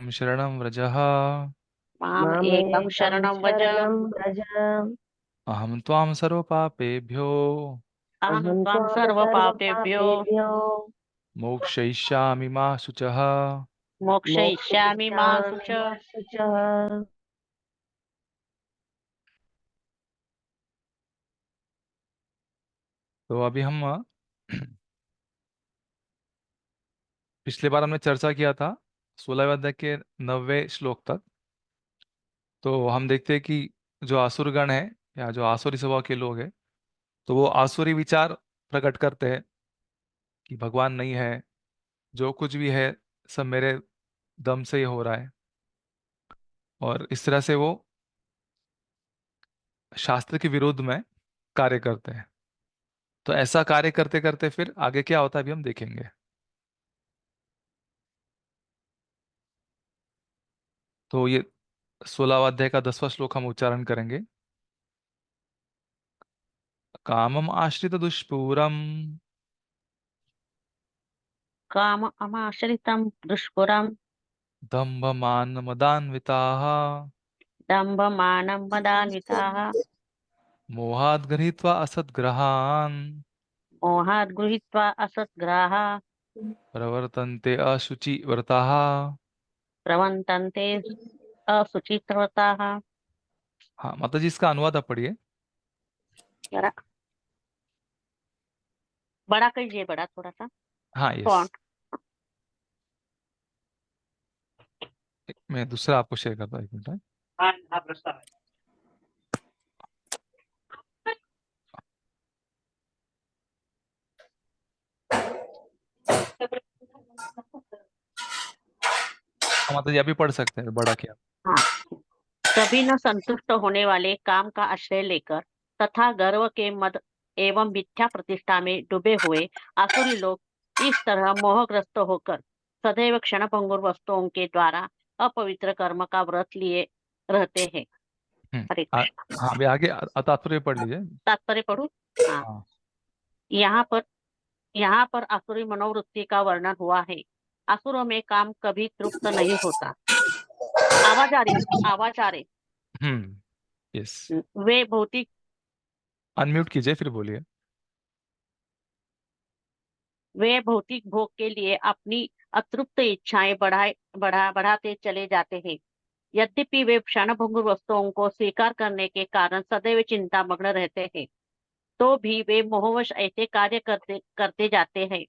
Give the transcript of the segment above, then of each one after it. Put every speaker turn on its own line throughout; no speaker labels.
शरणं व्रजः।
माम एकं
मामेकं
शरणं व्रज।
शरणं व्रज।
अहं त्वां सर्वपापेभ्यो
अहं
अहं
त्वां
त्वां
सर्वपापेभ्यो
सर्वपापेभ्यो
मोक्षयिष्यामि मा शुचः।
मोक्षयिष्यामि मा
मोक्षयिष्यामि
शुच।
मा शुचः।
तो अभी हम पिछले बार हमने चर्चा किया था 16वें अध्याय के 9वें श्लोक तक। तो हम देखते हैं कि जो आसुरगण है या जो आसुरी स्वभाव के लोग हैं, तो वो आसुरी विचार प्रकट करते हैं कि भगवान नहीं है, जो कुछ भी है सब मेरे दम से ही हो रहा है। और इस तरह से वो शास्त्र के विरोध में कार्य करते हैं। तो ऐसा कार्य करते करते फिर आगे क्या होता है अभी हम देखेंगे। तो ये 16वां अध्याय का 10वां श्लोक हम उच्चारण करेंगे। कामम आश्रित दुष्पूरम
काम अमाश्रितं दुष्पुरं
दम्भमान मदान्विताः
दम्भमानं मदान्विताः
मोहात् गृहीत्वा असद्ग्रहान्
मोहात् गृहीत्वा असद्ग्राहा
प्रवर्तन्ते अशुचि व्रताः।
प्रवर्तन्ते असुचित्रताः।
हाँ माता जी, इसका अनुवाद आप पढ़िए।
जरा बड़ा कीजिए, बड़ा थोड़ा सा
हाँ यस,
फॉन्ट।
मैं दूसरा आपको शेयर करता हूँ, एक मिनट।
हाँ हाँ, प्रस्ताव है।
हाँ माता जी, अभी पढ़ सकते हैं बड़ा क्या।
हाँ, कभी न संतुष्ट होने वाले काम का आश्रय लेकर तथा गर्व के मद एवं मिथ्या प्रतिष्ठा में डूबे हुए आसुरी लोग इस तरह मोहग्रस्त होकर सदैव क्षणभंगुर वस्तुओं के द्वारा अपवित्र कर्म का व्रत लिए रहते हैं। हरे
आ-
कृष्ण।
हाँ अभी आगे तात्पर्य पढ़ लीजिए।
तात्पर्य पढ़ू। हाँ,
हाँ
यहाँ पर यहाँ पर आसुरी मनोवृत्ति का वर्णन हुआ है। आसुरों में काम कभी तृप्त नहीं होता। आवाज आ रही, आवाज आ रही।
यस,
वे भौतिक
अनम्यूट कीजिए फिर बोलिए।
वे भौतिक भोग के लिए अपनी अतृप्त इच्छाएं बढ़ाते चले जाते हैं। यद्यपि वे क्षणभंगुर वस्तुओं को स्वीकार करने के कारण सदैव चिंता मग्न रहते हैं, तो भी वे मोहवश ऐसे कार्य करते करते जाते हैं।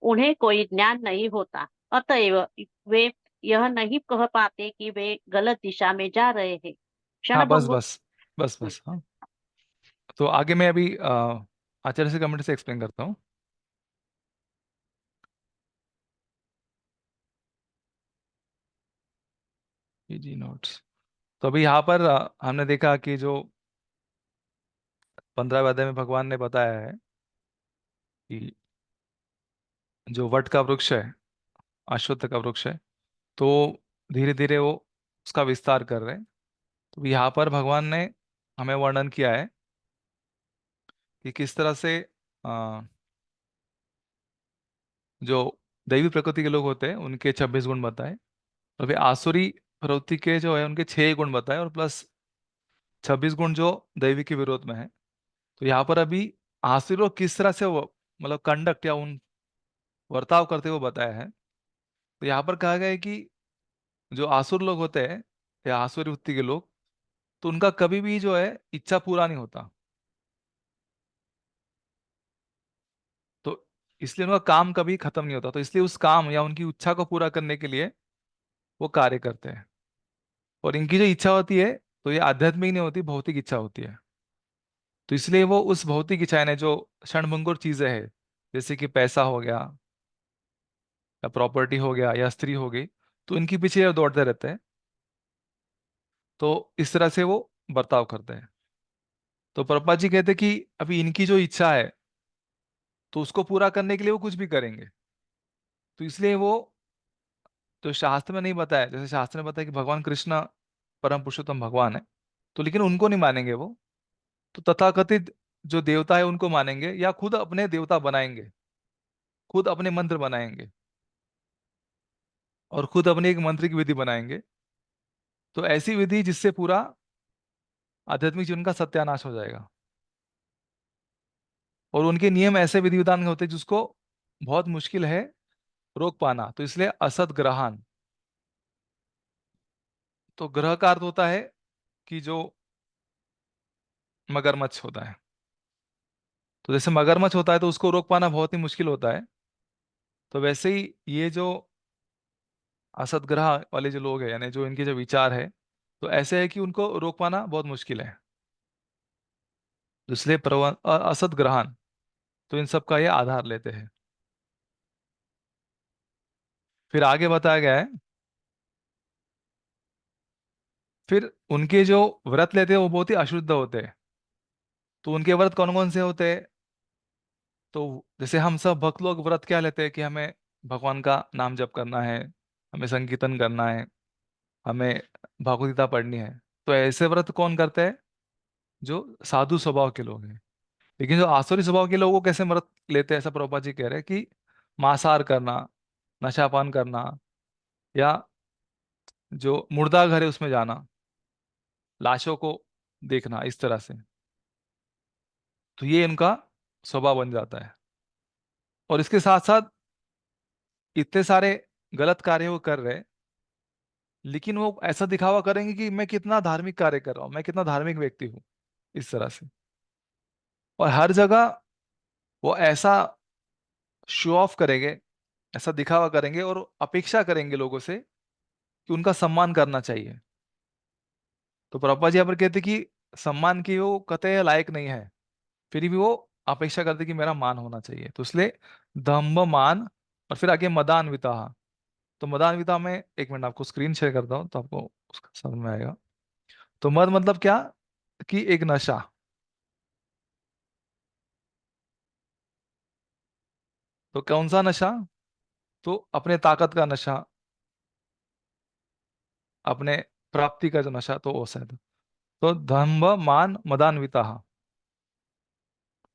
उन्हें कोई ज्ञान नहीं होता, अतएव वे यह नहीं कह पाते कि वे गलत दिशा में जा रहे हैं।
हाँ बस
क्षणभंगुर।
बस बस बस, हाँ। तो आगे मैं अभी आचार्य से कमेंट से एक्सप्लेन करता हूँ। जी नोट्स। तो अभी यहाँ पर हमने देखा कि जो 15वें अध्याय में भगवान ने बताया है कि जो वट का वृक्ष है, अश्वत्थ का वृक्ष है, तो धीरे धीरे वो उसका विस्तार कर रहे हैं। तो यहाँ पर भगवान ने हमें वर्णन किया है कि किस तरह से अ, जो दैवी प्रकृति के लोग होते हैं उनके 26 गुण बताए, और फिर आसुरी प्रवृत्ति के जो है उनके 6 गुण बताए, और प्लस 26 गुण जो दैवी के विरोध में है। तो यहाँ पर अभी आसुरी लोग किस तरह से वो मतलब कंडक्ट या उन वर्ताव करते हुए बताया है। तो यहाँ पर कहा गया है कि जो आसुर लोग होते हैं या आसुरी वृत्ति के लोग, तो उनका कभी भी जो है इच्छा पूरा नहीं होता। तो इसलिए उनका काम कभी खत्म नहीं होता, तो इसलिए उस काम या उनकी इच्छा को पूरा करने के लिए वो कार्य करते हैं। और इनकी जो इच्छा होती है, तो ये आध्यात्मिक नहीं होती, भौतिक इच्छा होती है। तो इसलिए वो उस भौतिक इच्छाएं ने जो क्षणभंगुर चीजें हैं, जैसे कि पैसा हो गया या प्रॉपर्टी हो गया या स्त्री हो गई, तो इनके पीछे ये दौड़ते रहते हैं। तो इस तरह से वो बर्ताव करते हैं। तो प्रभुपाद जी कहते हैं कि अभी इनकी जो इच्छा है, तो उसको पूरा करने के लिए वो कुछ भी करेंगे। तो इसलिए वो, तो शास्त्र में नहीं बताया, जैसे शास्त्र में बताया कि भगवान कृष्ण परम पुरुषोत्तम भगवान है, तो लेकिन उनको नहीं मानेंगे वो। तो तथाकथित जो देवता है उनको मानेंगे, या खुद अपने देवता बनाएंगे, खुद अपने मंत्र बनाएंगे। और खुद अपनी एक मंत्र की विधि बनाएंगे। तो ऐसी विधि जिससे पूरा आध्यात्मिक जीवन का सत्यानाश हो जाएगा। और उनके नियम ऐसे विधि विधान के होते हैं जिसको बहुत मुश्किल है रोक पाना, तो इसलिए असत ग्रहण। तो ग्रह का अर्थ होता है कि जो मगरमच्छ होता है। तो जैसे मगरमच्छ होता है तो उसको रोक पाना बहुत ही मुश्किल होता है। तो वैसे ही ये जो असत ग्रह वाले जो लोग हैं, यानी जो इनके जो विचार है, तो ऐसे है कि उनको रोक पाना बहुत मुश्किल है। तो इसलिए असत ग्रहण, तो इन सब का ये आधार लेते हैं। फिर आगे बताया गया है, फिर उनके जो व्रत लेते हैं वो बहुत ही अशुद्ध होते हैं। तो उनके व्रत कौन कौन से होते हैं? तो जैसे हम सब भक्त लोग व्रत क्या लेते हैं कि हमें भगवान का नाम जप करना है, हमें संकीर्तन करना है, हमें भागवत गीता पढ़नी है। तो ऐसे व्रत कौन करते हैं? जो साधु स्वभाव के लोग हैं। लेकिन जो आसुरी स्वभाव के लोग वो कैसे व्रत लेते हैं, ऐसा प्रभुपाद जी कह रहे हैं कि मांसाहार करना, नशापान करना, या जो मुर्दा घर है उसमें जाना, लाशों को देखना, इस तरह से। तो ये इनका स्वभाव बन जाता है। और इसके साथ साथ इतने सारे गलत कार्य वो कर रहे हैं, लेकिन वो ऐसा दिखावा करेंगे कि मैं कितना धार्मिक कार्य कर रहा हूँ, मैं कितना धार्मिक व्यक्ति हूँ, इस तरह से। और हर जगह वो ऐसा शो ऑफ करेंगे, ऐसा दिखावा करेंगे और अपेक्षा करेंगे लोगों से कि उनका सम्मान करना चाहिए। तो प्रभुपाद जी यहाँ पर कहते कि सम्मान की वो कतई लायक नहीं है, फिर भी वो अपेक्षा करते कि मेरा मान होना चाहिए। तो इसलिए दंभ मान, और फिर आगे मदान्विता। तो मदान्विता में, एक मिनट आपको स्क्रीन शेयर करता हूँ तो आपको उसका समझ में आएगा। तो मद मतलब क्या? कि एक नशा। तो कौन सा नशा? तो अपने ताकत का नशा, अपने प्राप्ति का जो नशा, तो वो शायद। तो दंभ मान मदान्विता,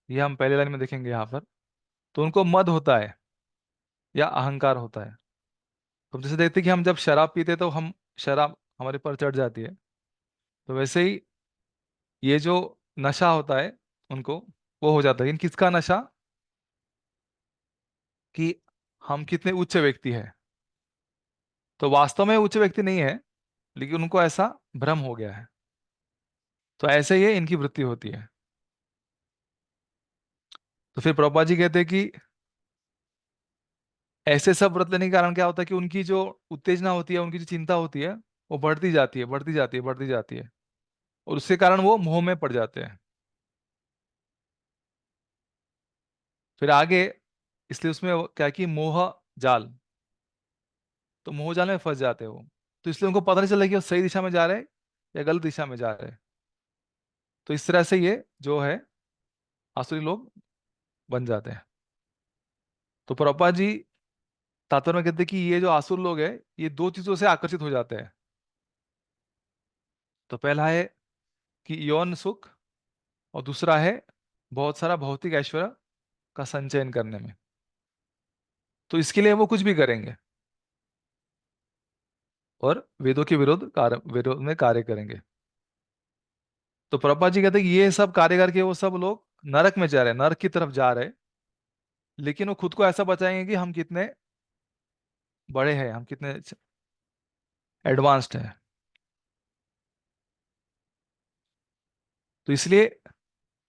ये हम पहले लाइन में देखेंगे यहाँ पर। तो उनको मद होता है या अहंकार होता है। तो हम जैसे देखते हैं कि हम जब शराब पीते हैं तो हम, शराब हमारे पर चढ़ जाती है। तो वैसे ही ये जो नशा होता है उनको, वो हो जाता है। लेकिन किसका नशा? कि हम कितने उच्च व्यक्ति है। तो वास्तव में उच्च व्यक्ति नहीं है, लेकिन उनको ऐसा भ्रम हो गया है। तो ऐसे ही इनकी वृत्ति होती है। तो फिर प्रभुपाद जी कहते हैं कि ऐसे सब व्रत लेने के कारण क्या होता है कि उनकी जो उत्तेजना होती है, उनकी जो चिंता होती है, वो बढ़ती जाती है, बढ़ती जाती है, बढ़ती जाती है। और उसके कारण वो मोह में पड़ जाते हैं। फिर आगे, इसलिए उसमें क्या कि मोह जाल, तो मोह जाल में फंस जाते हो। तो इसलिए उनको पता नहीं चला कि वो सही दिशा में जा रहे हैं या गलत दिशा में जा रहे हैं। तो इस तरह से ये जो है आसुरी लोग बन जाते हैं। तो प्रभुपाद जी तात्पर्य में कहते हैं कि ये जो आसुर लोग हैं, ये दो चीजों से आकर्षित हो जाते हैं। तो पहला है कि यौन सुख, और दूसरा है बहुत सारा भौतिक ऐश्वर्य का संचयन करने में। तो इसके लिए वो कुछ भी करेंगे और वेदों के विरोध में कार्य करेंगे। तो प्रभुपाद जी कहते हैं कि ये सब कार्य करके वो सब लोग नरक में जा रहे हैं, नरक की तरफ जा रहे हैं। लेकिन वो खुद को ऐसा बचाएंगे कि हम कितने बड़े हैं, हम कितने एडवांस्ड हैं। तो इसलिए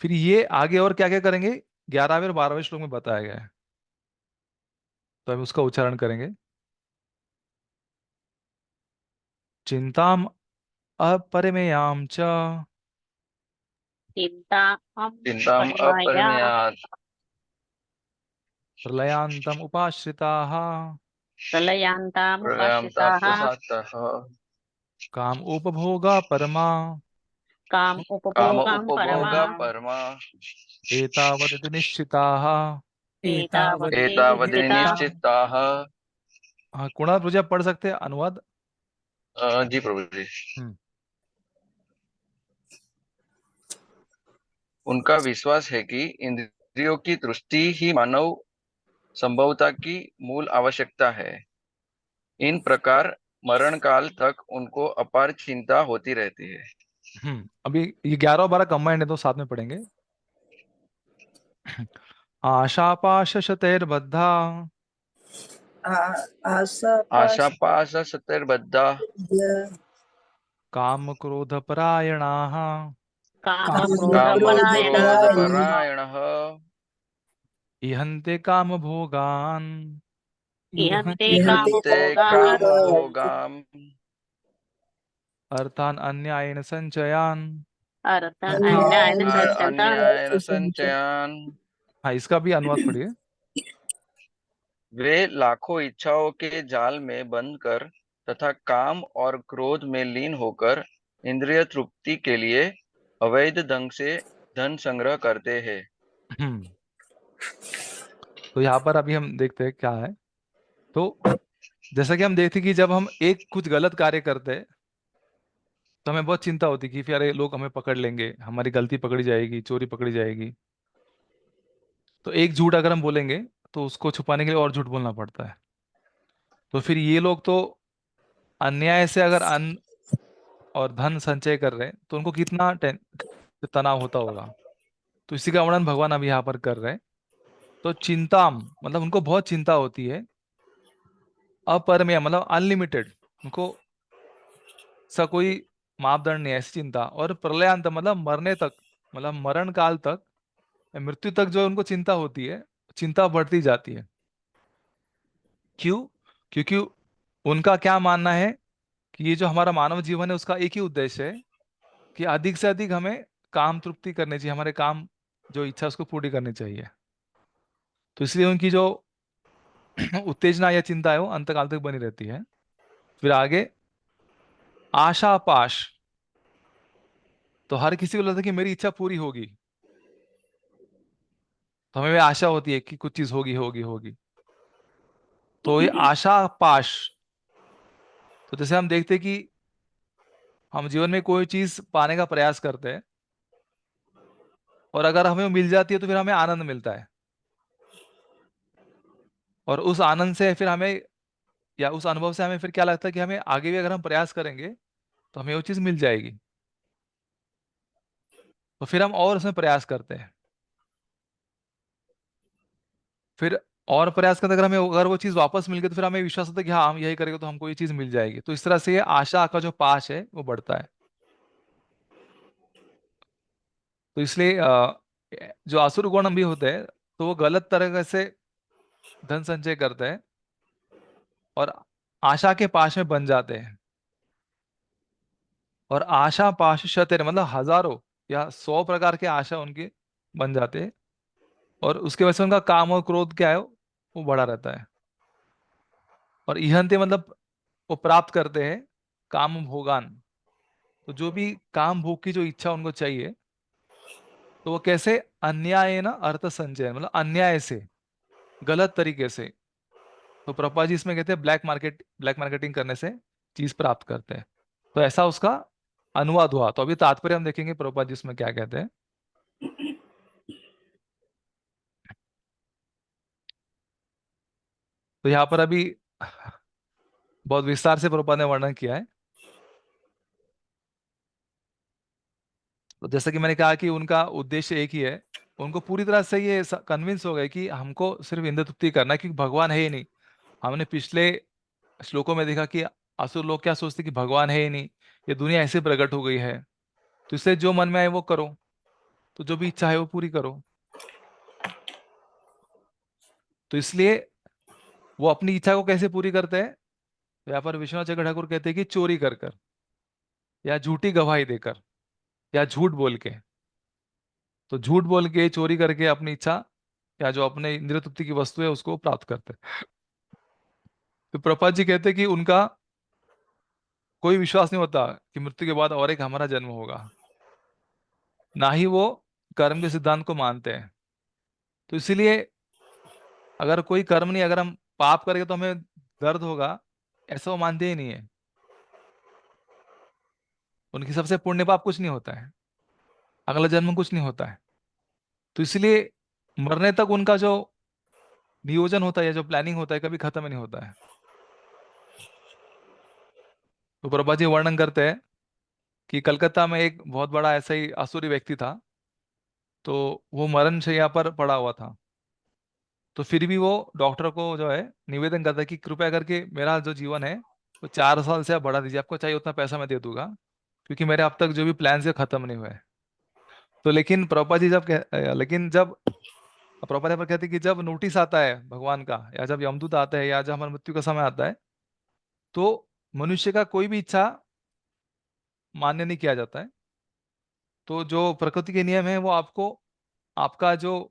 फिर ये आगे और क्या क्या करेंगे, 11वें और 12वें श्लोक में बताया गया है। तो हम उसका उच्चारण करेंगे। चिंताम अपरिमेयाम च
चिंता हम
चिंताम
परिमाया
अपरिमेयात्
प्रलयांतम उपाश्रिताः
प्रलयं
प्रलयांतामुपाश्रिताः
ताप्यसात्तः
काम उपभोगा परमा
काम
काम
उपभोगां परमा
उपभोगा परमा
एतावदिति निश्चिताः।
एतावती
एतावदि
निश्चिता।
निश्चिताः।
हाँ, कुणाल प्रजा आप पढ़ सकते हैं अनुवाद।
जी प्रभु जी।
हम्म।
उनका विश्वास है कि इंद्रियों की तुष्टि ही मानव संभवता की मूल आवश्यकता है। इन प्रकार मरण काल तक उनको अपार चिंता होती रहती है।
अभी ये 11 और 12 कंबाइंड है तो साथ में पढ़ेंगे। आशापाश शतैर्बद्धा
आशा
आशापाश
पाश सतैर्बद्धा
काम क्रोध परायणाः
काम क्रोध
काम क्रोध
परायणाः
कामक्रोधपरायणः
परायणः
इहन्ते काम भोगान्
इहन्ते काम
इहन्ते
इहन्ते
भोगान्
काम
कामभोगान्
भोगाम्
अर्थान् अन्यायेन संचयान्।
अर्थान् अन्यायेन
अर्थान्
अन्यायेन
संचन्तान्।
अन्यायेन संचयान्।
हाँ, इसका भी अनुवाद पढ़िए।
वे लाखों इच्छाओं के जाल में बंध कर तथा काम और क्रोध में लीन होकर इंद्रिय तृप्ति के लिए अवैध ढंग से धन संग्रह करते हैं।
हम्म तो यहाँ पर अभी हम देखते हैं क्या है। तो जैसा कि हम देखते कि जब हम एक कुछ गलत कार्य करते हैं तो हमें बहुत चिंता होती कि फिर अरे लोग हमें पकड़ लेंगे, हमारी गलती पकड़ी जाएगी, चोरी पकड़ी जाएगी। तो एक झूठ अगर हम बोलेंगे तो उसको छुपाने के लिए और झूठ बोलना पड़ता है। तो फिर ये लोग तो अन्याय से अगर अन्न और धन संचय कर रहे हैं तो उनको कितना तनाव होता होगा। तो इसी का वर्णन भगवान अभी यहाँ पर कर रहे हैं। तो चिंता मतलब उनको बहुत चिंता होती है। अपरमेय मतलब अनलिमिटेड, उनको सा कोई मापदंड नहीं है, ऐसी चिंता। और प्रलयांत मतलब मरने तक, मतलब मरण काल तक, मृत्यु तक जो उनको चिंता होती है, चिंता बढ़ती जाती है। क्यों? क्योंकि उनका क्या मानना है कि ये जो हमारा मानव जीवन है उसका एक ही उद्देश्य है कि अधिक से अधिक हमें काम तृप्ति करनी चाहिए, हमारे काम जो इच्छा है उसको पूरी करनी चाहिए। तो इसलिए उनकी जो उत्तेजना या चिंता है वो अंतकाल तक बनी रहती है। फिर आगे आशा पाश। तो हर किसी को लगता है कि मेरी इच्छा पूरी होगी, तो हमें भी आशा होती है कि कुछ चीज होगी होगी होगी। तो ये आशा पाश। तो जैसे हम देखते हैं कि हम जीवन में कोई चीज पाने का प्रयास करते हैं और अगर हमें वो मिल जाती है तो फिर हमें आनंद मिलता है। और उस आनंद से फिर हमें, या उस अनुभव से हमें फिर क्या लगता है कि हमें आगे भी अगर हम प्रयास करेंगे तो हमें वो चीज मिल जाएगी। तो फिर हम और उसमें प्रयास करते हैं। फिर और प्रयास करते, अगर वो चीज वापस मिल गई तो फिर हमें विश्वास होता है कि हाँ हम यही करेंगे तो हमको ये चीज मिल जाएगी। तो इस तरह से ये आशा का जो पाश है वो बढ़ता है। तो इसलिए जो आसुर गुण भी होते हैं तो वो गलत तरीके से धन संचय करते हैं और आशा के पाश में बन जाते हैं। और आशा पाश शतेर मतलब हजारों या 100 प्रकार के आशा उनके बन जाते हैं। और उसके वजह से उनका काम और क्रोध क्या है वो बढ़ा रहता है। और इहंते मतलब वो प्राप्त करते हैं काम भोगान। तो जो भी काम भोग की जो इच्छा उनको चाहिए तो वो कैसे, अन्याय ना अर्थ संचय मतलब अन्याय से, गलत तरीके से। तो प्रभुपाद जी इसमें कहते हैं ब्लैक मार्केटिंग करने से चीज प्राप्त करते हैं। तो ऐसा उसका अनुवाद हुआ। तो अभी तात्पर्य हम देखेंगे प्रभुपाद जी इसमें क्या कहते हैं। तो यहाँ पर अभी बहुत विस्तार से प्रभुपाद ने वर्णन किया है। तो जैसा कि मैंने कहा कि उनका उद्देश्य एक ही है। उनको पूरी तरह से ये कन्विंस हो गए कि हमको सिर्फ इंद्र तृप्ति करना है क्योंकि भगवान है ही नहीं। हमने पिछले श्लोकों में देखा कि असुर लोग क्या सोचते कि भगवान है ही नहीं, ये दुनिया ऐसे प्रकट हो गई है। तो इससे जो मन में आए वो करो, तो जो भी इच्छा है वो पूरी करो। तो इसलिए वो अपनी इच्छा को कैसे पूरी करते हैं? तो यहाँ पर विश्वनाथ चक्र ठाकुर कहते हैं कि चोरी कर कर, या झूठी गवाही देकर, या झूठ बोल के। तो झूठ बोल के, चोरी करके अपनी इच्छा या जो अपने इंद्रिय तृप्ति की वस्तु है उसको प्राप्त करते हैं। तो प्रभुपाद जी कहते हैं कि उनका कोई विश्वास नहीं होता कि मृत्यु के बाद और एक हमारा जन्म होगा, ना ही वो कर्म के सिद्धांत को मानते हैं। तो इसीलिए अगर कोई कर्म नहीं, अगर हम पाप करेंगे तो हमें दर्द होगा, ऐसा वो मानते ही नहीं है। उनकी सबसे पुण्य पाप कुछ नहीं होता है, अगला जन्म कुछ नहीं होता है। तो इसलिए मरने तक उनका जो नियोजन होता है या जो प्लानिंग होता है कभी खत्म नहीं होता है। तो प्रभुपाद जी वर्णन करते हैं कि कलकत्ता में एक बहुत बड़ा ऐसा ही आसुरी व्यक्ति था। तो वो मरण शैया पर पड़ा हुआ था। तो फिर भी वो डॉक्टर को जो है निवेदन करता है कि कृपया करके मेरा जो जीवन है वो 4 साल से आप बढ़ा दीजिए, आपको चाहिए उतना पैसा मैं दे दूंगा, क्योंकि मेरे अब तक जो भी प्लान है खत्म नहीं हुए। तो लेकिन प्रभुपाद जी लेकिन जब प्रभुपाद पर कहते हैं कि जब नोटिस आता है भगवान का, या जब यमदूत आता है, या जब हमारी मृत्यु का समय आता है, तो मनुष्य का कोई भी इच्छा मान्य नहीं किया जाता है। तो जो प्रकृति के नियम है वो आपको, आपका जो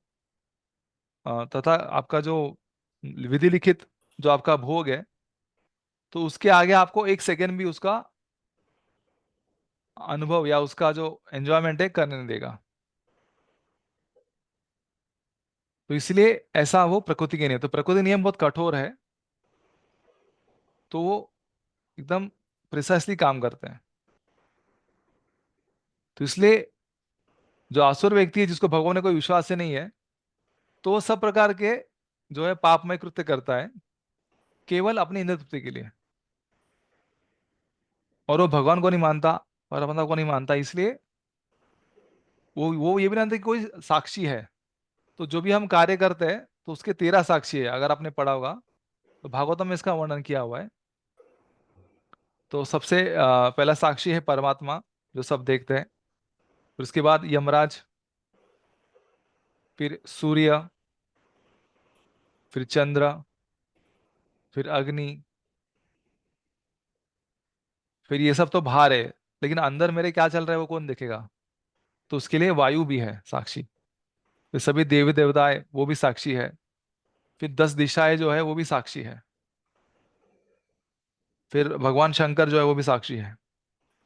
तथा आपका जो विधि लिखित जो आपका भोग है, तो उसके आगे आपको एक सेकेंड भी उसका अनुभव या उसका जो एंजॉयमेंट है करने नहीं देगा। तो इसलिए ऐसा वो प्रकृति के नियम, तो प्रकृति नियम बहुत कठोर है, तो वो एकदम प्रिसाइसली काम करते हैं। तो इसलिए जो आसुर व्यक्ति है जिसको भगवान में कोई विश्वास ही नहीं है, तो वो सब प्रकार के जो है पापमय कृत्य करता है केवल अपनी इंद्रिय तृप्ति के लिए, और वो भगवान को नहीं मानता, परमात्मा को नहीं मानता। इसलिए वो ये भी नहीं मानता कि कोई साक्षी है। तो जो भी हम कार्य करते हैं तो उसके 13 साक्षी है, अगर आपने पढ़ा होगा तो भागवतम में इसका वर्णन किया हुआ है। तो सबसे पहला साक्षी है परमात्मा, जो सब देखते हैं। फिर उसके बाद यमराज, फिर सूर्य, फिर चंद्र, फिर अग्नि, फिर ये सब तो बाहर है, लेकिन अंदर मेरे क्या चल रहा है वो कौन देखेगा। तो उसके लिए वायु भी है साक्षी। फिर सभी देवी देवताएं वो भी साक्षी है। फिर 10 दिशाएं जो है वो भी साक्षी है। फिर भगवान शंकर जो है वो भी साक्षी है।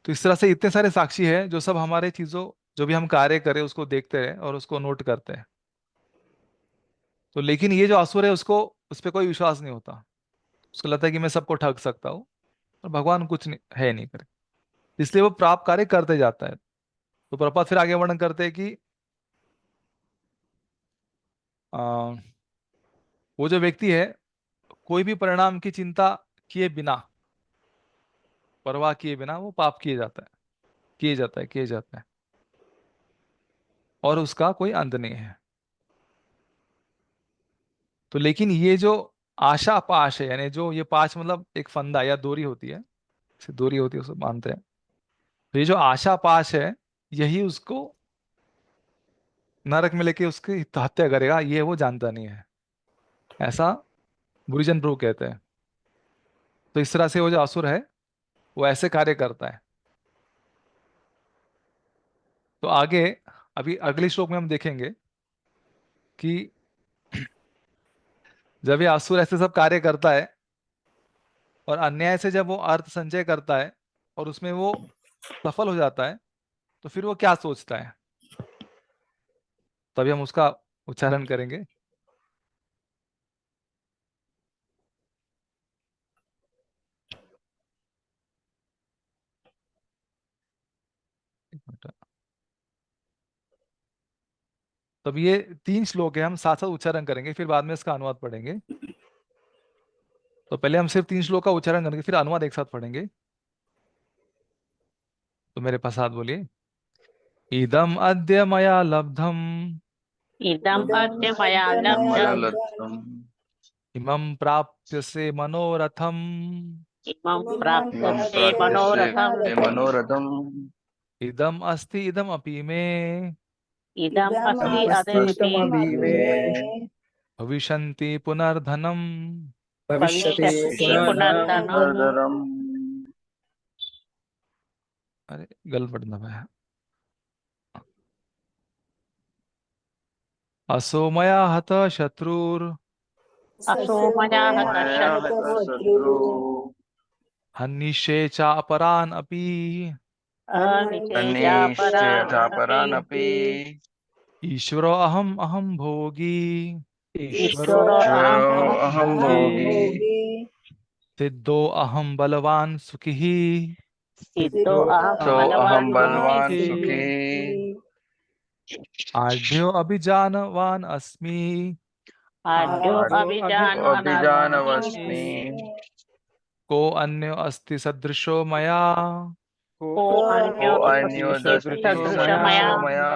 तो इस तरह से इतने सारे साक्षी है जो सब हमारे चीजों, जो भी हम कार्य करें उसको देखते हैं और उसको नोट करते हैं। तो लेकिन ये जो असुर है उसको, उस पर कोई विश्वास नहीं होता। उसको लगता है कि मैं सबको ठग सकता हूँ, और भगवान कुछ नहीं है नहीं करे, इसलिए वो प्राप्त कार्य करते जाता है। तो प्रपात फिर आगे वर्णन करते हैं कि आ, वो जो व्यक्ति है कोई भी परिणाम की चिंता किए बिना, परवाह किए बिना वो पाप किए जाता है, किए जाता है, किए जाता है, और उसका कोई अंत नहीं है। तो लेकिन ये जो आशा पाश है, यानी जो ये पाश मतलब एक फंदा या डोरी होती है, जैसे डोरी होती है उसको बांधते हैं। तो ये जो आशा पाश है, यही उसको नरक में लेके उसकी हत्या करेगा, ये वो जानता नहीं है, ऐसा गुरुजन प्रभु कहते हैं। तो इस तरह से वो जो असुर है वो ऐसे कार्य करता है। तो आगे अभी अगले श्लोक में हम देखेंगे कि जब ये असुर ऐसे सब कार्य करता है और अन्याय से जब वो अर्थ संचय करता है और उसमें वो सफल हो जाता है, तो फिर वो क्या सोचता है, तभी हम उसका उच्चारण करेंगे। एक मिनट। तब ये 3 श्लोक है, हम साथ साथ उच्चारण करेंगे, फिर बाद में इसका अनुवाद पढ़ेंगे। तो पहले हम सिर्फ 3 श्लोक का उच्चारण करेंगे, फिर अनुवाद एक साथ पढ़ेंगे। तो मेरे पास हाथ बोलिए। इदम अद्य मया लब्धम,
इदम् अद्य मया
अद्य मया
मया
लब्धम्
लब्धम्
इमं प्राप्य से मनोरथम,
इमं
इमं
इमं
प्राप्तस्य
प्राप्तस्य
मनोरथम्
प्राप्यसे
मनोरथम्
मनोरथम्
इदम अस्ति इदम अपि मे,
इदम् अस्ति
इदमस्ति
अदम्पि
इदमपि
इदमपि
मे
मे
भविष्यन्ति पुनर्धनम।
भविष्यति
भविष्यति
पुनर्धनम्।
पुनर्धनम्।
नरदरम्।
अरे गलत बटन दबाया। असो मया हत शत्रुर
असो
ससो
मया
मया
हतः
मया
हतः
हतः
शत्रुः
शत्रुः
हन्निशे चापरान् अपि,
तन्निश्च
अनिशेषापरानपि
चापरानपि
ईश्वरो अहम अहम भोगी,
ईश्वरो
ईश्वरो
ईश्वरो
अहम्
अहम्
अहम्
अहं
अहं
भोगी,
भोगी
भोगी
सिद्धो अहम बलवान सुखी,
सिद्धो
सिद्धो
अहम्
तो
अहम्
बलवान्
अहं
सुखी
बलवान्
सुखी,
सुखी
आढ्यो अभिजानवान अस्मि,
आढ्यो
आढ्यो
अभिजानन् अस्मि
अभिजानवस्मि
अभिजानमस्मि।
को अन्यो अस्ति सदृशो मया
को
को
को
अन्यो
अन्यो
अस्ति
दस्ति
सदृश मया
सदृशो मया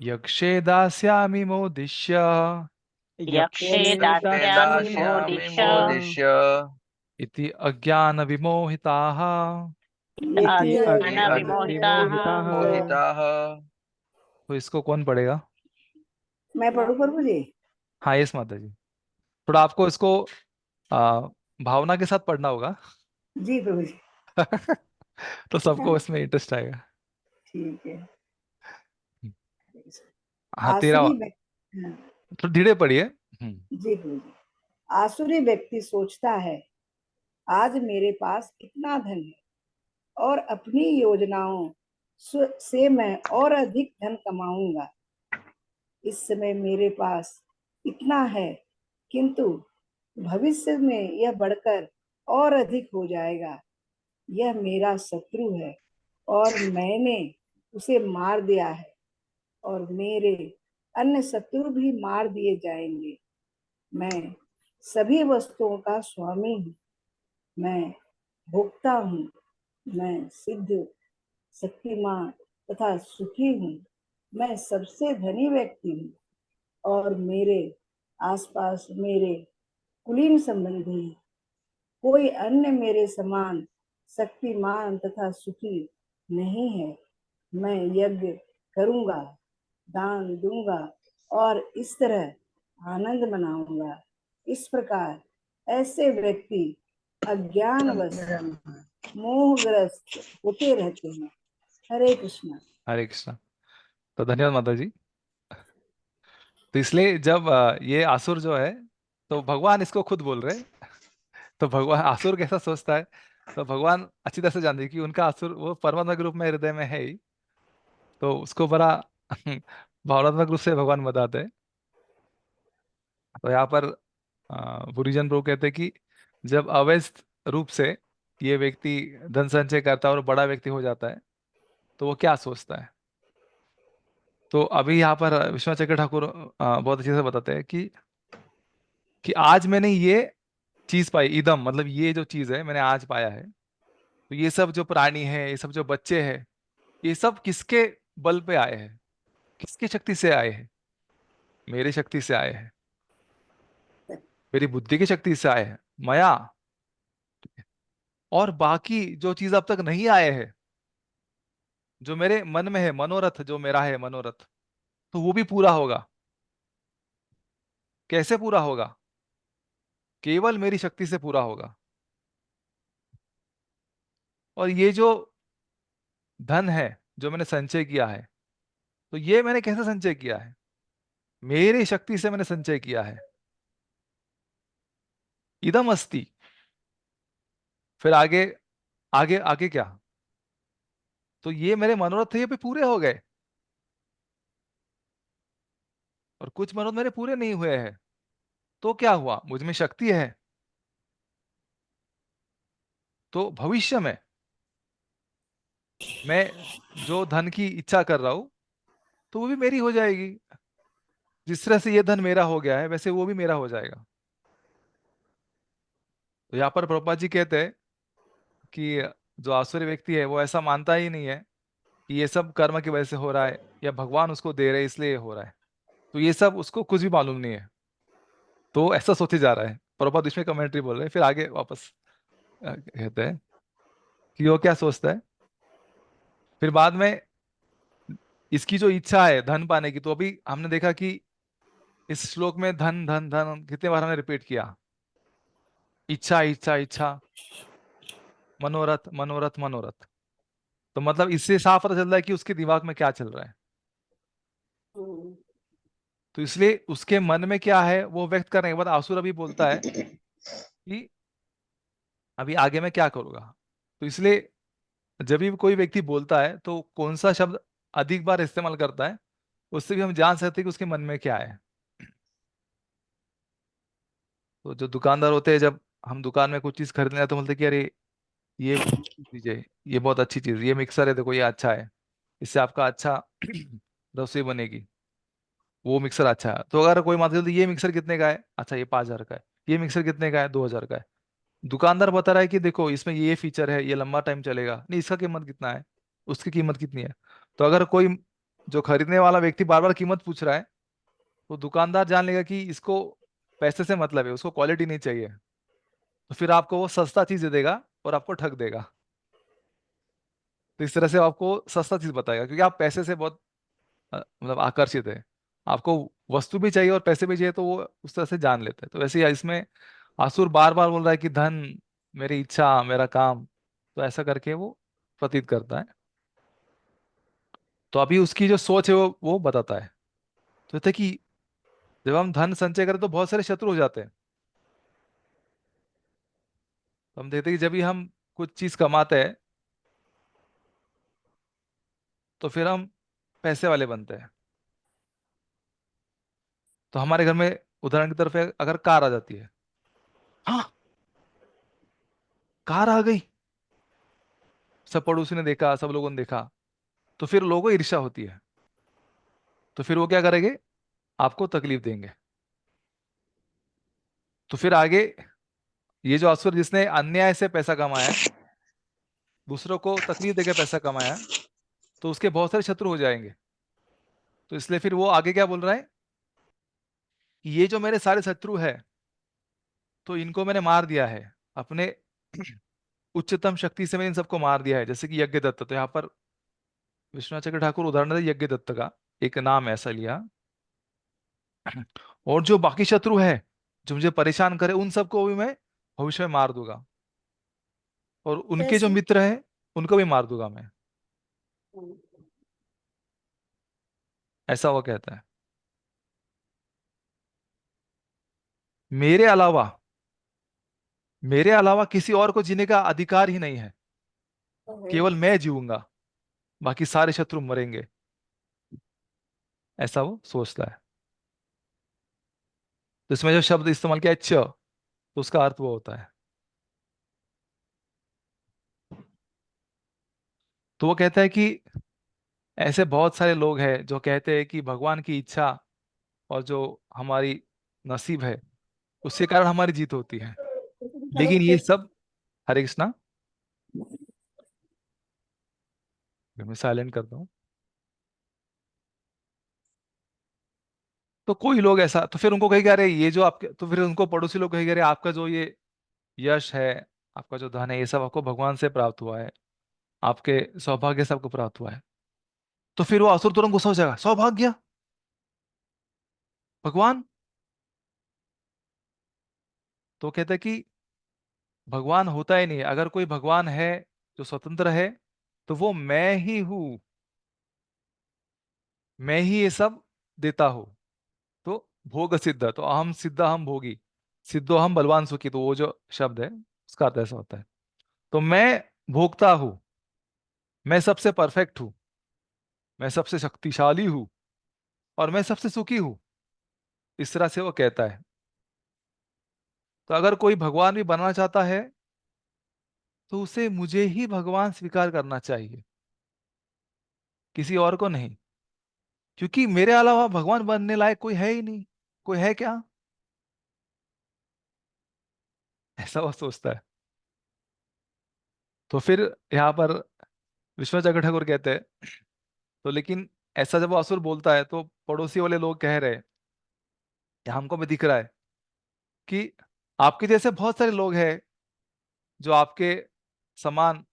यक्षे दास्यामि मोदिष्य
यक्षे
यक्षे
दास्यामि
दास्यामि
मोदिष्य
मोदिष्य
इति अज्ञान विमोहिताः।
इति
इति
अज्ञान विमोहिताः।
मोहिताः।
तो इसको कौन पढ़ेगा?
मैं पढ़ू प्रभु जी?
हाँ, यस माता जी। थोड़ा आपको इसको आ, भावना के साथ पढ़ना होगा।
जी प्रभु जी।
तो सबको इसमें इंटरेस्ट आएगा।
ठीक है।
हाँ, तेरा
आसुरी व्यक्ति, हाँ,
तो धीरे पढ़िए।
जी प्रभु जी। आसुरी व्यक्ति सोचता है, आज मेरे पास इतना धन है और अपनी योजनाओं से मैं और अधिक धन कमाऊंगा। इस समय मेरे पास इतना है, किंतु भविष्य में यह बढ़कर और अधिक हो जाएगा। यह मेरा शत्रु है और मैंने उसे मार दिया है, और मेरे अन्य शत्रु भी मार दिए जाएंगे। मैं सभी वस्तुओं का स्वामी हूँ, मैं भोक्ता हूँ, मैं सिद्ध, शक्तिमान तथा सुखी हूँ। मैं सबसे धनी व्यक्ति हूँ और मेरे आसपास मेरे कुलीन संबंधी हैं। कोई अन्य मेरे समान शक्तिमान तथा सुखी नहीं है। मैं यज्ञ करूंगा, दान दूंगा और इस तरह आनंद मनाऊंगा। इस प्रकार ऐसे व्यक्ति अज्ञानवश मोहग्रस्त होते रहते हैं। हरे कृष्णा।
हरे कृष्णा। तो धन्यवाद माता जी। तो इसलिए जब ये असुर जो है, तो भगवान इसको खुद बोल रहे हैं। तो भगवान असुर कैसा सोचता है, तो भगवान अच्छी तरह से जानते हैं कि उनका असुर वो परमात्मा के रूप में हृदय में है ही। तो उसको बड़ा भावनात्मक रूप से भगवान बताते हैं। तो यहाँ पर बुरीजन प्रभु कहते हैं कि जब अवैध रूप से ये व्यक्ति धन संचय करता है और बड़ा व्यक्ति हो जाता है, तो वो क्या सोचता है। तो अभी यहाँ पर विश्वनाथ चक्र ठाकुर बहुत अच्छे से बताते हैं कि आज मैंने ये चीज पाई, इदम मतलब ये जो चीज है मैंने आज पाया है। तो ये सब जो प्राणी है, ये सब जो बच्चे हैं, ये सब किसके बल पे आए हैं, किसकी शक्ति से आए हैं? मेरी शक्ति से आए हैं, मेरी बुद्धि की शक्ति से आए हैं, माया। और बाकी जो चीज अब तक नहीं आए हैं, जो मेरे मन में है, मनोरथ जो मेरा है मनोरथ, तो वो भी पूरा होगा। कैसे पूरा होगा? केवल मेरी शक्ति से पूरा होगा। और ये जो धन है जो मैंने संचय किया है, तो ये मैंने कैसे संचय किया है? मेरी शक्ति से मैंने संचय किया है। इदम अस्ति। फिर आगे आगे आगे क्या? तो ये मेरे मनोरथ थे, ये भी पूरे हो गए, और कुछ मनोरथ मेरे पूरे नहीं हुए हैं। तो क्या हुआ? मुझ में शक्ति है, तो भविष्य में मैं जो धन की इच्छा कर रहा हूं, तो वो भी मेरी हो जाएगी। जिस तरह से ये धन मेरा हो गया है, वैसे वो भी मेरा हो जाएगा। तो यहाँ पर प्रभुपाद जी कहते हैं कि जो आसुरी व्यक्ति है वो ऐसा मानता ही नहीं है कि ये सब कर्म की वजह से हो रहा है, या भगवान उसको दे रहे हैं इसलिए ये हो रहा है। तो ये सब उसको कुछ भी मालूम नहीं है, तो ऐसा सोचे जा रहा है। प्रभुपाद इसमें कमेंट्री बोल रहे हैं, फिर आगे वापस कहते हैं कि वो क्या सोचता है। फिर बाद में इसकी जो इच्छा है धन पाने की, तो अभी हमने देखा कि इस श्लोक में धन धन धन कितने बार हमने रिपीट किया। इच्छा इच्छा इच्छा, मनोरथ मनोरथ मनोरथ। तो मतलब इससे साफ पता चल रहा है कि उसके दिमाग में क्या चल रहा है। तो इसलिए उसके मन में क्या है वो व्यक्त करने के बाद आसुर अभी बोलता है कि अभी आगे मैं क्या करूंगा। तो इसलिए जब भी कोई व्यक्ति बोलता है तो कौन सा शब्द अधिक बार इस्तेमाल करता है, उससे भी हम जान सकते हैं कि उसके मन में क्या है। तो जो दुकानदार होते हैं, जब हम दुकान में कुछ चीज खरीदने जाते हैं, तो बोलते हैं कि अरे ये दीजिए, ये बहुत अच्छी चीज, ये मिक्सर है, देखो ये अच्छा है, इससे आपका अच्छा रसोई बनेगी, वो मिक्सर अच्छा है। तो अगर कोई मान लीजिए ये मिक्सर कितने का है, अच्छा ये 5,000 का है, ये मिक्सर कितने का है, 2,000 का है। दुकानदार बता रहा है कि देखो इसमें ये फीचर है, ये लंबा टाइम चलेगा, नहीं इसका कीमत कितना है, उसकी कीमत कितनी है। तो अगर कोई जो खरीदने वाला व्यक्ति बार बार कीमत पूछ रहा है, तो दुकानदार जान लेगा कि इसको पैसे से मतलब है, उसको क्वालिटी नहीं चाहिए। तो फिर आपको वो सस्ता चीज दे देगा और आपको ठग देगा। तो इस तरह से वो आपको सस्ता चीज बताएगा, क्योंकि आप पैसे से बहुत मतलब आकर्षित है, आपको वस्तु भी चाहिए और पैसे भी चाहिए, तो वो उस तरह से जान लेते हैं। तो वैसे ही इसमें असुर बार बार बोल रहा है कि धन, मेरी इच्छा, मेरा काम, तो ऐसा करके वो प्रतीत करता है। तो अभी उसकी जो सोच है वो बताता है। तो कहते हैं कि जब हम धन संचय करें तो बहुत सारे शत्रु हो जाते हैं। तो हम देखते हैं कि जब भी हम कुछ चीज कमाते हैं, तो फिर हम पैसे वाले बनते हैं। तो हमारे घर में उदाहरण की तरफ है, अगर कार आ जाती है, हाँ कार आ गई, सब पड़ोसी ने देखा, सब लोगों ने देखा, तो फिर लोगों को ईर्ष्या होती है। तो फिर वो क्या करेंगे, आपको तकलीफ देंगे। तो फिर आगे ये जो असुर जिसने अन्याय से पैसा कमाया है, दूसरों को तकलीफ देकर पैसा कमाया है, तो उसके बहुत सारे शत्रु हो जाएंगे। तो इसलिए फिर वो आगे क्या बोल रहा है कि ये जो मेरे सारे शत्रु है, तो इनको मैंने मार दिया है अपने उच्चतम शक्ति से, मैंने इन सबको मार दिया है। जैसे कि यज्ञ दत्त, तो यहाँ पर विश्वनाथ चक्र ठाकुर उदाहरण है यज्ञ दत्त का, एक नाम ऐसा लिया। और जो बाकी शत्रु है जो मुझे परेशान करे, उन सबको भी मैं भविष्य में मार दूंगा, और उनके जो
जैसे
मित्र हैं उनको भी मार दूंगा मैं। ऐसा वो कहता है। मेरे अलावा मेरे अलावा किसी और को जीने का अधिकार ही नहीं है, केवल मैं जीऊंगा, बाकी सारे शत्रु मरेंगे। ऐसा वो सोचता है। तो इसमें जो शब्द इस्तेमाल किया है च, तो उसका अर्थ वो होता है। तो वो कहता है कि ऐसे बहुत सारे लोग हैं जो कहते हैं कि भगवान की इच्छा और जो हमारी नसीब है, उसके कारण हमारी जीत होती है। लेकिन ये सब, हरे कृष्णा, मैं साइलेंट करता हूँ। तो कोई लोग ऐसा, तो फिर उनको कहेगा अरे ये जो आपके, तो फिर उनको पड़ोसी लोग कहेगा अरे आपका जो ये यश है, आपका जो धन है, ये सब आपको भगवान से प्राप्त हुआ है, आपके सौभाग्य से आपको प्राप्त हुआ है। तो फिर वो असुर तुरंत गुस्सा हो जाएगा, सौभाग्य, भगवान। तो कहते हैं कि भगवान होता ही नहीं है। अगर कोई भगवान है जो स्वतंत्र है, तो वो मैं ही हूं, मैं ही ये सब देता हूं। तो भोग सिद्ध, तो अहम सिद्ध अहम भोगी, सिद्धो हम बलवान सुखी, तो वो जो शब्द है उसका अर्थ ऐसा होता है। तो मैं भोगता हूं, मैं सबसे परफेक्ट हूं, मैं सबसे शक्तिशाली हूं, और मैं सबसे सुखी हूं। इस तरह से वो कहता है। तो अगर कोई भगवान भी बनना चाहता है, तो उसे मुझे ही भगवान स्वीकार करना चाहिए, किसी और को नहीं। क्योंकि मेरे अलावा भगवान बनने लायक कोई है ही नहीं। कोई है क्या? ऐसा वो सोचता है। तो फिर यहाँ पर विश्वनाथ ठाकुर कहते हैं, तो लेकिन ऐसा जब वो असुर बोलता है, तो पड़ोसी वाले लोग कह रहे हैं, या हमको भी दिख रहा है कि आपके जैसे बहुत सारे लोग हैं जो आपके समान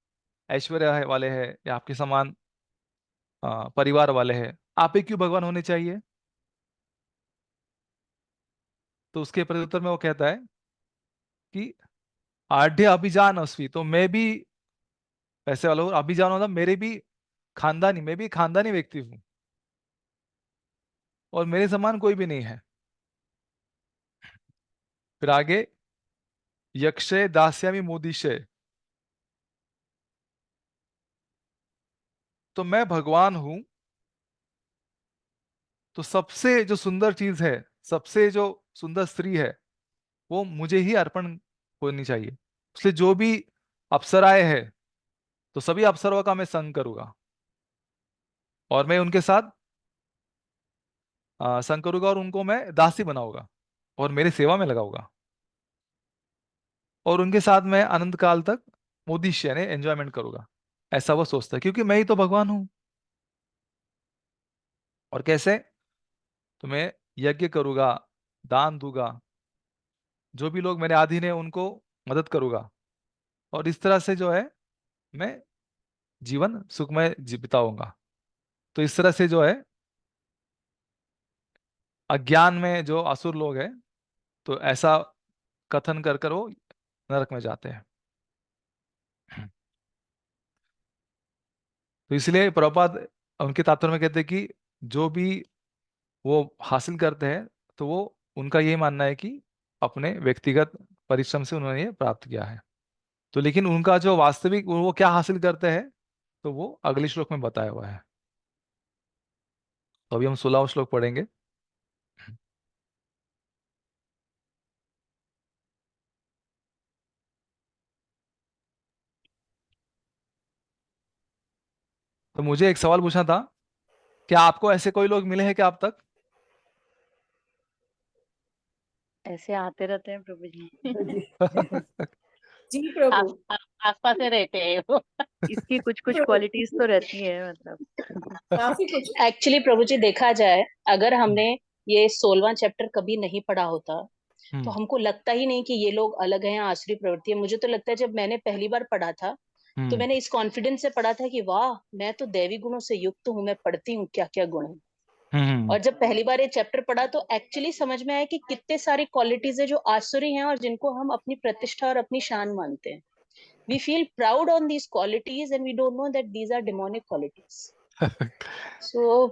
ऐश्वर्य वाले हैं, या आपके समान परिवार वाले हैं, आप ही क्यों भगवान होने चाहिए? तो उसके प्रत्युत्तर में वो कहता है कि आढ़्य अभिजान अस्वी, तो मैं भी पैसे वाला हूँ। अभिजान मतलब मेरे भी खानदानी, मैं भी खानदानी व्यक्ति हूँ, और मेरे समान कोई भी नहीं है। फिर आगे, यक्षे दास्यामी मोदिशे, तो मैं भगवान हूं, तो सबसे जो सुंदर चीज है, सबसे जो सुंदर स्त्री है, वो मुझे ही अर्पण होनी चाहिए। इसलिए जो भी अप्सराएं हैं, तो सभी अप्सराओं का मैं संग करूंगा, और मैं उनके साथ संग करूंगा, और उनको मैं दासी बनाऊंगा, और मेरी सेवा में लगाऊंगा। और उनके साथ मैं अनंत काल तक मोदिश यानी एंजॉयमेंट करूंगा, ऐसा वो सोचता है, क्योंकि मैं ही तो भगवान हूं। और कैसे? तो मैं यज्ञ करूंगा, दान दूंगा, जो भी लोग मेरे अधीन है उनको मदद करूंगा, और इस तरह से जो है मैं जीवन सुखमय बिताऊंगा। तो इस तरह से जो है अज्ञान में जो असुर लोग हैं, तो ऐसा कथन कर कर वो नरक में जाते हैं। तो इसलिए प्रभुपाद उनके तात्पर्य में कहते हैं कि जो भी वो हासिल करते हैं, तो वो उनका यही मानना है कि अपने व्यक्तिगत परिश्रम से उन्होंने ये प्राप्त किया है। तो लेकिन उनका जो वास्तविक वो क्या हासिल करते हैं, तो वो अगले श्लोक में बताया हुआ है। तो अभी हम 16वां श्लोक पढ़ेंगे। तो मुझे एक सवाल पूछना था, क्या आपको ऐसे कोई लोग मिले हैं क्या अब तक?
ऐसे आते रहते हैं प्रभु जी।
जी जी प्रभु।
आसपास में रहते हैं वो।
इसकी कुछ कुछ
प्रभु,
क्वालिटीज तो रहती है मतलब।
काफी कुछ।
एक्चुअली प्रभु जी देखा जाए, अगर हमने ये 16वां चैप्टर कभी नहीं पढ़ा होता तो
हम्म।
हमको लगता ही नहीं कि ये लोग अलग हैं, आसुरी प्रवृत्ति है। मुझे तो लगता है जब मैंने पहली बार पढ़ा था तो
हम्म।
मैंने इस कॉन्फिडेंस से पढ़ा था कि वाह, मैं तो दैवी गुणों से युक्त हूँ, मैं पढ़ती हूँ क्या क्या गुण है।
हम्म।
और जब पहली बार ये चैप्टर पढ़ा तो एक्चुअली समझ में आया कि कितने सारी क्वालिटीज है जो आसुरी हैं और जिनको हम अपनी प्रतिष्ठा और अपनी शान मानते हैं। We feel proud on these qualities and we don't know that these are demonic qualities.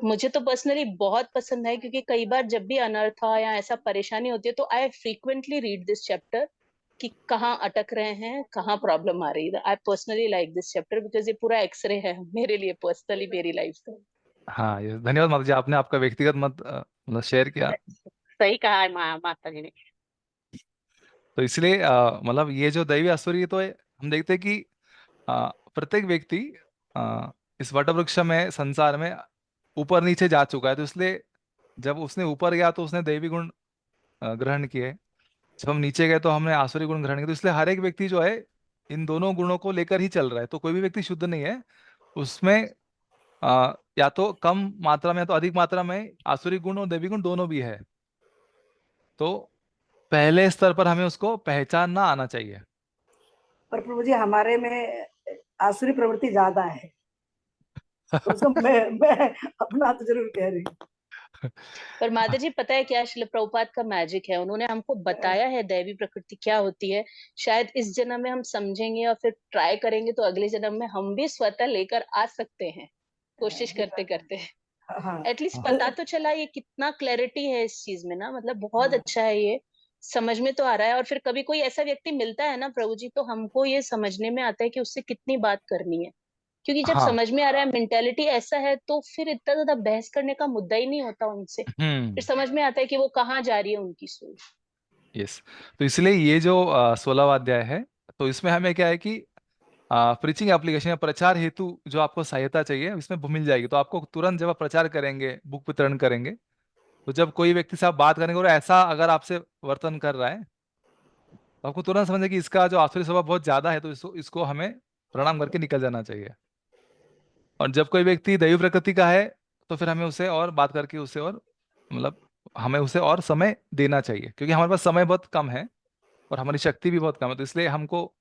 मुझे तो पर्सनली बहुत पसंद है, क्योंकि कई बार जब भी अनर्थ या ऐसा परेशानी होती है तो आई फ्रीक्वेंटली रीड दिस चैप्टर कि कहाँ अटक रहे हैं, कहाँ प्रॉब्लम आ रही है। I personally like this chapter because ये पूरा एक्सरे है मेरे लिए पर्सनली, मेरी लाइफ का।
हाँ, ये धन्यवाद माता जी, आपने आपका व्यक्तिगत मत मतलब शेयर किया।
सही कहा है माता जी ने।
तो इसलिए मतलब ये जो दैवी आसुरी, तो हम देखते हैं कि प्रत्येक व्यक्ति अ, इस वटवृक्ष में संसार में ऊपर नीचे जा चुका है। तो इसलिए जब उसने ऊपर गया तो उसने दैवी गुण ग्रहण किए, जब हम नीचे गए तो हमने आसुरी गुण ग्रहण किए। तो इसलिए हर एक व्यक्ति जो है इन दोनों गुणों को लेकर ही चल रहा है। तो कोई भी व्यक्ति शुद्ध नहीं है, उसमें या तो कम मात्रा में या तो अधिक मात्रा में आसुरी गुण और दैवी गुण दोनों भी है। तो पहले स्तर पर हमें उसको पहचानना आना चाहिए।
पर प्रभु जी हमारे में आसुरी प्रवृत्ति ज्यादा है, तो सब मैं अपना तो जरूर कह रही हूँ।
पर माता जी पता है क्या, शिल प्रभुपाद का मैजिक है, उन्होंने हमको बताया है दैवी प्रकृति क्या होती है। शायद इस जन्म में हम समझेंगे और फिर ट्राई करेंगे तो अगले जन्म में हम भी स्वतः लेकर आ सकते हैं, कोशिश करते करते।
हाँ
एटलीस्ट
हाँ।
पता तो चला ये कितना क्लैरिटी है इस चीज में ना, मतलब बहुत
हाँ
अच्छा है ये, समझ में तो आ रहा है। और फिर कभी कोई ऐसा व्यक्ति मिलता है ना प्रभु जी, तो हमको ये समझने में आता है कि उससे कितनी बात करनी है। क्योंकि जब
हाँ।
समझ में आ रहा है मेंटेलिटी ऐसा है, तो फिर इतना ज्यादा बहस करने का मुद्दा ही नहीं होता उनसे। फिर
हम्म।
समझ में आता है कि वो कहाँ जा रही है उनकी सोच।
यस। तो इसलिए ये जो 16वां अध्याय है, तो इसमें हमें क्या है कि प्रीचिंग एप्लीकेशन या प्रचार हेतु जो आपको सहायता चाहिए इसमें मिल जाएगी। तो आपको तुरंत जब आप प्रचार करेंगे, बुक वितरण करेंगे, तो जब कोई व्यक्ति से आप बात करेंगे और ऐसा अगर आपसे वर्तन कर रहा है, तो आपको तुरंत समझे कि इसका जो आसुरी स्वभाव बहुत ज्यादा है, तो इसको हमें प्रणाम करके निकल जाना चाहिए। और जब कोई व्यक्ति दैवी प्रकृति का है, तो फिर हमें उसे और बात करके उसे और मतलब हमें उसे और समय देना चाहिए, क्योंकि हमारे पास समय बहुत कम है और हमारी शक्ति भी बहुत कम है। तो इसलिए हमको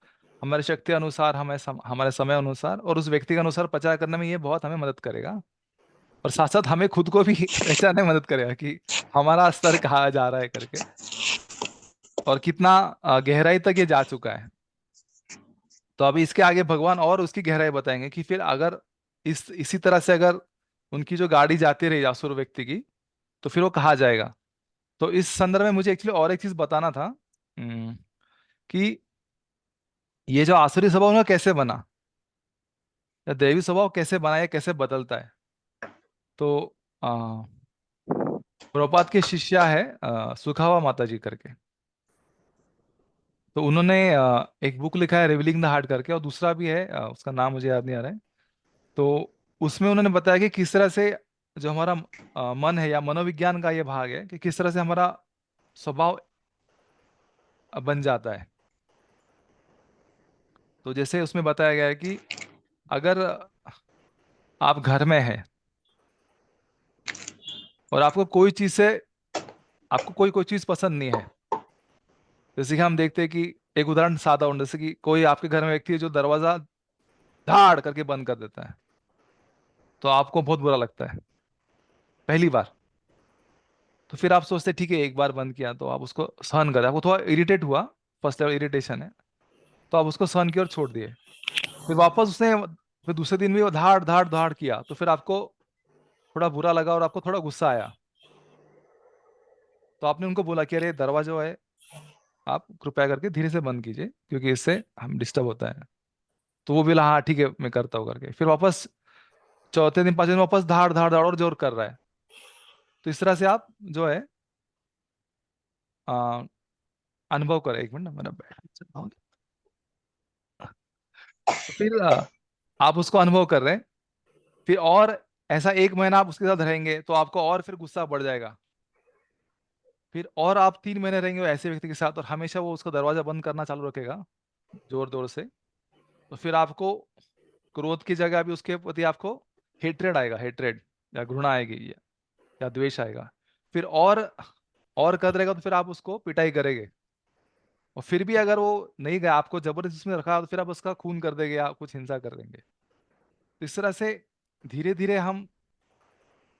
हमारी शक्ति अनुसार, हमारे समय अनुसार और उस व्यक्ति के अनुसार प्रचार करने में ये बहुत हमें मदद करेगा। और साथ साथ हमें खुद को भी पहचानने में मदद करेगा कि हमारा स्तर कहाँ जा रहा है करके, और कितना गहराई तक ये जा चुका है। तो अभी इसके आगे भगवान और उसकी गहराई बताएंगे कि फिर अगर इसी तरह से अगर उनकी जो गाड़ी जाती रही असुर व्यक्ति की, तो फिर वो कहाँ जाएगा। तो इस संदर्भ में मुझे एक्चुअली और एक चीज बताना था, कि ये जो आसुरी स्वभाव ना कैसे बना, या दैवी स्वभाव कैसे बना, या कैसे बदलता है। तो आ, प्रभुपाद के शिष्या है सुखावा माता जी करके। तो उन्होंने एक बुक लिखा है रिवीलिंग द हार्ट करके, और दूसरा भी है, उसका नाम मुझे याद नहीं आ रहा है। तो उसमें उन्होंने बताया कि किस तरह से जो हमारा मन है या मनोविज्ञान का ये भाग है, कि किस तरह से हमारा स्वभाव बन जाता है। तो जैसे उसमें बताया गया है कि अगर आप घर में हैं और आपको कोई कोई चीज पसंद नहीं है, जैसे कि हम देखते हैं कि एक उदाहरण सादा उदाहरण, जैसे कि कोई आपके घर में व्यक्ति है जो दरवाजा धाड़ करके बंद कर देता है, तो आपको बहुत बुरा लगता है पहली बार। तो फिर आप सोचते हैं ठीक है, एक बार बंद किया तो आप उसको सहन करें, आपको थोड़ा इरिटेट हुआ, फर्स्ट लेवल इरिटेशन है, तो आप उसको सहन किया और छोड़ दिए। फिर वापस उसने फिर दूसरे दिन भी वो धाड़ धाड़ धाड़ किया, तो फिर आपको थोड़ा बुरा लगा और आपको थोड़ा गुस्सा आया। तो आपने उनको बोला कि अरे दरवाजा है, आप कृपया करके धीरे से बंद कीजिए क्योंकि इससे हम डिस्टर्ब होता है। तो वो बोला हाँ ठीक है मैं करता हूँ करके, फिर वापस चौथे दिन पांचवें दिन वापस धाड़ धाड़ धाड़ और जोर कर रहा है। तो इस तरह से आप जो है आ, अनुभव करें। एक मिनट ना, मेरा बैठ। तो फिर आप उसको अनुभव कर रहे हैं, फिर और ऐसा 1 महीना आप उसके साथ रहेंगे तो आपको और फिर गुस्सा बढ़ जाएगा। फिर और आप 3 महीने रहेंगे वो ऐसे व्यक्ति के साथ और हमेशा वो उसका दरवाजा बंद करना चालू रखेगा जोर जोर से, तो फिर आपको क्रोध की जगह भी उसके प्रति आपको हेट्रेड आएगा, हेट्रेड या घृणा आएगी या द्वेष आएगा। फिर और कर रहेगा तो फिर आप उसको पिटाई करेंगे, और फिर भी अगर वो नहीं गया, आपको जबरदस्ती उसमें रखा, तो फिर आप उसका खून कर देंगे या कुछ हिंसा कर देंगे। तो इस तरह से धीरे धीरे हम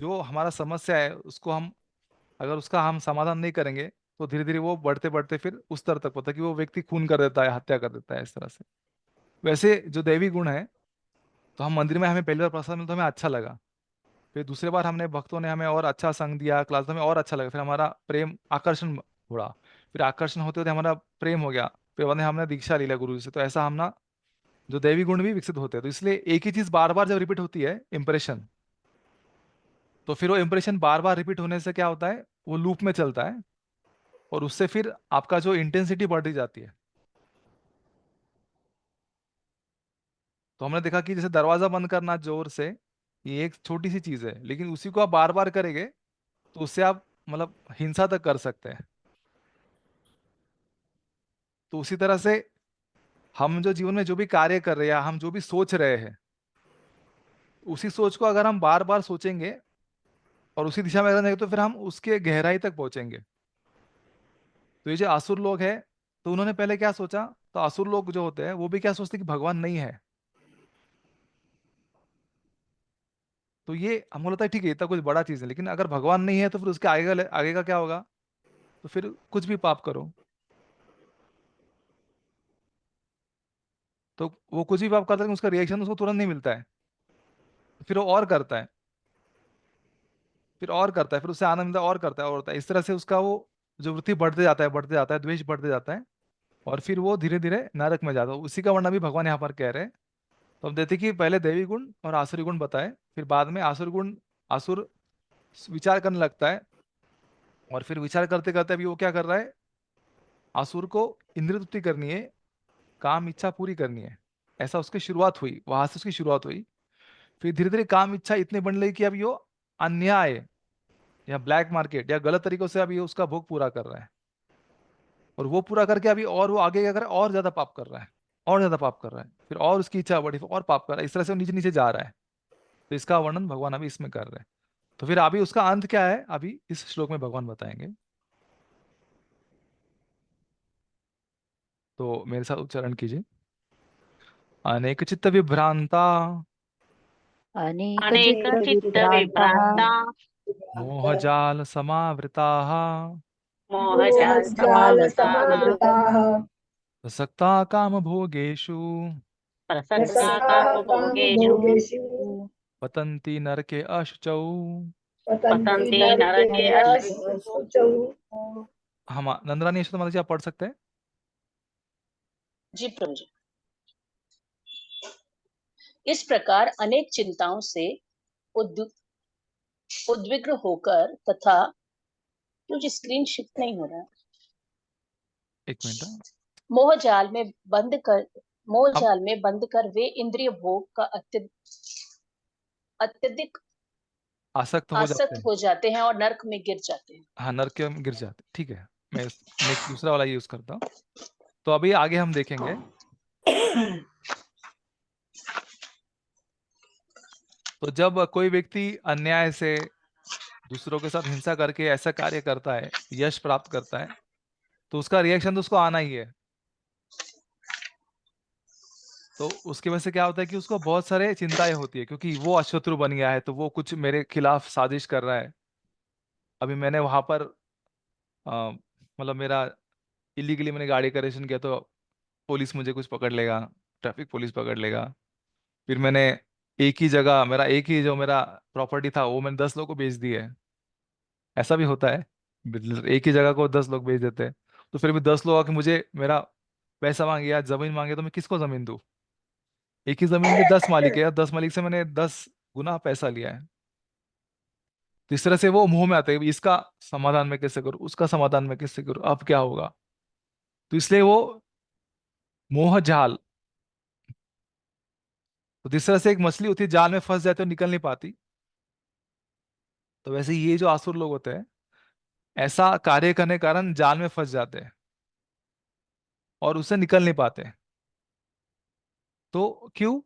जो हमारा समस्या है उसको हम अगर उसका हम समाधान नहीं करेंगे तो धीरे धीरे वो बढ़ते बढ़ते फिर उस स्तर तक होता है कि वो व्यक्ति खून कर देता है, हत्या कर देता है, इस तरह से। वैसे जो दैवी गुण है, तो हम मंदिर में हमें पहली बार प्रसाद मिला तो हमें अच्छा लगा, फिर दूसरे बार हमने भक्तों ने हमें और अच्छा संग दिया, क्लास में और अच्छा लगा, फिर हमारा प्रेम आकर्षण हुआ, फिर आकर्षण होते होते हमारा प्रेम हो गया, फिर बाद में हमने दीक्षा ली गुरु जी से। तो ऐसा हम ना जो दैवी गुण भी विकसित होते हैं। तो इसलिए एक ही चीज बार बार जब रिपीट होती है इंप्रेशन, तो फिर वो इंप्रेशन बार बार रिपीट होने से क्या होता है, वो लूप में चलता है और उससे फिर आपका जो इंटेंसिटी बढ़ती जाती है। तो हमने देखा कि जैसे दरवाजा बंद करना जोर से, ये एक छोटी सी चीज है, लेकिन उसी को आप बार बार करेंगे तो उससे आप मतलब हिंसा तक कर सकते हैं। तो उसी तरह से हम जो जीवन में जो भी कार्य कर रहे हैं या हम जो भी सोच रहे हैं, उसी सोच को अगर हम बार बार सोचेंगे और उसी दिशा में रहेंगे तो फिर हम उसके गहराई तक पहुंचेंगे। तो ये जो असुर लोग हैं, तो उन्होंने पहले क्या सोचा, तो असुर लोग जो होते हैं वो भी क्या सोचते हैं कि भगवान नहीं है। तो ये हमको लगता है ठीक है, इतना कुछ बड़ा चीज है, लेकिन अगर भगवान नहीं है तो फिर उसके आगे का क्या होगा, तो फिर कुछ भी पाप करो तो वो कुछ भी पाप करता है लेकिन उसका रिएक्शन उसको तुरंत नहीं मिलता है, फिर वो और करता है, फिर और करता है, फिर उससे आनंद मिलता है और करता है और होता है। इस तरह से उसका वो जो वृत्ति बढ़ते जाता है, बढ़ते जाता है, द्वेष बढ़ते जाता है, और फिर वो धीरे धीरे नरक में जाता है। उसी का वर्णन भी भगवान यहाँ पर कह रहे हैं। तो हम देखते हैं कि पहले देवी गुण और आसुरी गुण बताए, फिर बाद में आसुर विचार करने लगता है, और फिर विचार करते करते अभी वो क्या कर रहा है, आसुर को इंद्रिय तृप्ति करनी है, काम इच्छा पूरी करनी है। ऐसा उसकी शुरुआत हुई, वहां से उसकी शुरुआत हुई। फिर धीरे धीरे काम इच्छा इतनी बढ़ने लगी कि अभी वो अन्याय या ब्लैक मार्केट या गलत तरीकों से अभी उसका भोग पूरा कर रहा है, और वो पूरा करके अभी और वो आगे क्या कर रहा है, और ज्यादा पाप कर रहा है, और ज्यादा पाप कर रहा है, फिर और उसकी इच्छा बढ़ी, फिर और पाप कर रहा है, इस तरह से वो नीचे नीचे जा रहा है। तो इसका वर्णन भगवान अभी इसमें कर रहे हैं। तो फिर अभी उसका अंत क्या है, अभी इस श्लोक में भगवान बताएंगे। तो मेरे साथ उच्चारण कीजिए। अनेक चित्त विभ्रांता
अनेक
अनेक
चित्त
चित्त
विभ्रांतः
विभ्रांता
मोहजाल समावृता
मोहजाल
जाल
समावृताः
समावृताः
प्रसक्ता काम भोगेशु
प्रसक्ता
प्रसक्ताः
कामभोगेषु
कामभोगेषु
पतन्ति नरके अशुचौ।
पतन्ति
पतन्ति
नरके
नरके अश्रुतः।
अशुचौ।
हम नंदरानी यशोदा माता जी आप पढ़ सकते हैं।
जी प्रभु जी। इस प्रकार अनेक चिंताओं से उद्विग्न होकर तथा मुझे स्क्रीन शिफ्ट नहीं हो रहा,
एक मिनट हाँ।
मोह जाल
अब
में बंद कर वे इंद्रिय भोग का अत्यधिक
आसक्त हो जाते
आसक्त
हैं,
हो जाते हैं और नरक में गिर जाते हैं।
हाँ नरक में गिर जाते हैं। ठीक है, मैं नेक्स्ट दूसरा वाला यूज करता हूँ। तो अभी आगे हम देखेंगे तो जब कोई व्यक्ति अन्याय से दूसरों के साथ हिंसा करके ऐसा कार्य करता है, यश प्राप्त करता है, तो उसका रिएक्शन तो उसको आना ही है। तो उसकी वजह से क्या होता है कि उसको बहुत सारे चिंताएं होती है, क्योंकि वो अशत्रु बन गया है, तो वो कुछ मेरे खिलाफ साजिश कर रहा है। अभी मैंने वहां पर मतलब मेरा इलीगली मैंने गाड़ी का रजिस्ट्रेशन किया, तो पुलिस मुझे कुछ पकड़ लेगा, ट्रैफिक पुलिस पकड़ लेगा। फिर मैंने एक ही जगह मेरा एक ही जो मेरा प्रॉपर्टी था वो मैंने 10 लोगों को बेच दी है। ऐसा भी होता है, एक ही जगह को 10 लोग बेच देते हैं। तो फिर भी 10 लोग आके मुझे मेरा पैसा मांगे या जमीन मांगे, तो मैं किसको जमीन दूं? एक ही जमीन के 10 मालिक है, 10 मालिक से मैंने 10 गुना पैसा लिया है। तो इस तरह से वो मुंह में आते हैं, इसका समाधान मैं कैसे करूं, उसका समाधान मैं कैसे करूं, अब क्या होगा। तो इसलिए वो मोह जाल। तो जिस तरह से एक मछली होती है, जाल में फंस जाती है और निकल नहीं पाती, तो वैसे ये जो आसुर लोग होते हैं, ऐसा कार्य करने के कारण जाल में फंस जाते हैं और उससे निकल नहीं पाते। तो क्यों?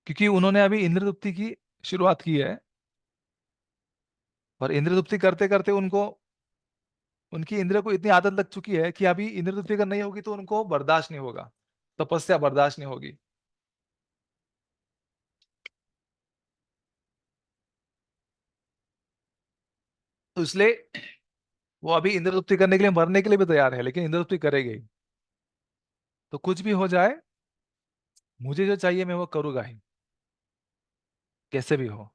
क्योंकि उन्होंने अभी इंद्रदुप्ति की शुरुआत की है, और इंद्रदुप्ति करते करते उनको उनकी इंद्रियों को इतनी आदत लग चुकी है कि अभी इंद्रदुप्ति अगर नहीं होगी तो उनको बर्दाश्त नहीं होगा, तपस्या बर्दाश्त नहीं होगी। तो इसलिए वो अभी इंद्रदुप्ति करने के लिए मरने के लिए भी तैयार है, लेकिन इंद्रदुप्ति करेगी ही। तो कुछ भी हो जाए, मुझे जो चाहिए मैं वो करूंगा ही, कैसे भी हो।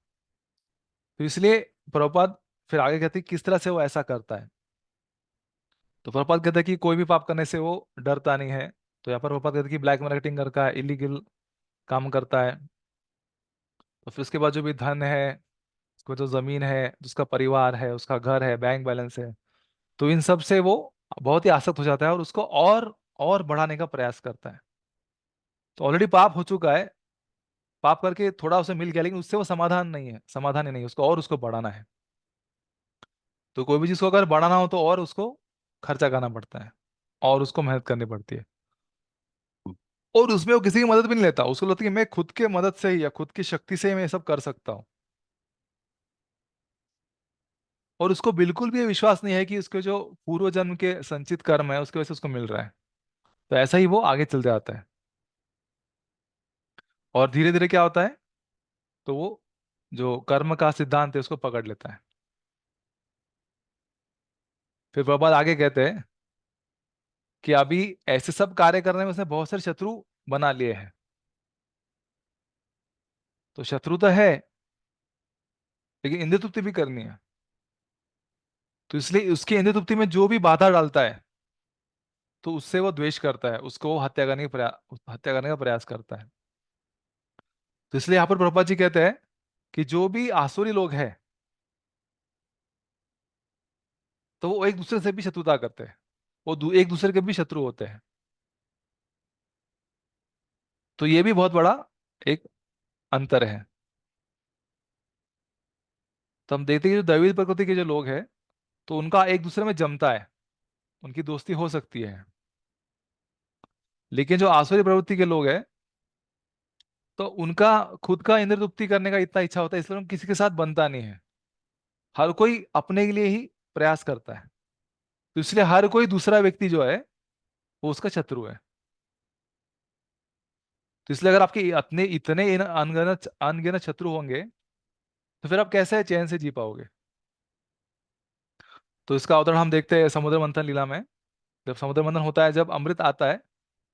तो इसलिए प्रभुपाद फिर आगे कहते हैं किस तरह से वो ऐसा करता है। तो प्रभुपाद कहते हैं कि कोई भी पाप करने से वो डरता नहीं है। तो यहाँ पर प्रभुपाद कहते हैं कि ब्लैक मार्केटिंग करता है, इलीगल काम करता है। तो फिर उसके बाद जो भी धन है, उसको जो जमीन है, जिसका परिवार है, उसका घर है, बैंक बैलेंस है, तो इन सब से वो बहुत ही आसक्त हो जाता है और उसको और बढ़ाने का प्रयास करता है। तो ऑलरेडी पाप हो चुका है, पाप करके थोड़ा उसे मिल गया, लेकिन उससे वो समाधान नहीं है, समाधान ही नहीं है, उसको और उसको बढ़ाना है। तो कोई भी चीज को अगर बढ़ाना हो तो और उसको खर्चा करना पड़ता है, और उसको मेहनत करनी पड़ती है। और उसमें वो किसी की मदद भी नहीं लेता, उसको लगता है कि मैं खुद के मदद से ही या खुद की शक्ति से ही मैं ये सब कर सकता हूँ। और उसको बिल्कुल भी ये विश्वास नहीं है कि उसके जो पूर्व जन्म के संचित कर्म है उसकी वजह से उसको मिल रहा है। तो ऐसा ही वो आगे चल जाता है, और धीरे धीरे क्या होता है, तो वो जो कर्म का सिद्धांत है उसको पकड़ लेता है। फिर प्रभुपाद आगे कहते हैं कि अभी ऐसे सब कार्य करने में उसने बहुत सारे शत्रु बना लिए हैं। तो शत्रु तो है, लेकिन इंद्र तृप्ति भी करनी है। तो इसलिए उसकी इंद्र तृप्ति में जो भी बाधा डालता है, तो उससे वो द्वेष करता है, उसको वो हत्या करने का प्रयास करता है। तो इसलिए यहाँ पर प्रभुपाद जी कहते हैं कि जो भी आसुरी लोग हैं, तो वो एक दूसरे से भी शत्रुता करते हैं, वो एक दूसरे के भी शत्रु होते हैं। तो ये भी बहुत बड़ा एक अंतर है। तो हम देखते हैं कि जो दैवीय प्रकृति के जो लोग हैं, तो उनका एक दूसरे में जमता है, उनकी दोस्ती हो सकती है। लेकिन जो आसुरी प्रवृत्ति के लोग हैं, तो उनका खुद का इंद्र तृप्ति करने का इतना इच्छा होता है, इसलिए उनका किसी के साथ बनता नहीं है। हर कोई अपने के लिए ही प्रयास करता है। तो इसलिए हर कोई दूसरा व्यक्ति जो है वो उसका शत्रु है। तो इसलिए अगर आपके इतने इतने अनगिनत अनगिनत शत्रु होंगे, तो फिर आप कैसे चैन से जी पाओगे। तो इसका उदाहरण हम देखते हैं समुद्र मंथन लीला में। जब समुद्र मंथन होता है, जब अमृत आता है,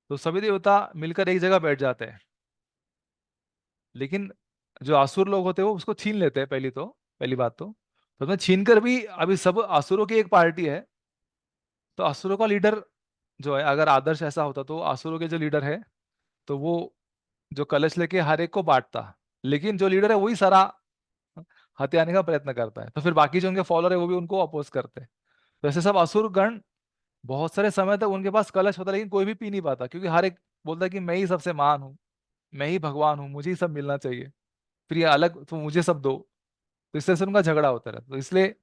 तो सभी देवता मिलकर एक जगह बैठ जाते हैं। लेकिन जो असुर लोग होते हैं वो उसको छीन लेते हैं, पहली बात तो मैं छीन कर भी अभी सब असुरों की एक पार्टी है। तो असुरों का लीडर जो है, अगर आदर्श ऐसा होता तो असुरों के जो लीडर है, तो वो जो कलश लेके हर एक को बांटता। लेकिन जो लीडर है वही सारा हथियाने का प्रयत्न करता है, तो फिर बाकी जो उनके फॉलोअर है वो भी उनको अपोज करते हैं। तो ऐसे सब असुर गण बहुत सारे समय तक उनके पास कलश होता है, लेकिन कोई भी पी नहीं पाता, क्योंकि हर एक बोलता है कि मैं ही सबसे महान हूँ, मैं ही भगवान हूँ, मुझे ही सब मिलना चाहिए, फिर ये अलग तो मुझे सब दो। तो इस तरह से उनका झगड़ा होता रहता है। तो इसलिए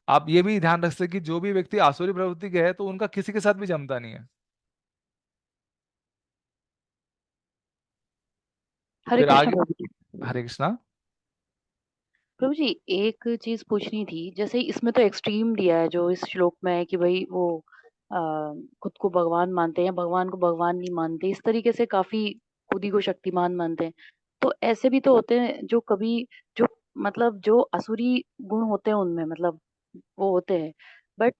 आप ये भी ध्यान रख सकते कि जो भी व्यक्ति आसुरी प्रवृत्ति के है, तो उनका किसी के साथ भी जमता नहीं है।
हरे
फिर
कृष्ण
आगे,
प्रभु जी।
हरे कृष्णा।
प्रभु जी एक चीज पूछनी थी, जैसे इसमें तो एक्सट्रीम दिया है जो इस श्लोक में है कि भाई वो आ, खुद को भगवान मानते हैं या भगवान को भगवान नहीं मानते, इस तरीके से काफी खुद ही को शक्तिमान मानते हैं। तो ऐसे भी तो होते हैं जो कभी जो मतलब जो असुरी गुण होते हैं उनमें मतलब वो होते हैं, बट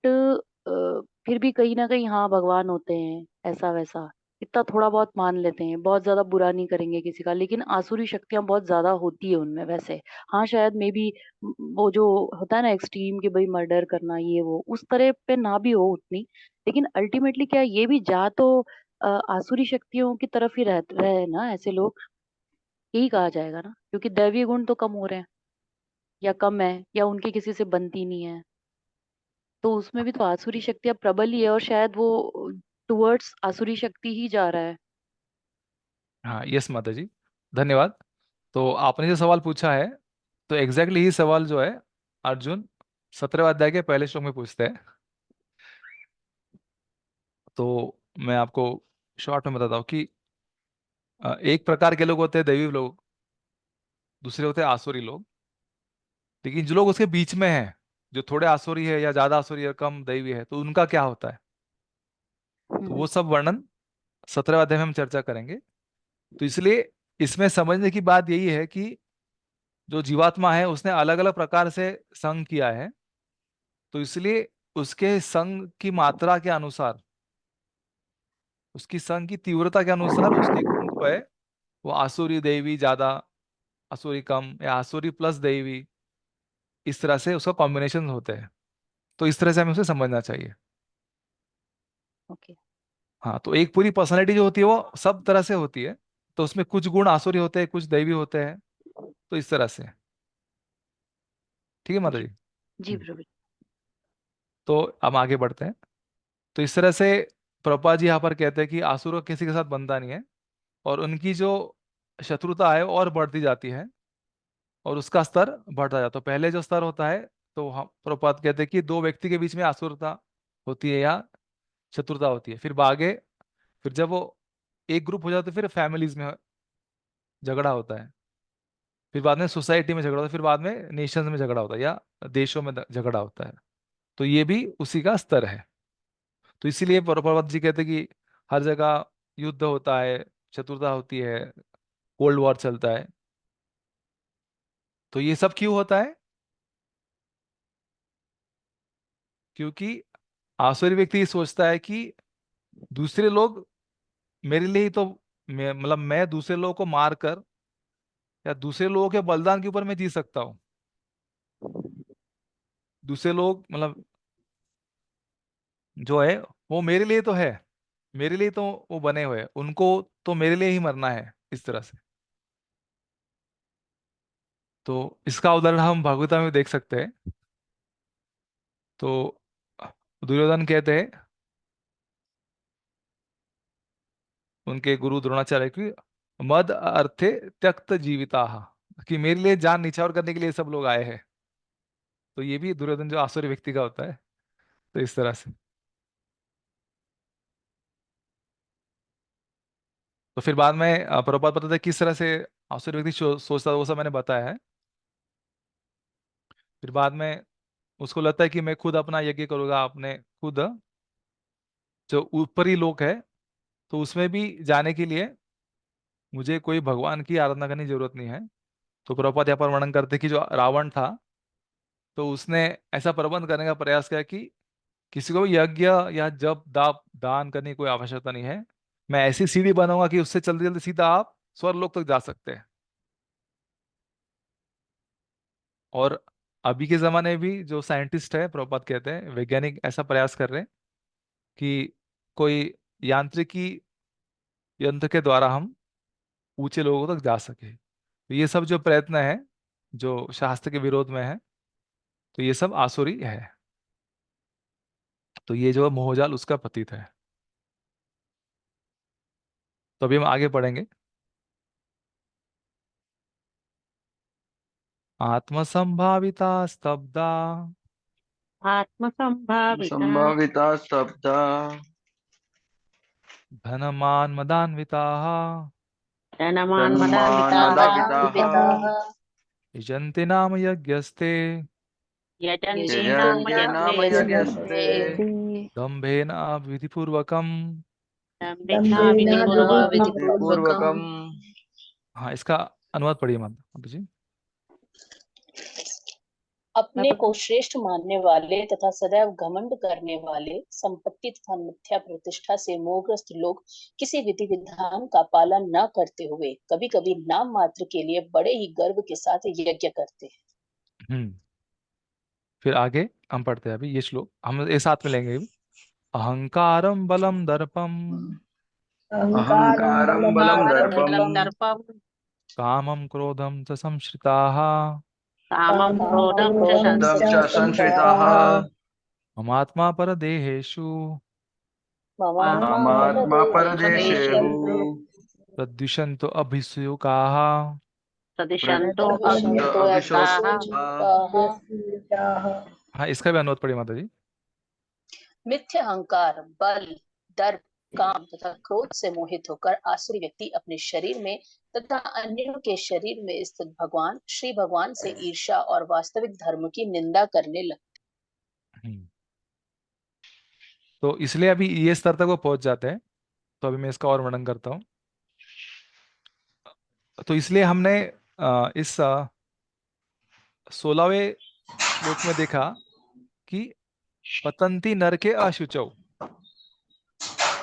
फिर भी कहीं ना कहीं हाँ भगवान होते हैं ऐसा वैसा, इतना थोड़ा बहुत मान लेते हैं, बहुत ज्यादा बुरा नहीं करेंगे किसी का, लेकिन आसुरी शक्तियां बहुत ज्यादा होती है उनमें वैसे। हाँ शायद मे बी वो जो होता है ना एक्सट्रीम कि भाई मर्डर करना ये वो उस तरह पे ना भी हो उतनी, लेकिन अल्टीमेटली क्या ये भी जा तो आसुरी शक्तियों की तरफ ही रह रहे हैं ना ऐसे लोग, यही कहा जाएगा ना, क्योंकि दैवीय गुण तो कम हो रहे हैं या कम है या उनकी किसी से बनती नहीं है, तो उसमें भी तो आसुरी शक्तियां प्रबल ही है और शायद वो टुवर्ड्स आसुरी शक्ति ही जा रहा है।
हाँ, यस माता जी, धन्यवाद। तो आपने जो सवाल पूछा है, तो एग्जैक्टली ही सवाल जो है अर्जुन 17वें अध्याय के पहले श्लोक में पूछते हैं। तो मैं आपको शॉर्ट में बताता हूँ कि एक प्रकार के लोग होते हैं दैवी लोग, दूसरे होते हैं आसुरी लोग। लेकिन जो लोग उसके बीच में हैं, जो थोड़े आसुरी है या ज्यादा आसुरी है, कम दैवी है, तो उनका क्या होता है, तो
हम्म।
वो सब वर्णन 17वें अध्याय में हम चर्चा करेंगे। तो इसलिए इसमें समझने की बात यही है कि जो जीवात्मा है उसने अलग अलग प्रकार से संग किया है, तो इसलिए उसके संग की मात्रा के अनुसार, उसकी संग की तीव्रता के अनुसार उसके गुण जो है वो आसुरी देवी ज्यादा, आसुरी कम, या आसुरी प्लस देवी, इस तरह से उसका कॉम्बिनेशन होते हैं। तो इस तरह से हमें उसे समझना चाहिए।
ओके।
हाँ, तो एक पूरी पर्सनैलिटी जो होती है वो सब तरह से होती है, तो उसमें कुछ गुण आसुरी होते हैं, कुछ दैवी होते हैं, तो इस तरह से। ठीक है माता जी।
जी। जी प्रभु।
तो अब आगे बढ़ते हैं। तो इस तरह से प्रभुपाद जी यहाँ पर कहते हैं कि आसुर का किसी के साथ बनता नहीं है, और उनकी जो शत्रुता है वो और बढ़ती जाती है, और उसका स्तर बढ़ता जाता है। तो पहले जो स्तर होता है, तो हम प्रभुपाद कहते हैं कि दो व्यक्ति के बीच में आसुरता होती है या शत्रुता होती है। फिर आगे, फिर जब वो एक ग्रुप हो जाता है, फिर फैमिलीज में झगड़ा होता है, फिर बाद में सोसाइटी में झगड़ा होता है, फिर बाद में नेशंस में झगड़ा होता है या देशों में झगड़ा होता है। तो ये भी उसी का स्तर है। तो इसीलिए प्रभुपाद जी कहते हैं कि हर जगह युद्ध होता है, शत्रुता होती है, कोल्ड वॉर चलता है। तो ये सब क्यों होता है? क्योंकि आसुरी व्यक्ति ये सोचता है कि दूसरे लोग मेरे लिए ही तो, मतलब मैं दूसरे लोगों को मार कर या दूसरे लोगों के बलिदान के ऊपर मैं जी सकता हूँ। दूसरे लोग मतलब जो है वो मेरे लिए तो है, मेरे लिए तो वो बने हुए हैं, उनको तो मेरे लिए ही मरना है, इस तरह से। तो इसका उदाहरण हम भगवता में देख सकते हैं। तो दुर्योधन कहते हैं उनके गुरु द्रोणाचार्य की, मद अर्थे त्यक्त जीविता, कि मेरे लिए जान निछावर करने के लिए सब लोग आए हैं। तो ये भी दुर्योधन जो आसुरी व्यक्ति का होता है। तो इस तरह से। तो फिर बाद में प्रभुपाद बताते हैं किस तरह से आसुरी व्यक्ति सोचता था, वो सब मैंने बताया है। फिर बाद में उसको लगता है कि मैं खुद अपना यज्ञ करूंगा, अपने खुद जो ऊपरी लोक है, तो उसमें भी जाने के लिए मुझे कोई भगवान की आराधना करने की जरूरत नहीं है। तो प्रभुपाद यहाँ पर वर्णन करते हैं कि जो रावण था, तो उसने ऐसा प्रबंध करने का प्रयास किया कि किसी को भी यज्ञ या जप दाप दान करने की कोई आवश्यकता नहीं है, मैं ऐसी सीढ़ी बनाऊंगा कि उससे जल्दी जल्दी सीधा आप स्वर्गलोक तक जा सकते हैं। और अभी के जमाने में भी जो साइंटिस्ट है, प्रभुपाद कहते हैं वैज्ञानिक ऐसा प्रयास कर रहे हैं कि कोई यांत्रिकी यंत्र के द्वारा हम ऊंचे लोगों तक जा सके। तो ये सब जो प्रयत्न है, जो शास्त्र के विरोध में है, तो ये सब आसुरी है। तो ये जो मोहजाल उसका प्रतीत है। तो अभी हम आगे पढ़ेंगे। आत्मसंभाविता स्तब्धा,
आत्म संभाविता
संभाविता स्तब्धा,
धनमान मदान्विता,
तन्मान्मदापिताः
पिताः
यजन्ति नाम यज्ञस्ते
यजन्ते नाम
यजन्ते नाम
यज्ञस्ते
यज्ञस्ते
दम्भेन विधिपूर्वकम्।
दम्भेन
विधिपूर्वकम्।
विधिपूर्वकम्।
हाँ, इसका अनुवाद पढ़िए माता जी।
अपने को श्रेष्ठ मानने वाले तथा सदैव घमंड करने वाले, संपत्ति तथा मिथ्या प्रतिष्ठा से मोहग्रस्त लोग किसी विधि विधान का पालन न करते हुए कभी कभी नाम मात्र के लिए बड़े ही गर्व के साथ यज्ञ करते हैं।
फिर आगे हम पढ़ते हैं अभी ये श्लोक, हम एक साथ में लेंगे अभी। अहंकारम बलम दर्पम
अहंकारं बलं दर्पं
दर्पं
कामं क्रोधं च संश्रिताः
कामं क्रोधं च
क्रोधं च संश्रिताः
ममात्मा परदेहेषु
ममात्मा
परदेशेषु
परदेशेषु
प्रद्विषन्तो अभिसूयुकाः।
सदिशन्तो
प्रद्विषन्तो
अभिसूयुकाः।
अभिसूयुकाः।
हाँ, इसका भी अनुवाद पढ़िए माता जी।
मिथ्या अहंकार, बल, दर्प, काम तथा क्रोध से मोहित होकर आसुरी व्यक्ति अपने शरीर में तथा अन्यों के शरीर में स्थित भगवान श्री भगवान से ईर्ष्या और वास्तविक धर्म की निंदा करने लगते।
हम्म। तो इसलिए अभी ये स्तर तक वो पहुंच जाते हैं। तो अभी मैं इसका और वर्णन करता हूँ। तो इसलिए हमने इस 16वें श्लोक में देखा कि पतंती नरके अशुचौ,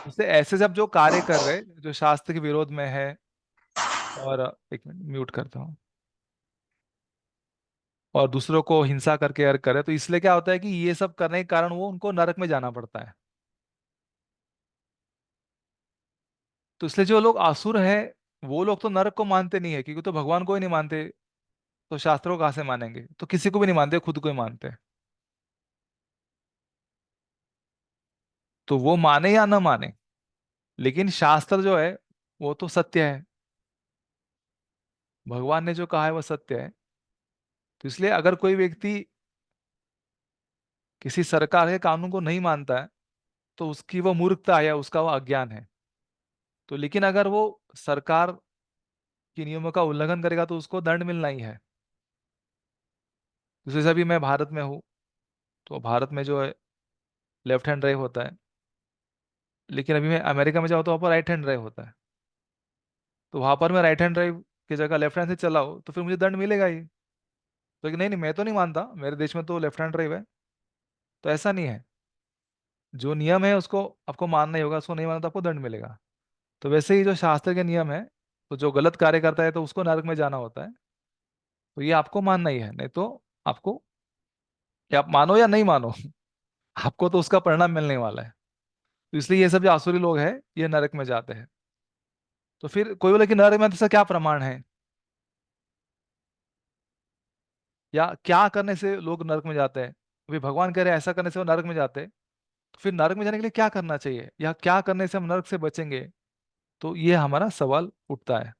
उससे ऐसे सब जो कार्य कर रहे, जो शास्त्र के विरोध में है, और एक मिनट म्यूट करता हूँ, और दूसरों को हिंसा करके अर्थ करे, तो इसलिए क्या होता है कि ये सब करने के कारण वो उनको नरक में जाना पड़ता है। तो इसलिए जो लोग आसुर है वो लोग तो नरक को मानते नहीं है, क्योंकि तो भगवान को ही नहीं मानते, तो शास्त्रों को कहाँ से मानेंगे? तो किसी को भी नहीं मानते, खुद को ही मानते हैं। तो वो माने या न माने, लेकिन शास्त्र जो है वो तो सत्य है, भगवान ने जो कहा है वो सत्य है। तो इसलिए अगर कोई व्यक्ति किसी सरकार के कानून को नहीं मानता है तो उसकी वो मूर्खता है या उसका वो अज्ञान है। तो लेकिन अगर वो सरकार के नियमों का उल्लंघन करेगा तो उसको दंड मिलना ही है। जैसे अभी मैं भारत में हूँ, तो भारत में जो है लेफ्ट हैंड ड्राइव होता है, लेकिन अभी मैं अमेरिका में जाऊँ तो वहाँ पर राइट हैंड ड्राइव होता है। तो वहां पर मैं राइट हैंड ड्राइव की जगह लेफ्ट हैंड से चलाऊँ तो फिर मुझे दंड मिलेगा ही। तो नहीं नहीं, मैं तो नहीं मानता, मेरे देश में तो लेफ्ट हैंड ड्राइव है। तो ऐसा नहीं है, जो नियम है उसको आपको मानना ही होगा, उसको नहीं मानना तो आपको दंड मिलेगा। तो वैसे ही जो शास्त्र के नियम है, तो जो गलत कार्य करता है तो उसको नरक में जाना होता है। तो ये आपको मानना ही है, नहीं तो आपको, या आप मानो या नहीं मानो, आपको तो उसका परिणाम मिलने वाला है। तो इसलिए ये सब जो आसुरी लोग हैं ये नरक में जाते हैं। तो फिर कोई बोले कि नरक में ऐसा क्या प्रमाण है, या क्या करने से लोग नरक में जाते हैं? अभी भगवान कह रहे हैं ऐसा करने से वो नरक में जाते हैं, तो फिर नरक में जाने के लिए क्या करना चाहिए, या क्या करने से हम नरक से बचेंगे? तो ये हमारा सवाल उठता है।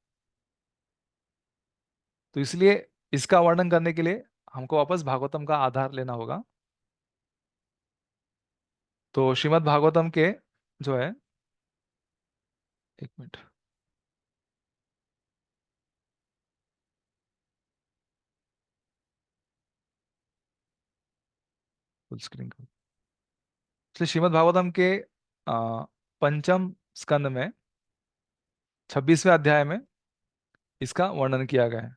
तो इसलिए इसका वर्णन करने के लिए हमको वापस भागवतम का आधार लेना होगा। तो श्रीमद् भागवतम के जो है, एक मिनट, फुल स्क्रीन करो। इसलिए श्रीमद् भागवतम के पंचम स्कंद में 26वें अध्याय में इसका वर्णन किया गया है।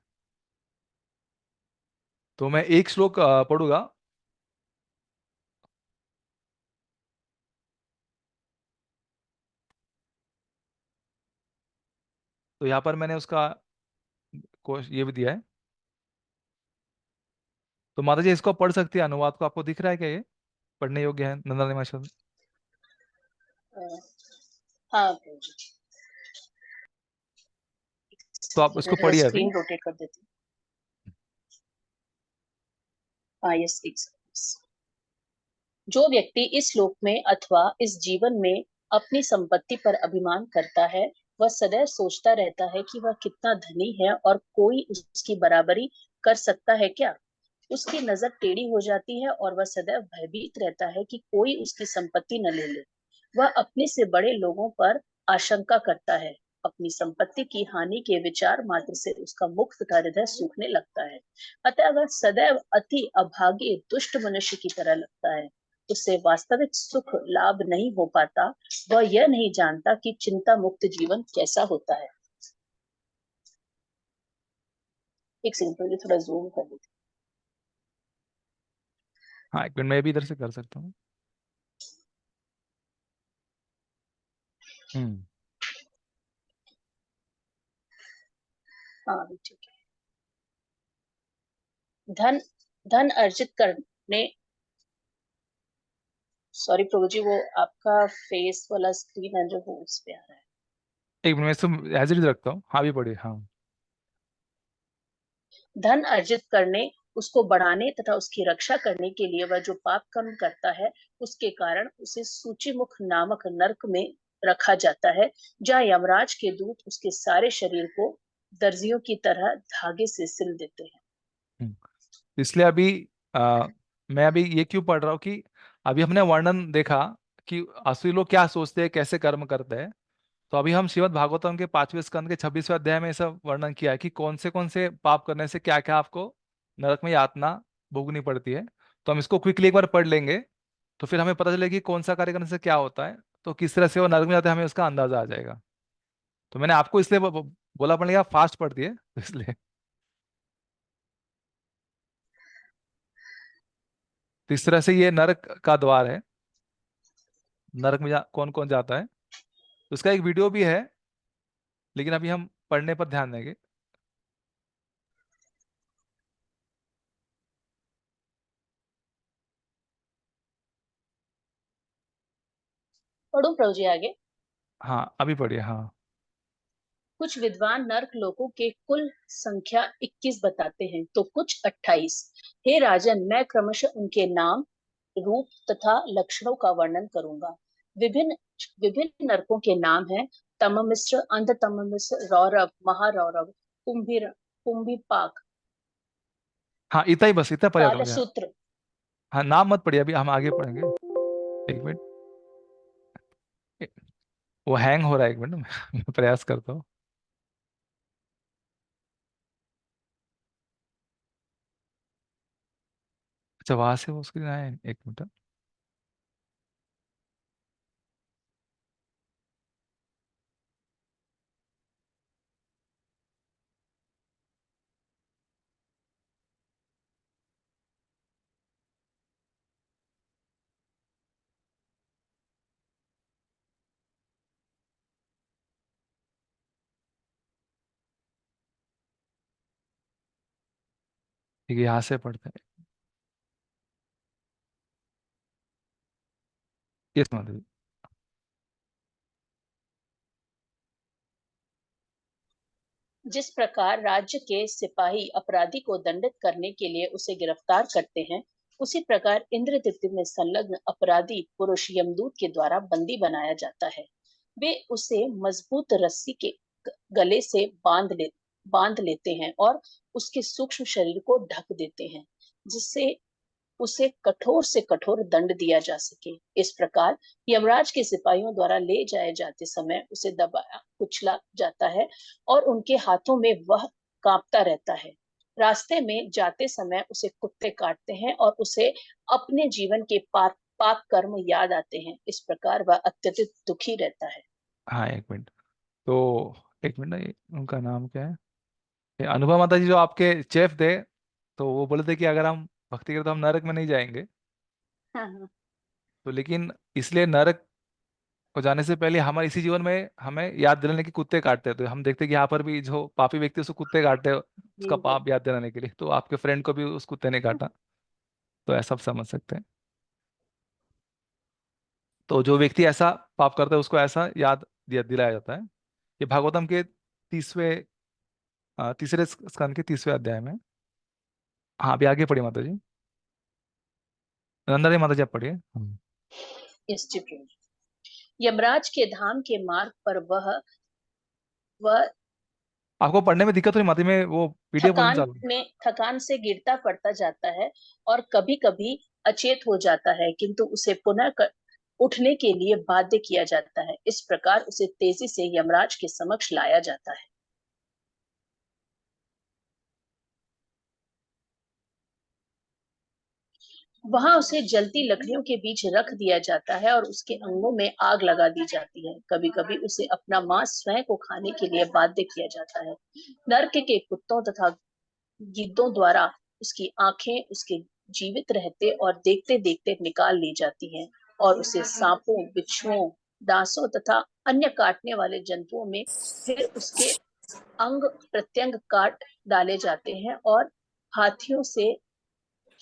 तो मैं एक श्लोक पढ़ूंगा। तो यहाँ पर मैंने उसका ये भी दिया है। तो माता जी इसको पढ़ सकती है, अनुवाद को आपको दिख रहा है क्या? ये पढ़ने योग्य है नंदा निमाशल?
हाँ प्रभु जी।
तो आप इसको पढ़िए अभी।
स्क्रीन रोटेट कर देती हूँ। हाँ यस, एक सेकंड। जो व्यक्ति इस श्लोक में अथवा इस जीवन में अपनी संपत्ति पर अभिमान करता है, वह सदैव सोचता रहता है कि वह कितना धनी है और कोई उसकी बराबरी कर सकता है क्या। उसकी नजर टेढ़ी हो जाती है और वह सदैव भयभीत रहता है कि कोई उसकी संपत्ति न ले ले। वह अपने से बड़े लोगों पर आशंका करता है अपनी संपत्ति की हानि के विचार मात्र से उसका मुक्त का हृदय सूखने लगता है। अतः अगर सदैव अति अभागी दुष्ट मनुष्य की तरह लगता है, उससे वास्तविक सुख लाभ नहीं हो पाता। वह यह नहीं जानता कि चिंता मुक्त जीवन कैसा होता है। एक सेकंड, थोड़ा जूम कर देती
हाँ, एक मिनट, मैं भी इधर से कर सकता हूँ। हम्म।
हूँ। हाँ, अभी ठीक है। धन धन अर्जित करने, सॉरी प्रभु जी, वो आपका फेस वाला स्क्रीन है जो वो उस पे आ रहा है।
एक मिनट, मैं इसको एज इट इज रखता हूँ। हाँ, भी पढ़िए। हाँ।
धन अर्जित करने, उसको बढ़ाने तथा उसकी रक्षा करने के लिए वह जो पाप कर्म करता है, उसके कारण उसे सूचीमुख नामक नरक में रखा जाता है, जहाँ यमराज के दूत उसके सारे शरीर को दर्जियों की तरह धागे से सिल देते हैं।
इसलिए अभी मैं अभी ये क्यों पढ़ रहा हूँ कि अभी हमने वर्णन देखा कि असुरी लोग क्या सोचते हैं, कैसे कर्म करते हैं। तो अभी हम श्रीमद् भागवतम के 5वें स्कंद के 26वें अध्याय में ऐसा वर्णन किया है कि कौन से पाप करने से क्या क्या आपको नरक में यातना भोगनी पड़ती है। तो हम इसको क्विकली एक बार पढ़ लेंगे, तो फिर हमें पता चलेगा कि कौन सा कार्य करने से क्या होता है, तो किस तरह से वो नरक में जाते हैं, हमें उसका अंदाजा आ जाएगा। तो मैंने आपको इसलिए बोला पड़ने आप फास्ट पढ़ दिए, तो इसलिए। तो इस तरह से ये नरक का द्वार है। नरक में कौन कौन जाता है, तो उसका एक वीडियो भी है, लेकिन अभी हम पढ़ने पर ध्यान देंगे।
पढ़ो प्रभु जी आगे।
हाँ, अभी पढ़िए। हाँ।
कुछ विद्वान नर्क लोकों के कुल संख्या 21 बताते हैं, तो कुछ 28। हे राजन, मैं क्रमशः उनके नाम, रूप तथा लक्षणों का वर्णन करूंगा। विभिन्न विभिन्न नरकों के नाम हैं: तममिश्र, अंधतममिश्र, रौरव, महारौरव, कुंभीपाक,
हाँ, इतना ही, बस इतना पर्याप्त हो गया।
कालसूत्र।
हाँ, नाम मत पढ़िए, अभी हम आगे पढ़ेंगे। एक मिनट, वो हैंग हो रहा है, एक मिनट। मैं प्रयास करता हूँ। अच्छा, वहां से वो स्क्रीन आया है? एक मिनट। ठीक है, यहाँ से पढ़ते हैं। ये समझ लीजिए।
जिस प्रकार राज्य के सिपाही अपराधी को दंडित करने के लिए उसे गिरफ्तार करते हैं, उसी प्रकार इंद्रदीप्ति में संलग्न अपराधी पुरुष यमदूत के द्वारा बंदी बनाया जाता है। वे उसे मजबूत रस्सी के गले से बांध लेते हैं और उसके सूक्ष्म शरीर को ढक देते हैं, जिससे उसे कठोर से कठोर दंड दिया जा सके। इस प्रकार यमराज के सिपाहियों द्वारा ले जाए जाते समय उसे दबाया कुचला जाता है और उनके हाथों में वह कांपता रहता है। रास्ते में जाते समय उसे कुत्ते काटते हैं और उसे अपने जीवन के पाप कर्म याद आते हैं। इस प्रकार वह अत्यधिक दुखी रहता है।
हाँ, एक मिनट। तो एक मिनट ना, उनका नाम क्या है? ये अनुभव माता जी जो आपके चेफ थे, तो वो बोले थे कि अगर हम भक्ति करें तो हम नरक में नहीं जाएंगे।
हाँ, हाँ।
तो लेकिन इसलिए नरक को जाने से पहले हमारे इसी जीवन में हमें याद दिलाने की कुत्ते काटते हैं। तो हम देखते हैं कि यहाँ पर भी जो पापी व्यक्ति है, उसको कुत्ते काटते हैं, उसका
जी जी।
पाप याद दिलाने के लिए। तो आपके फ्रेंड को भी उस कुत्ते ने काटा, तो ऐसा आप समझ सकते हैं। तो जो व्यक्ति ऐसा पाप करता है, उसको ऐसा याद दिलाया जाता है। ये भागवतम के तीसरे स्कंद के 30वें अध्याय में। हाँ, अभी आगे पढ़िए माता जी। नंदा जी, माता जी आप पढ़िए।
इस चित्र में यमराज के धाम के मार्ग पर वह
आपको पढ़ने में दिक्कत हुई माता जी? में वो पीडीएफ वर्जन चालू है।
थकान से गिरता पड़ता जाता है और कभी कभी अचेत हो जाता है, किंतु उसे उठने के लिए बाध्य किया जाता है। इस प्रकार उसे तेजी से यमराज के समक्ष लाया जाता है। वहां उसे जलती लकड़ियों के बीच रख दिया जाता है और उसके अंगों में आग लगा दी जाती है। कभी कभी उसे अपना मांस स्वयं को खाने के लिए बाध्य किया जाता है। नरक के कुत्तों तथा गिद्धों द्वारा उसकी आंखें उसके जीवित रहते और देखते देखते निकाल ली जाती हैं और उसे सांपों, बिच्छुओं, डांसों तथा अन्य काटने वाले जंतुओं में फिर उसके अंग प्रत्यंग काट डाले जाते हैं और हाथियों से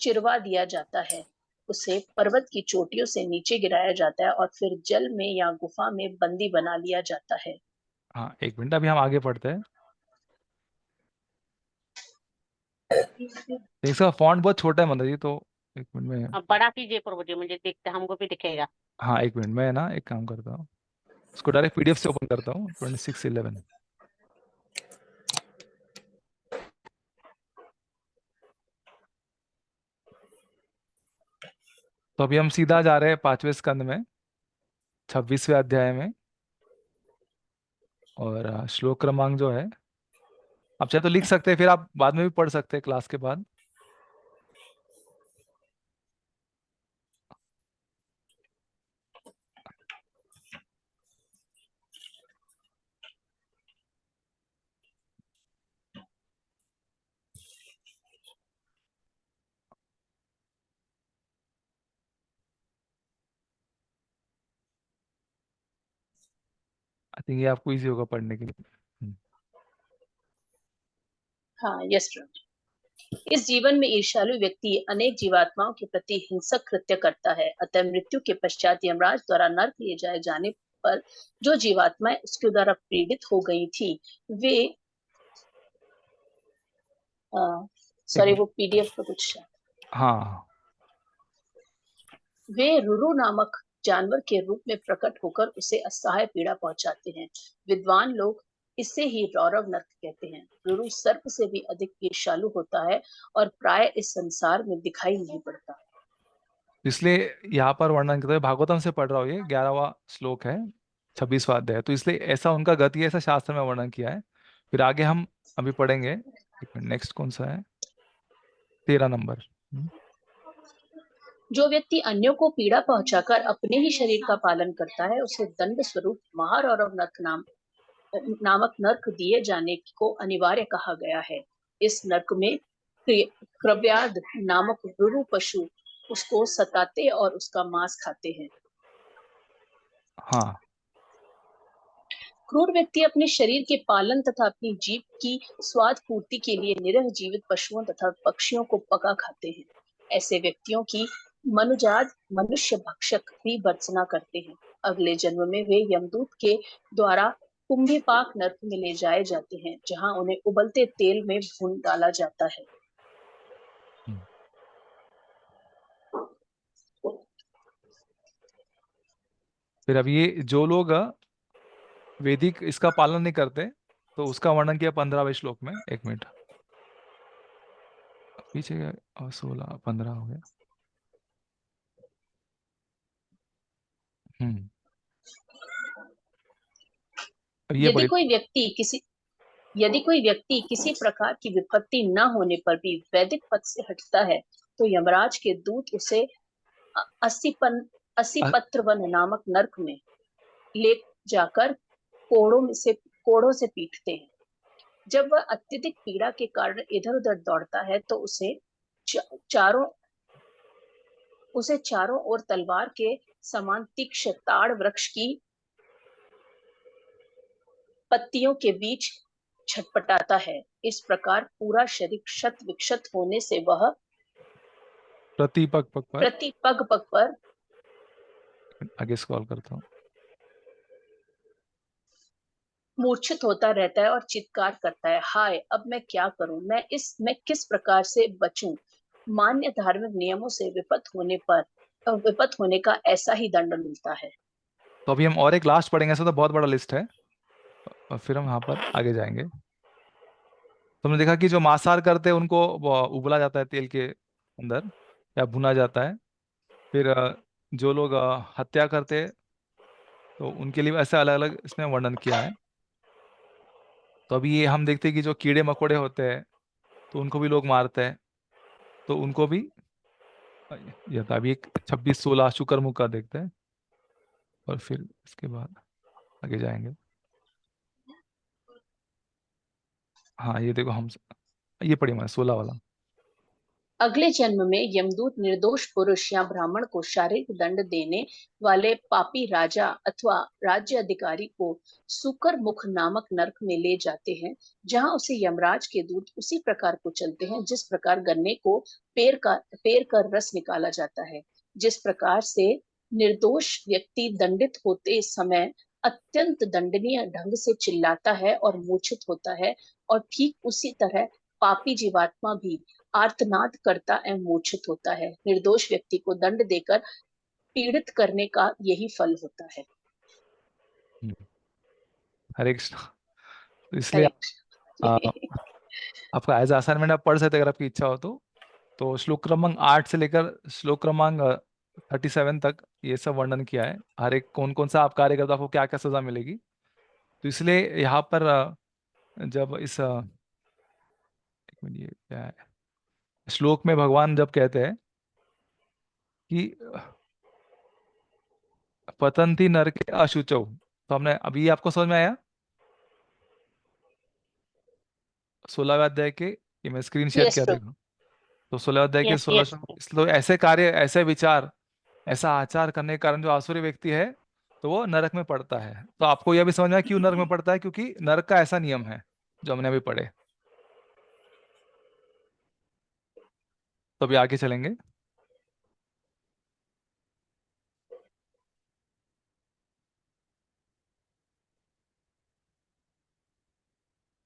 चिरवा दिया जाता है। उसे पर्वत की चोटियों से नीचे गिराया जाता है और फिर जल में या गुफा में बंदी बना लिया जाता है।
हाँ, एक मिनट, अभी हम आगे पढ़ते हैं। इसका फॉन्ट बहुत छोटा है मतलब, ये तो एक मिनट में।
अब बड़ा कीजिए प्रभु जी, मुझे देखते हमको भी दिखेगा।
हाँ, एक मिनट में ना एक काम करता हूँ, उसको डायरेक्ट पीडीएफ से ओपन करता हूँ। 2611। तो अभी हम सीधा जा रहे हैं 5वें स्कंद में, 26वें अध्याय में। और श्लोक क्रमांक जो है, आप चाहे तो लिख सकते हैं, फिर आप बाद में भी पढ़ सकते हैं क्लास के बाद। आई थिंक ये आपको इजी होगा पढ़ने के लिए।
हाँ, यस प्रभु। इस जीवन में ईर्ष्यालु व्यक्ति अनेक जीवात्माओं के प्रति हिंसक कृत्य करता है। अतः मृत्यु के पश्चात यमराज द्वारा नर्क ले जाए जाने पर जो जीवात्माएं उसके द्वारा पीड़ित हो गई थी, वे सॉरी, वो पीडीएफ का कुछ,
हाँ,
वे रुरु नामक जानवर के रूप में प्रकट होकर उसे असहाय पीड़ा पहुंचाते हैं। विद्वान लोग इसे ही रौरव नर्क कहते हैं। रुरु सर्प से भी अधिक ईर्ष्यालु होता है और प्राय इस संसार में दिखाई नहीं पड़ता।
इसलिए यहाँ पर वर्णन करते हैं, भागवतम से पढ़ रहा हूँ, ये 11वां श्लोक है, 26वां अध्याय। तो इसलिए ऐसा उनका गति है, ऐसा शास्त्र में वर्णन किया है। फिर आगे हम अभी पढ़ेंगे। एक मिनट, नेक्स्ट कौन सा है? 13 नंबर।
जो व्यक्ति अन्यों को पीड़ा पहुंचाकर अपने ही शरीर का पालन करता है, उसे दंड स्वरूप महारौरव नर्क नामक नर्क दिए जाने को अनिवार्य कहा गया है। इस नर्क में क्रव्याध नामक रुरु पशु उसको सताते और उसका मांस खाते हैं।
हाँ,
क्रूर व्यक्ति अपने शरीर के पालन तथा अपनी जीभ की स्वाद पूर्ति के लिए निरह जीवित पशुओं तथा पक्षियों को पका खाते हैं। ऐसे व्यक्तियों की मनुजात मनुष्य भक्षक भी भर्त्सना करते हैं। अगले जन्म में वे यमदूत के द्वारा कुंभीपाक नरक में ले जाए जाते हैं, जहां उन्हें उबलते तेल में भून डाला जाता है।
फिर अब ये जो लोग वैदिक इसका पालन नहीं करते, तो उसका वर्णन किया 15वें श्लोक में। एक मिनट पीछे, 16 15 हो गया। हम्म अब ये
यदि
पढ़िए।
कोई व्यक्ति किसी यदि कोई व्यक्ति किसी प्रकार की विपत्ति न होने पर भी वैदिक पद से हटता है, तो यमराज के दूत उसे 80
अ-
पत्र वन नामक नरक में ले जाकर कोड़ों से पीटते हैं। जब वह अत्यधिक पीड़ा के कारण इधर उधर दौड़ता है, तो उसे चारों ओर तलवार के समान तीक्ष्ण ताड़ वृक्ष की पत्तियों के बीच छटपटाता है। इस प्रकार पूरा शरीर क्षत विक्षत होने से वह
प्रति पग पग पर,
प्रति पग पग पर
आगे स्क्रॉल करता हूँ।
मूर्छित होता रहता है और चित्कार करता है, हाय अब मैं क्या करूं, मैं किस प्रकार से बचूं। मान्य धार्मिक नियमों से विपत होने का ऐसा ही दंड मिलता है।
तो अभी हम और एक लास्ट पढ़ेंगे, ऐसा तो बहुत बड़ा लिस्ट है, और फिर हम यहाँ पर आगे जाएंगे। तुमने देखा कि जो मांसाहार करते हैं उनको वो उबला जाता है तेल के अंदर, या भुना जाता है। फिर जो लोग हत्या करते हैं, तो उनके लिए ऐसे अलग अलग इसमें वर्णन किया है। तो अभी ये हम देखते हैं कि जो कीड़े मकोड़े होते हैं, तो उनको भी लोग मारते हैं, तो उनको भी यह था। अभी एक 26-16 शुक्रमुख का देखते हैं, और फिर इसके बाद आगे जाएंगे। हाँ ये देखो, हम ये पढ़ी मैं 16 वाला।
अगले जन्म में यमदूत निर्दोष पुरुष या ब्राह्मण को शारीरिक दंड देने वाले पापी राजा अथवा राज्य अधिकारी को सुकर मुख नामक नरक में ले जाते हैं, जहां उसे यमराज के दूत उसी प्रकार को चलते हैं जिस प्रकार गन्ने को पेर कर रस निकाला जाता है। जिस प्रकार से निर्दोष व्यक्ति दंडित होते समय अत्यंत दंडनीय ढंग से चिल्लाता है और मूर्छित होता है, और ठीक उसी तरह पापी जीवात्मा भी आर्तनाद करता एवं मूर्छित होता है। निर्दोष व्यक्ति को दंड देकर पीड़ित करने का यही फल होता है।
हरे कृष्ण। तो इसलिए
हरे
आ,
कृष्ण।
आपका एज असाइनमेंट आप पढ़ सकते हैं, अगर आपकी इच्छा हो तो। तो श्लोक क्रमांक 8 से लेकर श्लोक क्रमांक 37 तक ये सब वर्णन किया है, हर एक कौन कौन सा आप कार्य करता, आपको क्या क्या सजा मिलेगी। तो इसलिए यहाँ पर जब इस एक मिनट, ये क्या है, श्लोक में भगवान जब कहते हैं कि पतंती नरके अशुचौ, तो हमने अभी आपको समझ में आया 16वें अध्याय के, ये मैं स्क्रीन शेयर
यस
किया
प्रभु।
देखो। तो 16वें अध्याय के
यस
16
यस।
श्लोक, इसलिए ऐसे कार्य, ऐसे विचार, ऐसा आचार करने के कारण जो आसुरी व्यक्ति है, तो वो नरक में पड़ता है। तो आपको यह भी समझना है क्यों नरक में पड़ता है, क्योंकि नरक का ऐसा नियम है जो हमने अभी पढ़े। तो अभी आगे चलेंगे।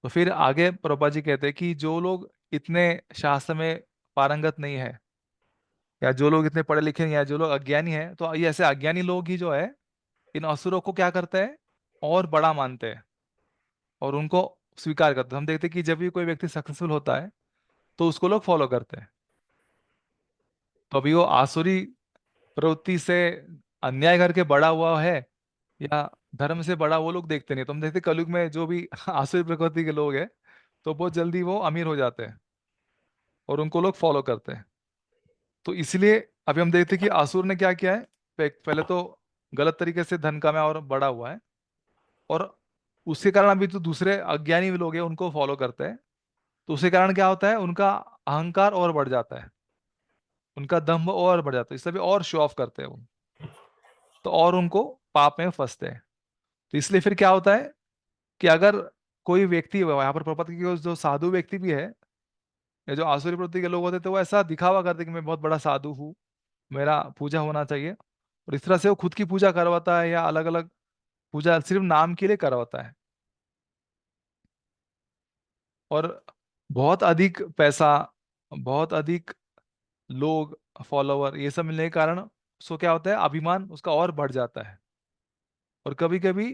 तो फिर आगे प्रभुपा जी कहते हैं कि जो लोग इतने शास्त्र में पारंगत नहीं है, या जो लोग इतने पढ़े लिखे नहीं है, जो लोग अज्ञानी है, तो ये ऐसे अज्ञानी लोग ही जो है इन असुरों को क्या करते हैं, और बड़ा मानते हैं और उनको स्वीकार करते हैं। हम देखते हैं कि जब भी कोई व्यक्ति सक्सेसफुल होता है, तो उसको लोग फॉलो करते हैं। तो अभी वो आसुरी प्रवृत्ति से अन्याय करके बड़ा हुआ है, या धर्म से बड़ा, वो लोग देखते नहीं। तो हम देखते कलयुग में जो भी आसुरी प्रकृति के लोग हैं, तो बहुत जल्दी वो अमीर हो जाते हैं और उनको लोग फॉलो करते हैं। तो इसलिए अभी हम देखते हैं कि असुर ने क्या किया है, पहले तो गलत तरीके से धन कमाया और बड़ा हुआ है, और उसके कारण अभी जो दूसरे अज्ञानी लोग हैं उनको फॉलो करते हैं। तो उसके कारण क्या होता है, उनका अहंकार और बढ़ जाता है, उनका दम्भ और बढ़ जाता है, इसलिए भी और शो ऑफ करते हैं वो, तो और उनको पाप में फंसते हैं। तो इसलिए फिर क्या होता है कि अगर कोई व्यक्ति, यहाँ पर प्रपत्र की जो साधु व्यक्ति भी है, या जो आसुरी प्रवृत्ति के लोग होते थे, वो ऐसा दिखावा करते कि मैं बहुत बड़ा साधु हूँ, मेरा पूजा होना चाहिए, और इस तरह से वो खुद की पूजा करवाता है, या अलग अलग पूजा सिर्फ नाम के लिए करवाता है, और बहुत अधिक पैसा, बहुत अधिक लोग, फॉलोवर, ये सब मिलने के कारण उसको क्या होता है, अभिमान उसका और बढ़ जाता है। और कभी कभी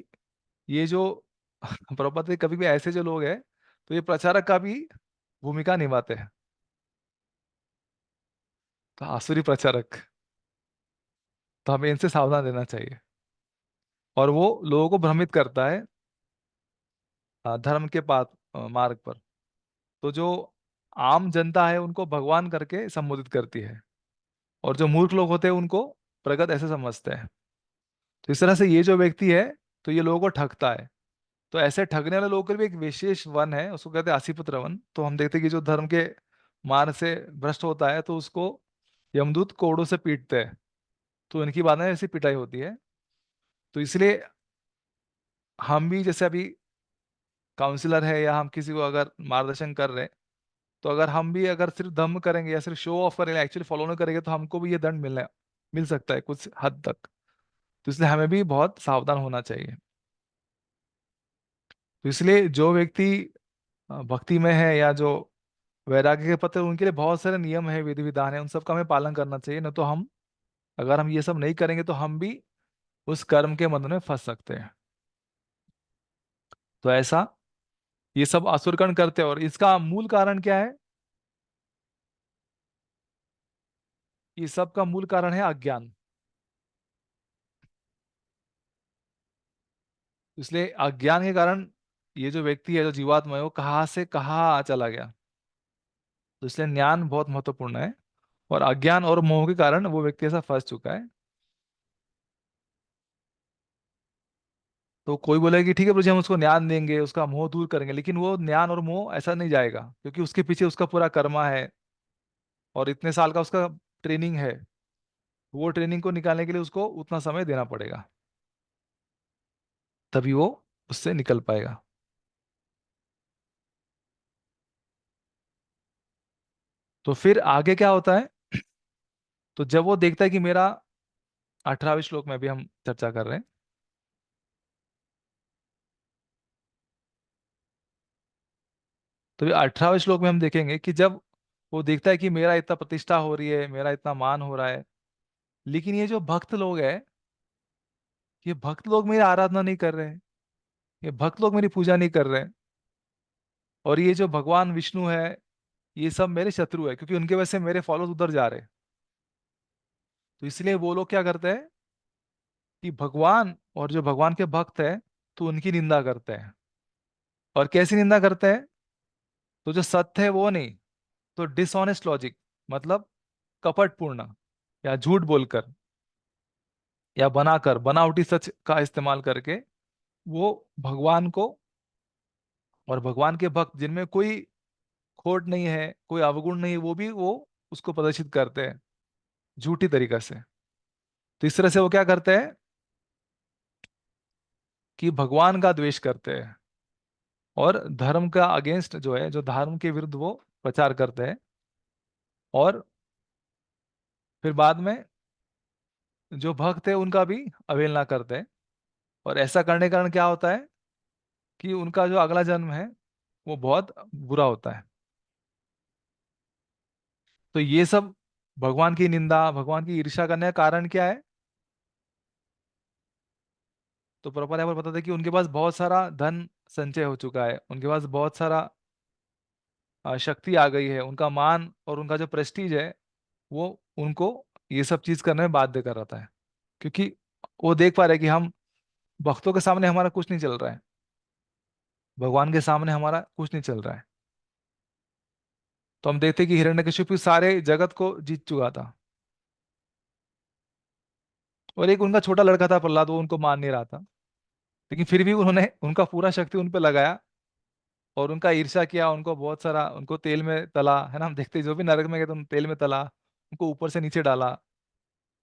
ये जो प्रपत्र, कभी भी ऐसे जो लोग हैं, तो ये प्रचारक का भी भूमिका निभाते हैं, तो आसुरी प्रचारक। तो हमें इनसे सावधान रहना चाहिए, और वो लोगों को भ्रमित करता है धर्म के पाथ मार्ग पर। तो जो आम जनता है उनको भगवान करके संबोधित करती है, और जो मूर्ख लोग होते हैं उनको प्रगत ऐसे समझते हैं। तो इस तरह से ये जो व्यक्ति है, तो ये लोगों को ठगता है। तो ऐसे ठगने वाले लोगों के लिए भी एक विशेष वन है, उसको कहते हैं असीपुत्र वन। तो हम देखते हैं कि जो धर्म के मार्ग से भ्रष्ट होता है, तो उसको यमदूत कोड़ों से पीटते हैं। तो इनकी बात है, ऐसी पिटाई होती है। तो इसलिए हम भी जैसे अभी काउंसलर है, या हम किसी को अगर मार्गदर्शन कर रहे हैं, तो अगर हम भी अगर सिर्फ दम करेंगे या सिर्फ शो ऑफ करेंगे, एक्चुअली फॉलो नहीं करेंगे, तो हमको भी ये दंड मिल सकता है कुछ हद तक। तो इसलिए हमें भी बहुत सावधान होना चाहिए। तो इसलिए जो व्यक्ति भक्ति में है, या जो वैराग्य के पत्र, उनके लिए बहुत सारे नियम है, विधि विधान है, उन सब का हमें पालन करना चाहिए। न तो हम, अगर हम ये सब नहीं करेंगे, तो हम भी उस कर्म के बंधन में फंस सकते हैं। तो ऐसा ये सब असुरकर्ण करते हैं, और इसका मूल कारण क्या है, ये सब का मूल कारण है अज्ञान। इसलिए अज्ञान के कारण ये जो व्यक्ति है, जो जीवात्मा है, वो कहाँ से कहाँ चला गया। तो इसलिए ज्ञान बहुत महत्वपूर्ण है, और अज्ञान और मोह के कारण वो व्यक्ति ऐसा फंस चुका है। तो कोई बोलेगा कि ठीक है प्रभु जी, हम उसको ज्ञान देंगे, उसका मोह दूर करेंगे, लेकिन वो ज्ञान और मोह ऐसा नहीं जाएगा, क्योंकि उसके पीछे उसका पूरा कर्मा है, और इतने साल का उसका ट्रेनिंग है। वो ट्रेनिंग को निकालने के लिए उसको उतना समय देना पड़ेगा, तभी वो उससे निकल पाएगा। तो फिर आगे क्या होता है? तो जब वो देखता है कि मेरा 18वें श्लोक में भी हम चर्चा कर रहे हैं, तो 18वें श्लोक में हम देखेंगे कि जब वो देखता है कि मेरा इतना प्रतिष्ठा हो रही है, मेरा इतना मान हो रहा है, लेकिन ये जो भक्त लोग हैं, ये भक्त लोग मेरी आराधना नहीं कर रहे हैं, ये भक्त लोग मेरी पूजा नहीं कर रहे हैं, और ये जो भगवान विष्णु है, ये सब मेरे शत्रु है, क्योंकि उनके वजह से मेरे फॉलोअर्स उधर जा रहे हैं। तो इसलिए वो लोग क्या करते हैं कि भगवान और जो भगवान के भक्त है, तो उनकी निंदा करते हैं। और कैसी निंदा करते हैं? तो जो सत्य है वो नहीं, तो डिसऑनेस्ट लॉजिक, मतलब कपटपूर्ण, या झूठ बोलकर, या बनाकर, बनावटी सच का इस्तेमाल करके वो भगवान को और भगवान के भक्त जिनमें कोई खोट नहीं है, कोई अवगुण नहीं है, वो उसको प्रदर्शित करते हैं झूठी तरीका से। तो इस तरह से वो क्या करते हैं कि भगवान का द्वेष करते हैं, और धर्म का अगेंस्ट जो है, जो धर्म के विरुद्ध वो प्रचार करते हैं, और फिर बाद में जो भक्त है उनका भी अवहेलना करते हैं। और ऐसा करने के कारण क्या होता है कि उनका जो अगला जन्म है वो बहुत बुरा होता है। तो ये सब भगवान की निंदा, भगवान की ईर्ष्या करने का कारण क्या है? तो प्रभुपाद यहाँ पर बताते हैं कि उनके पास बहुत सारा धन संचय हो चुका है, उनके पास बहुत सारा शक्ति आ गई है, उनका मान और उनका जो प्रेस्टीज है, वो उनको ये सब चीज करने में बाध्य कर रहा है, क्योंकि वो देख पा रहे हैं कि हम भक्तों के सामने हमारा कुछ नहीं चल रहा है, भगवान के सामने हमारा कुछ नहीं चल रहा है। तो हम देखते हैं कि हिरण्यकशिपु सारे जगत को जीत चुका था, और एक उनका छोटा लड़का था प्रहलाद, वो उनको मान नहीं रहा था, लेकिन फिर भी उन्होंने उनका पूरा शक्ति उन पे लगाया, और उनका ईर्ष्या किया, उनको बहुत सारा, उनको तेल में तला, है ना, हम देखते हैं जो भी नरक में गए तो तेल में तला, उनको ऊपर से नीचे डाला,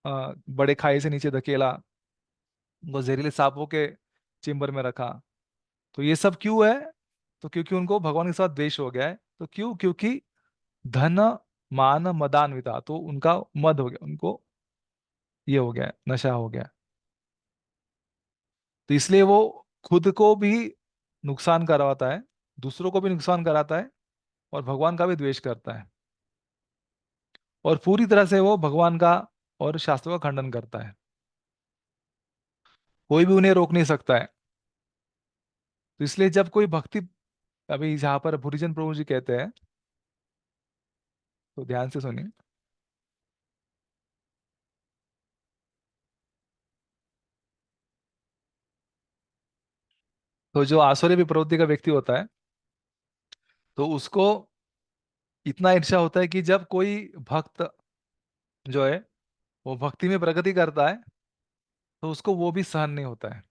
बड़े खाई से नीचे धकेला, उनको जहरीले सांपों के चेम्बर में रखा। तो ये सब क्यों है? तो क्योंकि उनको भगवान के साथ द्वेष हो गया है। तो क्यों? क्योंकि धन मान मदान्विता, तो उनका मद हो गया, उनको ये हो गया है, नशा हो गया है। तो इसलिए वो खुद को भी नुकसान करवाता है, दूसरों को भी नुकसान कराता है, और भगवान का भी द्वेष करता है, और पूरी तरह से वो भगवान का और शास्त्रों का खंडन करता है। कोई भी उन्हें रोक नहीं सकता है। तो इसलिए जब कोई भक्ति, अभी जहां पर भूरिजन प्रभु जी कहते हैं, तो ध्यान से सुनिए। तो जो आसुरी भी प्रवृत्ति का व्यक्ति होता है, तो उसको इतना ईर्ष्या होता है कि जब कोई भक्त जो है वो भक्ति में प्रगति करता है, तो उसको वो भी सहन नहीं होता है।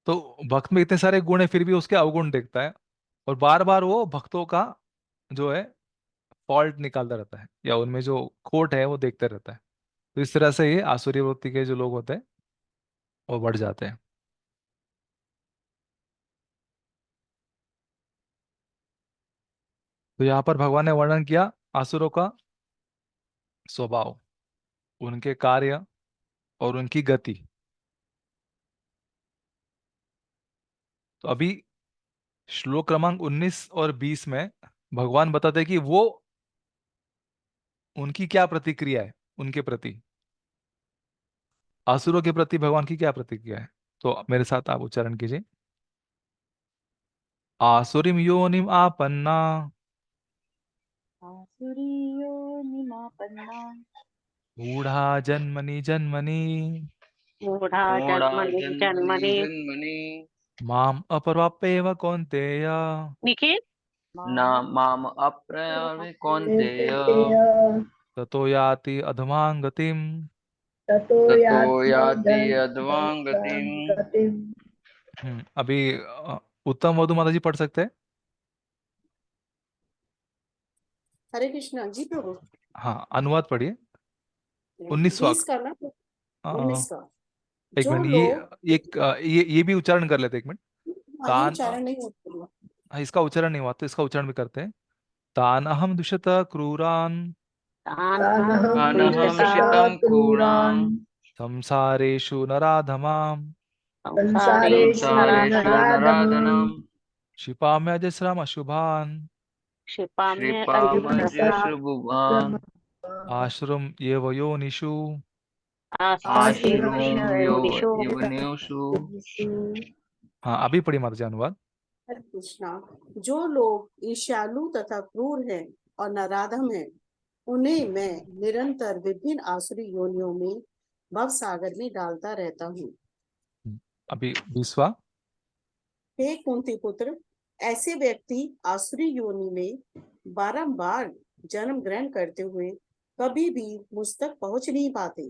तो भक्त में इतने सारे गुण है, फिर भी उसके अवगुण देखता है, और बार बार वो भक्तों का जो है फॉल्ट निकालता रहता है, या उनमें जो खोट है वो देखते रहता है। तो इस तरह से ये आसुरी वृत्ति के जो लोग होते हैं वो बढ़ जाते हैं। तो यहाँ पर भगवान ने वर्णन किया आसुरों का स्वभाव, उनके कार्य और उनकी गति। तो अभी श्लोक क्रमांक 19 और 20 में भगवान बताते हैं कि वो उनकी क्या प्रतिक्रिया है उनके प्रति, असुरों के प्रति भगवान की क्या प्रतिक्रिया है। तो मेरे साथ आप उच्चारण कीजिए। आसुरीम योनिम आपन्ना
आसुरीयो निमापन्ना
मूढ़ा जन्मनि जन्मनि
मूढ़ा
मूढ़ा
जन्मनि
जन्मनि
जन्मनि।
जन्मनि
माम अपराप्येव कौन्तेय
निखिल।
न माम अप्रयामि कौन्तेय
ततो याति अधमां गतिम्।
ततो
ततो
याति
याति अधमां गतिम्।
गतिम्।
अभी उत्तम मधु माता जी पढ़ सकते हैं।
हरे कृष्णा जी प्रभु।
हाँ, अनुवाद पढ़िए। 19वां।
20 का ना,
अ,
19 का।
एक
जो
मिनट,
लोग
ये भी उच्चारण कर लेते हैं, एक मिनट।
हाँ, ये
तान
उच्चारण नहीं होता।
हाँ, इसका उच्चारण नहीं हुआ तो इसका उच्चारण भी करते हैं। तान अहम दुष्यत क्रूरान
तानहं
अनहं
दुष्यता
शितं
क्रूरान्
क्रूरान्
संसारेषु नराधमाम
संसारेषु
संसारेषु
नराधमान्
नराधनाम्
क्षिपाम्यजस्रम अशुभान
क्षिपाम्य अजस्रम्
क्षिपामध्यशुभुवान्
आश्रम येव योनिषु।
आश्रुं यो
आश्रयोनिषु।
यवनेषु।
हाँ, अभी पढ़ी माता जी अनुवाद।
हरे कृष्णा। जो लोग ईर्ष्यालु तथा क्रूर हैं और नराधम हैं, उन्हें मैं निरंतर विभिन्न आसुरी योनियों में भव सागर में डालता रहता हूँ।
अभी 20वां।
हे कुंती पुत्र, ऐसे व्यक्ति आसुरी योनि में बारंबार जन्म ग्रहण करते हुए कभी भी मुझ तक पहुंच नहीं पाते।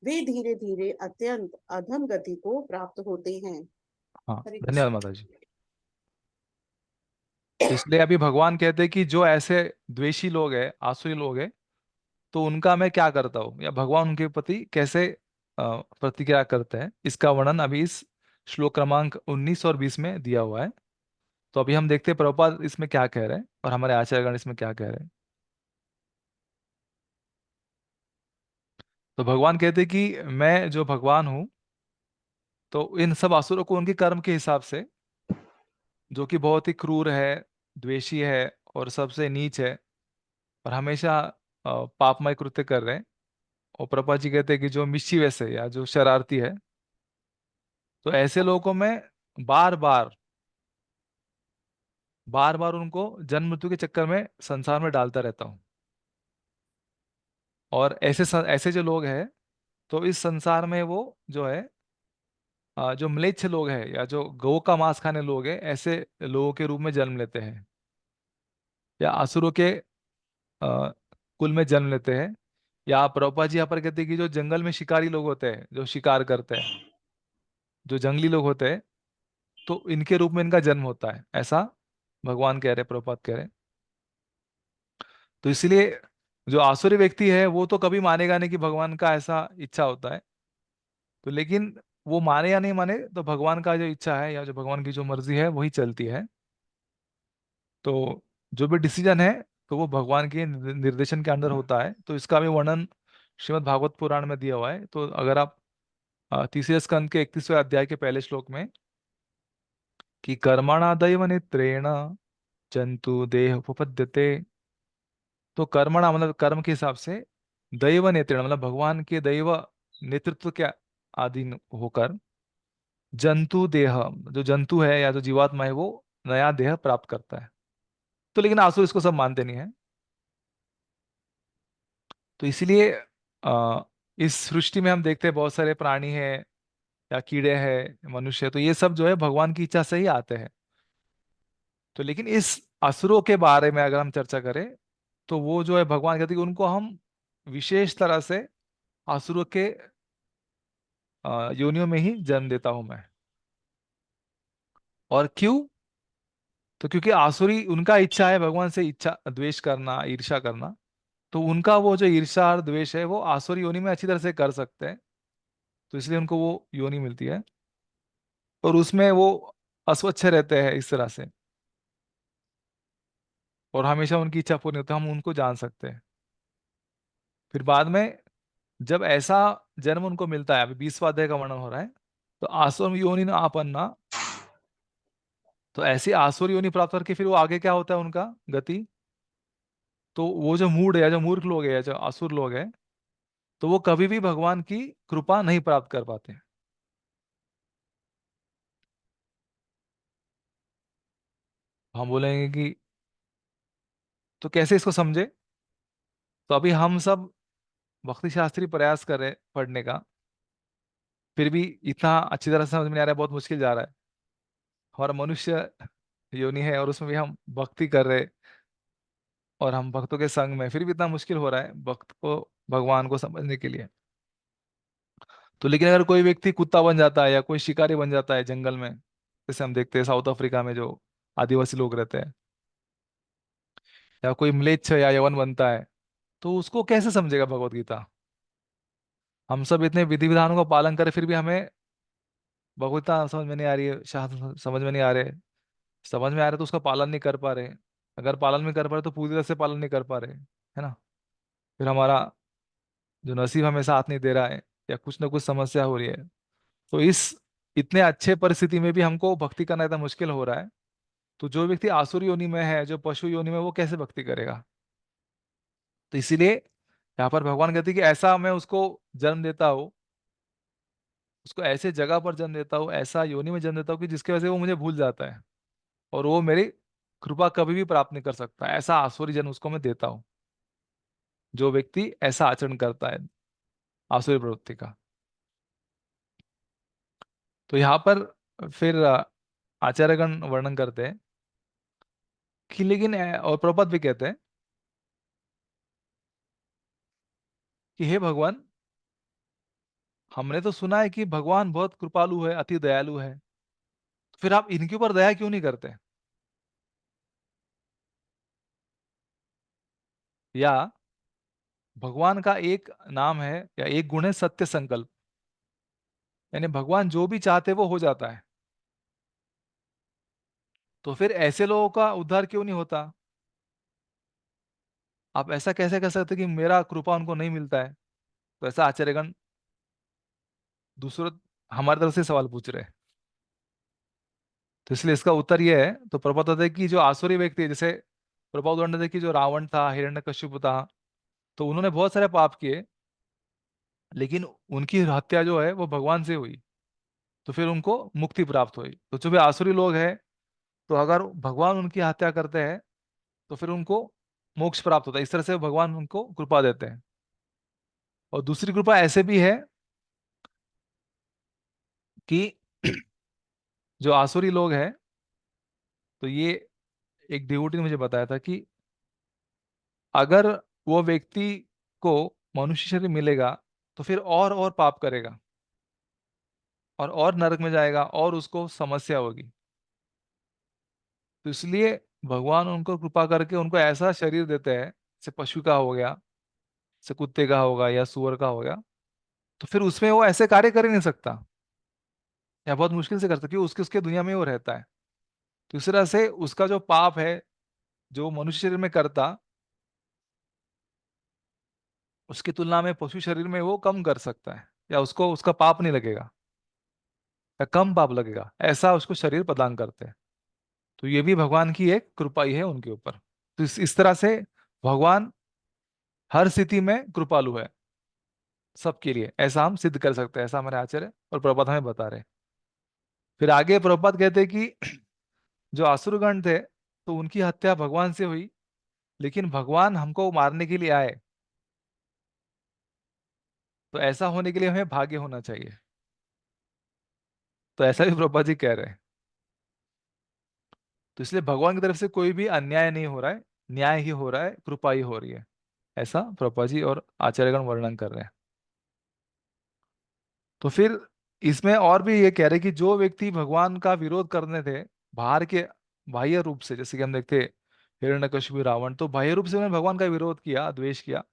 वे धीरे धीरे अत्यंत अधम गति को प्राप्त होते हैं।
हाँ,
हरे
धन्यवाद
कृष्ण।
माता जी। तो इसलिए अभी भगवान कहते हैं कि जो ऐसे द्वेषी लोग हैं, आसुरी लोग हैं, तो उनका मैं क्या करता हूँ, या भगवान उनके प्रति कैसे प्रतिक्रिया करते हैं, इसका वर्णन अभी इस श्लोक क्रमांक 19 और 20 में दिया हुआ है। तो अभी हम देखते हैं प्रभुपाद इसमें क्या कह रहे हैं और हमारे आचार्यगण इसमें क्या कह रहे हैं। तो भगवान कहते हैं कि मैं जो भगवान हूँ, तो इन सब असुरों को उनके कर्म के हिसाब से, जो कि बहुत ही क्रूर है, द्वेषी है और सबसे नीच है और हमेशा पापमय कृत्य कर रहे हैं। और प्रभुपाद जी कहते हैं कि जो मिस्चीवस है या जो शरारती है, तो ऐसे लोगों को मैं बार बार बार बार उनको जन्म मृत्यु के चक्कर में संसार में डालता रहता हूँ। और ऐसे जो लोग हैं, तो इस संसार में वो जो है, जो म्लेच्छ लोग हैं या जो गौ का मांस खाने लोग हैं, ऐसे लोगों के रूप में जन्म लेते हैं या असुरों के अ, कुल में जन्म लेते हैं। या प्रभुपाद जी यहाँ पर कहते हैं कि जो जंगल में शिकारी लोग होते हैं, जो शिकार करते हैं, जो जंगली लोग होते हैं, तो इनके रूप में इनका जन्म होता है, ऐसा भगवान कह रहे, प्रभुपाद कह रहे। तो इसलिए जो आसुरी व्यक्ति है वो तो कभी मानेगा नहीं कि भगवान का ऐसा इच्छा होता है। तो लेकिन वो माने या नहीं माने, तो भगवान का जो इच्छा है या जो भगवान की जो मर्जी है वही चलती है। तो जो भी डिसीजन है, तो वो भगवान के निर्देशन के अंदर होता है। तो इसका भी वर्णन श्रीमद् भागवत पुराण में दिया हुआ है। तो अगर आप तीसरे स्कंद के 31वें अध्याय के पहले श्लोक में, कि कर्मणा दैव नेत्रेण जंतु देह उपपद्यते, तो कर्मणा मतलब कर्म के हिसाब से, दैव नेत्रेण मतलब भगवान के दैव नेतृत्व के अधीन होकर, जंतु देह, जो जंतु है या जो जीवात्मा है, वो नया देह प्राप्त करता है। तो लेकिन आंसू इसको सब मानते नहीं है। तो इसीलिए इस सृष्टि में हम देखते हैं बहुत सारे प्राणी हैं या कीड़े हैं, मनुष्य, तो ये सब जो है भगवान की इच्छा से ही आते हैं। तो लेकिन इस असुरों के बारे में अगर हम चर्चा करें, तो वो जो है भगवान कहते हैं कि उनको हम विशेष तरह से असुरों के योनियों में ही जन्म देता हूं मैं। और क्यों? तो क्योंकि आसुरी, उनका इच्छा है भगवान से इच्छा द्वेष करना, ईर्ष्या करना। तो उनका वो जो ईर्ष्या और द्वेष है, वो आसुरी योनि में अच्छी तरह से कर सकते हैं। तो इसलिए उनको वो योनि मिलती है और उसमें वो अस्वच्छ रहते हैं इस तरह से, और हमेशा उनकी इच्छा पूरी होती है, हम उनको जान सकते हैं। फिर बाद में जब ऐसा जन्म उनको मिलता है, अभी 20वां अध्याय का वर्णन हो रहा है, तो आसुर योनि न आपन्ना, तो ऐसी आसुर योनि प्राप्त करके फिर वो आगे क्या होता है उनका गति। तो वो जो मूड है, जो मूर्ख लोग है, जो असुर लोग हैं, तो वो कभी भी भगवान की कृपा नहीं प्राप्त कर पाते। हम बोलेंगे कि तो कैसे इसको समझे। तो अभी हम सब भक्ति शास्त्री प्रयास कर रहे पढ़ने का, फिर भी इतना अच्छी तरह से समझ में नहीं आ रहा है, बहुत मुश्किल जा रहा है। हमारा मनुष्य योनि है और उसमें भी हम भक्ति कर रहे, और हम भक्तों के संग में, फिर भी इतना मुश्किल हो रहा है भक्त को भगवान को समझने के लिए। तो लेकिन अगर कोई व्यक्ति कुत्ता बन जाता है या कोई शिकारी बन जाता है जंगल में, जैसे हम देखते हैं साउथ अफ्रीका में जो आदिवासी लोग रहते हैं, या कोई म्लेच्छ या यवन बनता है, तो उसको कैसे समझेगा भगवत गीता? हम सब इतने विधि विधानों का पालन करें, फिर भी हमें भगवत गीता समझ में नहीं आ रही है, शास्त्र समझ में नहीं आ रहे। समझ में आ रहे तो उसका पालन नहीं कर पा रहे। अगर पालन नहीं कर पा रहे तो पूरी तरह से पालन नहीं कर पा रहे, है ना? फिर हमारा जो नसीब हमें साथ नहीं दे रहा है, या कुछ ना कुछ समस्या हो रही है। तो इस इतने अच्छे परिस्थिति में भी हमको भक्ति करना इतना मुश्किल हो रहा है, तो जो व्यक्ति आसुरी योनि में है, जो पशु योनि में, वो कैसे भक्ति करेगा? तो इसीलिए यहाँ पर भगवान कहते हैं कि ऐसा मैं उसको जन्म देता हूँ, उसको ऐसे जगह पर जन्म देता हूँ, ऐसा योनि में जन्म देता हूँ कि जिसकी वजह से वो मुझे भूल जाता है, और वो मेरी कृपा कभी भी प्राप्त नहीं कर सकता। ऐसा आसुरी जन्म उसको मैं देता हूँ, जो व्यक्ति ऐसा आचरण करता है आसुरी प्रवृत्ति का। तो यहाँ पर फिर आचार्यगण वर्णन करते हैं कि लेकिन और प्रपद भी कहते हैं कि हे भगवान, हमने तो सुना है कि भगवान बहुत कृपालु है, अति दयालु है, तो फिर आप इनके ऊपर दया क्यों नहीं करते? या भगवान का एक नाम है या एक गुण है सत्य संकल्प, यानी भगवान जो भी चाहते वो हो जाता है, तो फिर ऐसे लोगों का उद्धार क्यों नहीं होता? आप ऐसा कैसे कह सकते कि मेरा कृपा उनको नहीं मिलता है? तो ऐसा आचार्यगण दूसरों हमारी तरफ से सवाल पूछ रहे हैं। तो इसलिए इसका उत्तर यह है, तो प्रभुपाद कहते हैं कि जो आसुरी व्यक्ति है, जैसे प्रभुपाद उदाहरण देते हैं कि जो रावण था, हिरण्यकशिपु था, तो उन्होंने बहुत सारे पाप किए, लेकिन उनकी हत्या जो है वो भगवान से हुई, तो फिर उनको मुक्ति प्राप्त हुई। तो जो भी आसुरी लोग हैं, तो अगर भगवान उनकी हत्या करते हैं तो फिर उनको मोक्ष प्राप्त होता है। इस तरह से भगवान उनको कृपा देते हैं। और दूसरी कृपा ऐसे भी है कि जो आसुरी लोग हैं, तो ये एक डिवोटी ने मुझे बताया था कि अगर वो व्यक्ति को मनुष्य शरीर मिलेगा तो फिर और पाप करेगा, और नरक में जाएगा, और उसको समस्या होगी। तो इसलिए भगवान उनको कृपा करके उनको ऐसा शरीर देते हैं, जैसे पशु का हो गया, जैसे कुत्ते का होगा या सुअर का हो गया, तो फिर उसमें वो ऐसे कार्य कर ही नहीं सकता, या बहुत मुश्किल से कर सकता, क्योंकि उसके उसके दुनिया में वो रहता है। तो इस तरह से उसका जो पाप है, जो मनुष्य शरीर में करता, उसकी तुलना में पशु शरीर में वो कम कर सकता है, या उसको उसका पाप नहीं लगेगा, या कम पाप लगेगा, ऐसा उसको शरीर प्रदान करते हैं। तो ये भी भगवान की एक कृपा ही है उनके ऊपर। तो इस तरह से भगवान हर स्थिति में कृपालु है सबके लिए, ऐसा हम सिद्ध कर सकते हैं, ऐसा हमारे आचार्य और प्रभुपाद हमें बता रहे हैं। फिर आगे प्रभुपाद कहते हैं कि जो असुरगण थे, तो उनकी हत्या भगवान से हुई, लेकिन भगवान हमको मारने के लिए आए, तो ऐसा होने के लिए हमें भाग्य होना चाहिए। तो ऐसा भी प्रभुपाद जी कह रहे हैं। तो इसलिए भगवान की तरफ से कोई भी अन्याय नहीं हो रहा है, न्याय ही हो रहा है, कृपा ही हो रही है, ऐसा प्रभुपाद जी और आचार्यगण वर्णन कर रहे हैं। तो फिर इसमें और भी ये कह रहे कि जो व्यक्ति भगवान का विरोध करने थे बाहर के बाह्य रूप से, जैसे कि हम देखते हिरण्यकशिपु रावण, तो बाह्य रूप से उन्होंने भगवान का विरोध किया, द्वेष किया,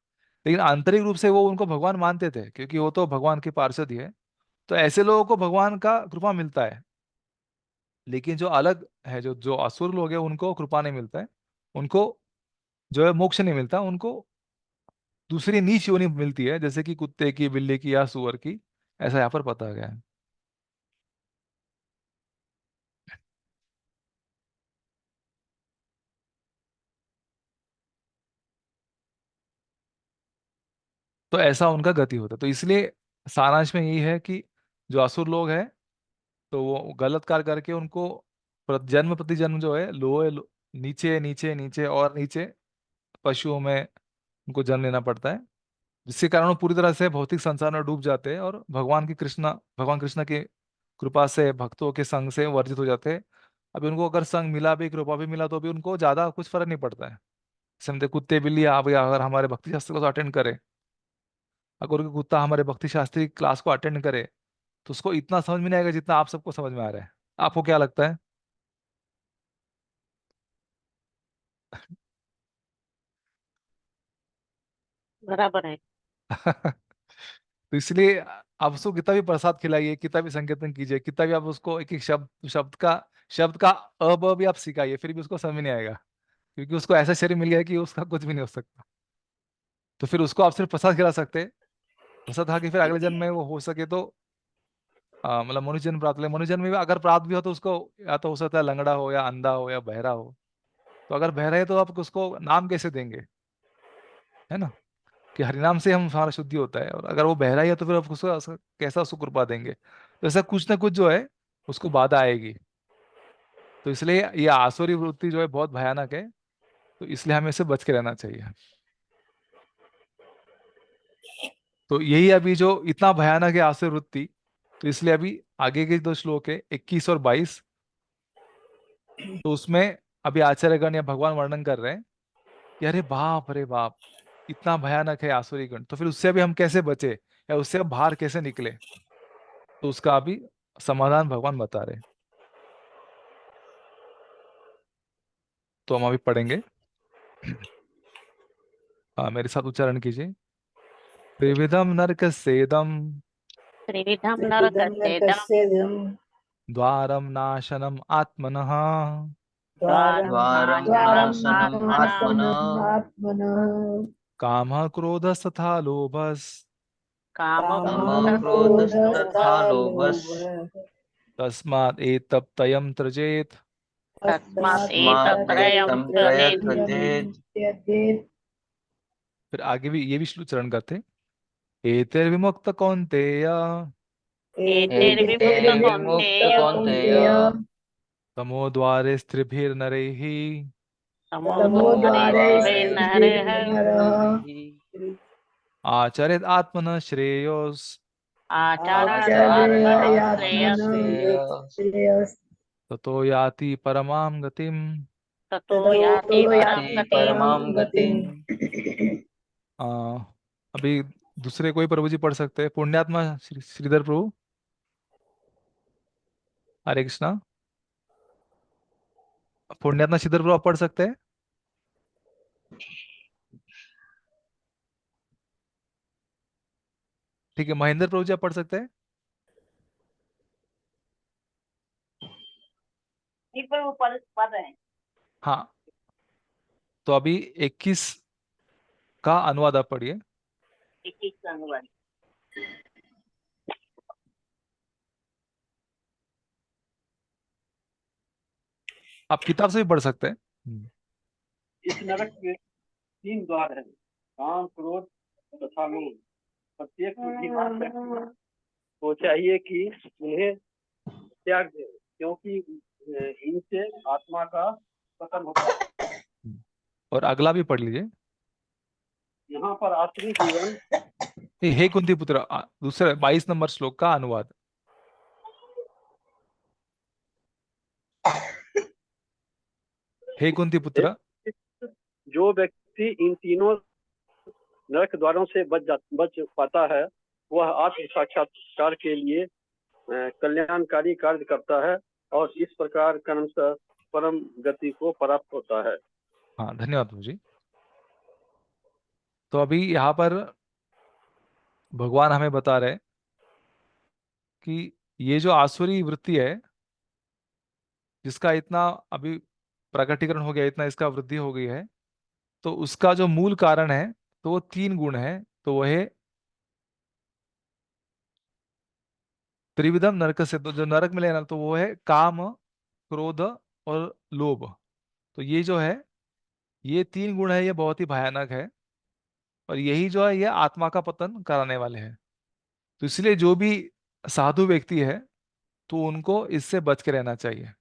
लेकिन आंतरिक रूप से वो उनको भगवान मानते थे, क्योंकि वो तो भगवान के पार्षद ही है। तो ऐसे लोगों को भगवान का कृपा मिलता है। लेकिन जो अलग है, जो जो असुर लोग हैं, उनको कृपा नहीं मिलता है, उनको जो है मोक्ष नहीं मिलता, उनको दूसरी नीच योनि मिलती है, जैसे कि कुत्ते की, बिल्ली की या सुअर की, ऐसा यहाँ पर पता गया है। तो ऐसा उनका गति होता है। तो इसलिए सारांश में यही है कि जो असुर लोग हैं, तो वो गलत कार्य करके उनको जन्म प्रति जन्म जो है नीचे नीचे नीचे और नीचे पशुओं में उनको जन्म लेना पड़ता है, जिसके कारण वो पूरी तरह से भौतिक संसार में डूब जाते हैं और भगवान कृष्ण की कृपा से, भक्तों के संग से वर्जित हो जाते हैं। अभी उनको अगर संग मिला भी, कृपा भी मिला, तो भी उनको ज्यादा कुछ फर्क नहीं पड़ता है। जैसे हम कुत्ते बिल्ली अगर हमारे भक्ति शास्त्र को अटेंड करे, अगर कोई कुत्ता हमारे भक्ति शास्त्री क्लास को अटेंड करे, तो उसको इतना समझ में नहीं आएगा जितना आप सबको समझ में आ रहा है। आपको क्या लगता है?
बराबर है।
तो इसलिए आप उसको कितना भी प्रसाद खिलाइए, कितना भी संकीर्तन कीजिए, कितना भी आप उसको एक एक शब्द का भी आप सिखाइए, फिर भी उसको समझ में नहीं आएगा, क्योंकि उसको ऐसा शरीर मिल गया है कि उसका कुछ भी नहीं हो सकता। तो फिर उसको आप सिर्फ प्रसाद खिला सकते हैं। प्रसाद खा के फिर अगले जन्म में वो हो सके तो मतलब मनुष्य जन्म प्राप्त ले। मनुष्य जन्म में भी अगर प्राप्त भी हो तो उसको या तो हो सकता है लंगड़ा हो, या अंधा हो, या बहरा हो। तो अगर बहरा है तो आप उसको नाम कैसे देंगे? है ना, कि हरिनाम से हम हमारा शुद्धि होता है। और अगर वो बहरा ही है तो फिर आप उसको कैसा उसको कृपा देंगे? तो ऐसा कुछ ना कुछ जो है उसको बाधा आएगी। तो इसलिए ये आसुरी वृत्ति जो है बहुत भयानक है। तो इसलिए हमें इससे बच के रहना चाहिए। तो यही अभी जो इतना भयानक है आसुरी वृत्ति, तो इसलिए अभी आगे के दो श्लोक है 21 और 22। तो उसमें अभी आचार्यगण या भगवान वर्णन कर रहे हैं कि अरे बाप, अरे बाप, इतना भयानक है आसुरी गण। तो फिर उससे अभी हम कैसे बचे, या उससे हम बाहर कैसे निकले? तो उसका अभी समाधान भगवान बता रहे हैं। तो हम अभी पढ़ेंगे। मेरे साथ उच्चारण कीजिए। त्रिविधम नरक सेदम,
त्रिविधम
त्रिविधं
नरकस्येदं
नरकस्येदं
द्वारम नाशनम आत्मनः,
द्वारं
द्वारं
द्वारं
नाशनम् आत्मनः,
नाशनम् आत्मनः
कामः क्रोधस्तथा लोभस्,
कामः
कामः
क्रोधस्तथा
क्रोधस्तथा लोभस्,
लोभः
तस्मात् एतत्त्रयं त्यजेत्।
तस्मात्
तस्मात्
एतत्त्रयं
एतं
त्यजेत्।
त्यजेत्।
त्यजेत्।
फिर आगे भी ये भी चरण करते हैं। एतैर्विमुक्त कौन्तेय,
एतैर्विमुक्त
एतैर्विमुक्त
कौन्तेय
कौन्तेय,
कौन्तेय
तमोद्वारे स्त्रिभिर्नरैः,
तमोद्वारे
तमोद्वारैः
स्त्रिभिर्नरः
स्त्रिभिर्नरैः,
आचरेत् आत्मनः श्रेयोस्।
आचरत्
आचरेत्
आत्मनः
आत्मनः
श्रेयस्।
श्रेयः,
ततो याति परमां गतिम्।
ततो
ततो
याति
याति
परं
याति
गतिम्।
परमां
परम
गतिम्।
गतिम्।
आ, अभी दूसरे कोई प्रभु जी पढ़ सकते हैं? पुण्यात्मा श्रीधर प्रभु, हरे कृष्णा। पुण्यात्मा श्रीधर प्रभु आप पढ़ सकते हैं? ठीक है, महेंद्र प्रभु जी आप पढ़ सकते हैं?
पद है।
हाँ, तो अभी 21 का अनुवाद आप पढ़िए।
21 का अनुवाद।
आप किताब से भी पढ़ सकते हैं।
इस नरक के 3 द्वार हैं, काम, क्रोध तथा लोभ। प्रत्येक बुद्धिमान व्यक्ति को चाहिए कि उन्हें त्याग दे, क्योंकि इनसे आत्मा का पतन होता है।
और अगला भी पढ़ लीजिए।
यहाँ पर आसुरी जीवन
ये हे कुंती पुत्र, दूसरे 22 नंबर श्लोक का अनुवाद। हे कुंती पुत्र,
जो व्यक्ति इन तीनों नरक द्वारों से बच पाता है, वह आत्म साक्षात्कार के लिए कल्याणकारी कार्य करता है और इस प्रकार क्रमशः परम गति को प्राप्त होता है।
हाँ धन्यवाद प्रभु जी। तो अभी यहाँ पर भगवान हमें बता रहे हैं कि ये जो आसुरी वृत्ति है, जिसका इतना अभी प्रकटीकरण हो गया, इतना इसका वृद्धि हो गई है, तो उसका जो मूल कारण है, तो वो 3 गुण है। तो वह है त्रिविधम नरक से, तो जो नरक में लेना, तो वो है काम, क्रोध और लोभ। तो ये जो है, ये 3 गुण है, ये बहुत ही भयानक है। और यही जो है, ये आत्मा का पतन कराने वाले हैं। तो इसलिए जो भी साधु व्यक्ति है, तो उनको इससे बच के रहना चाहिए।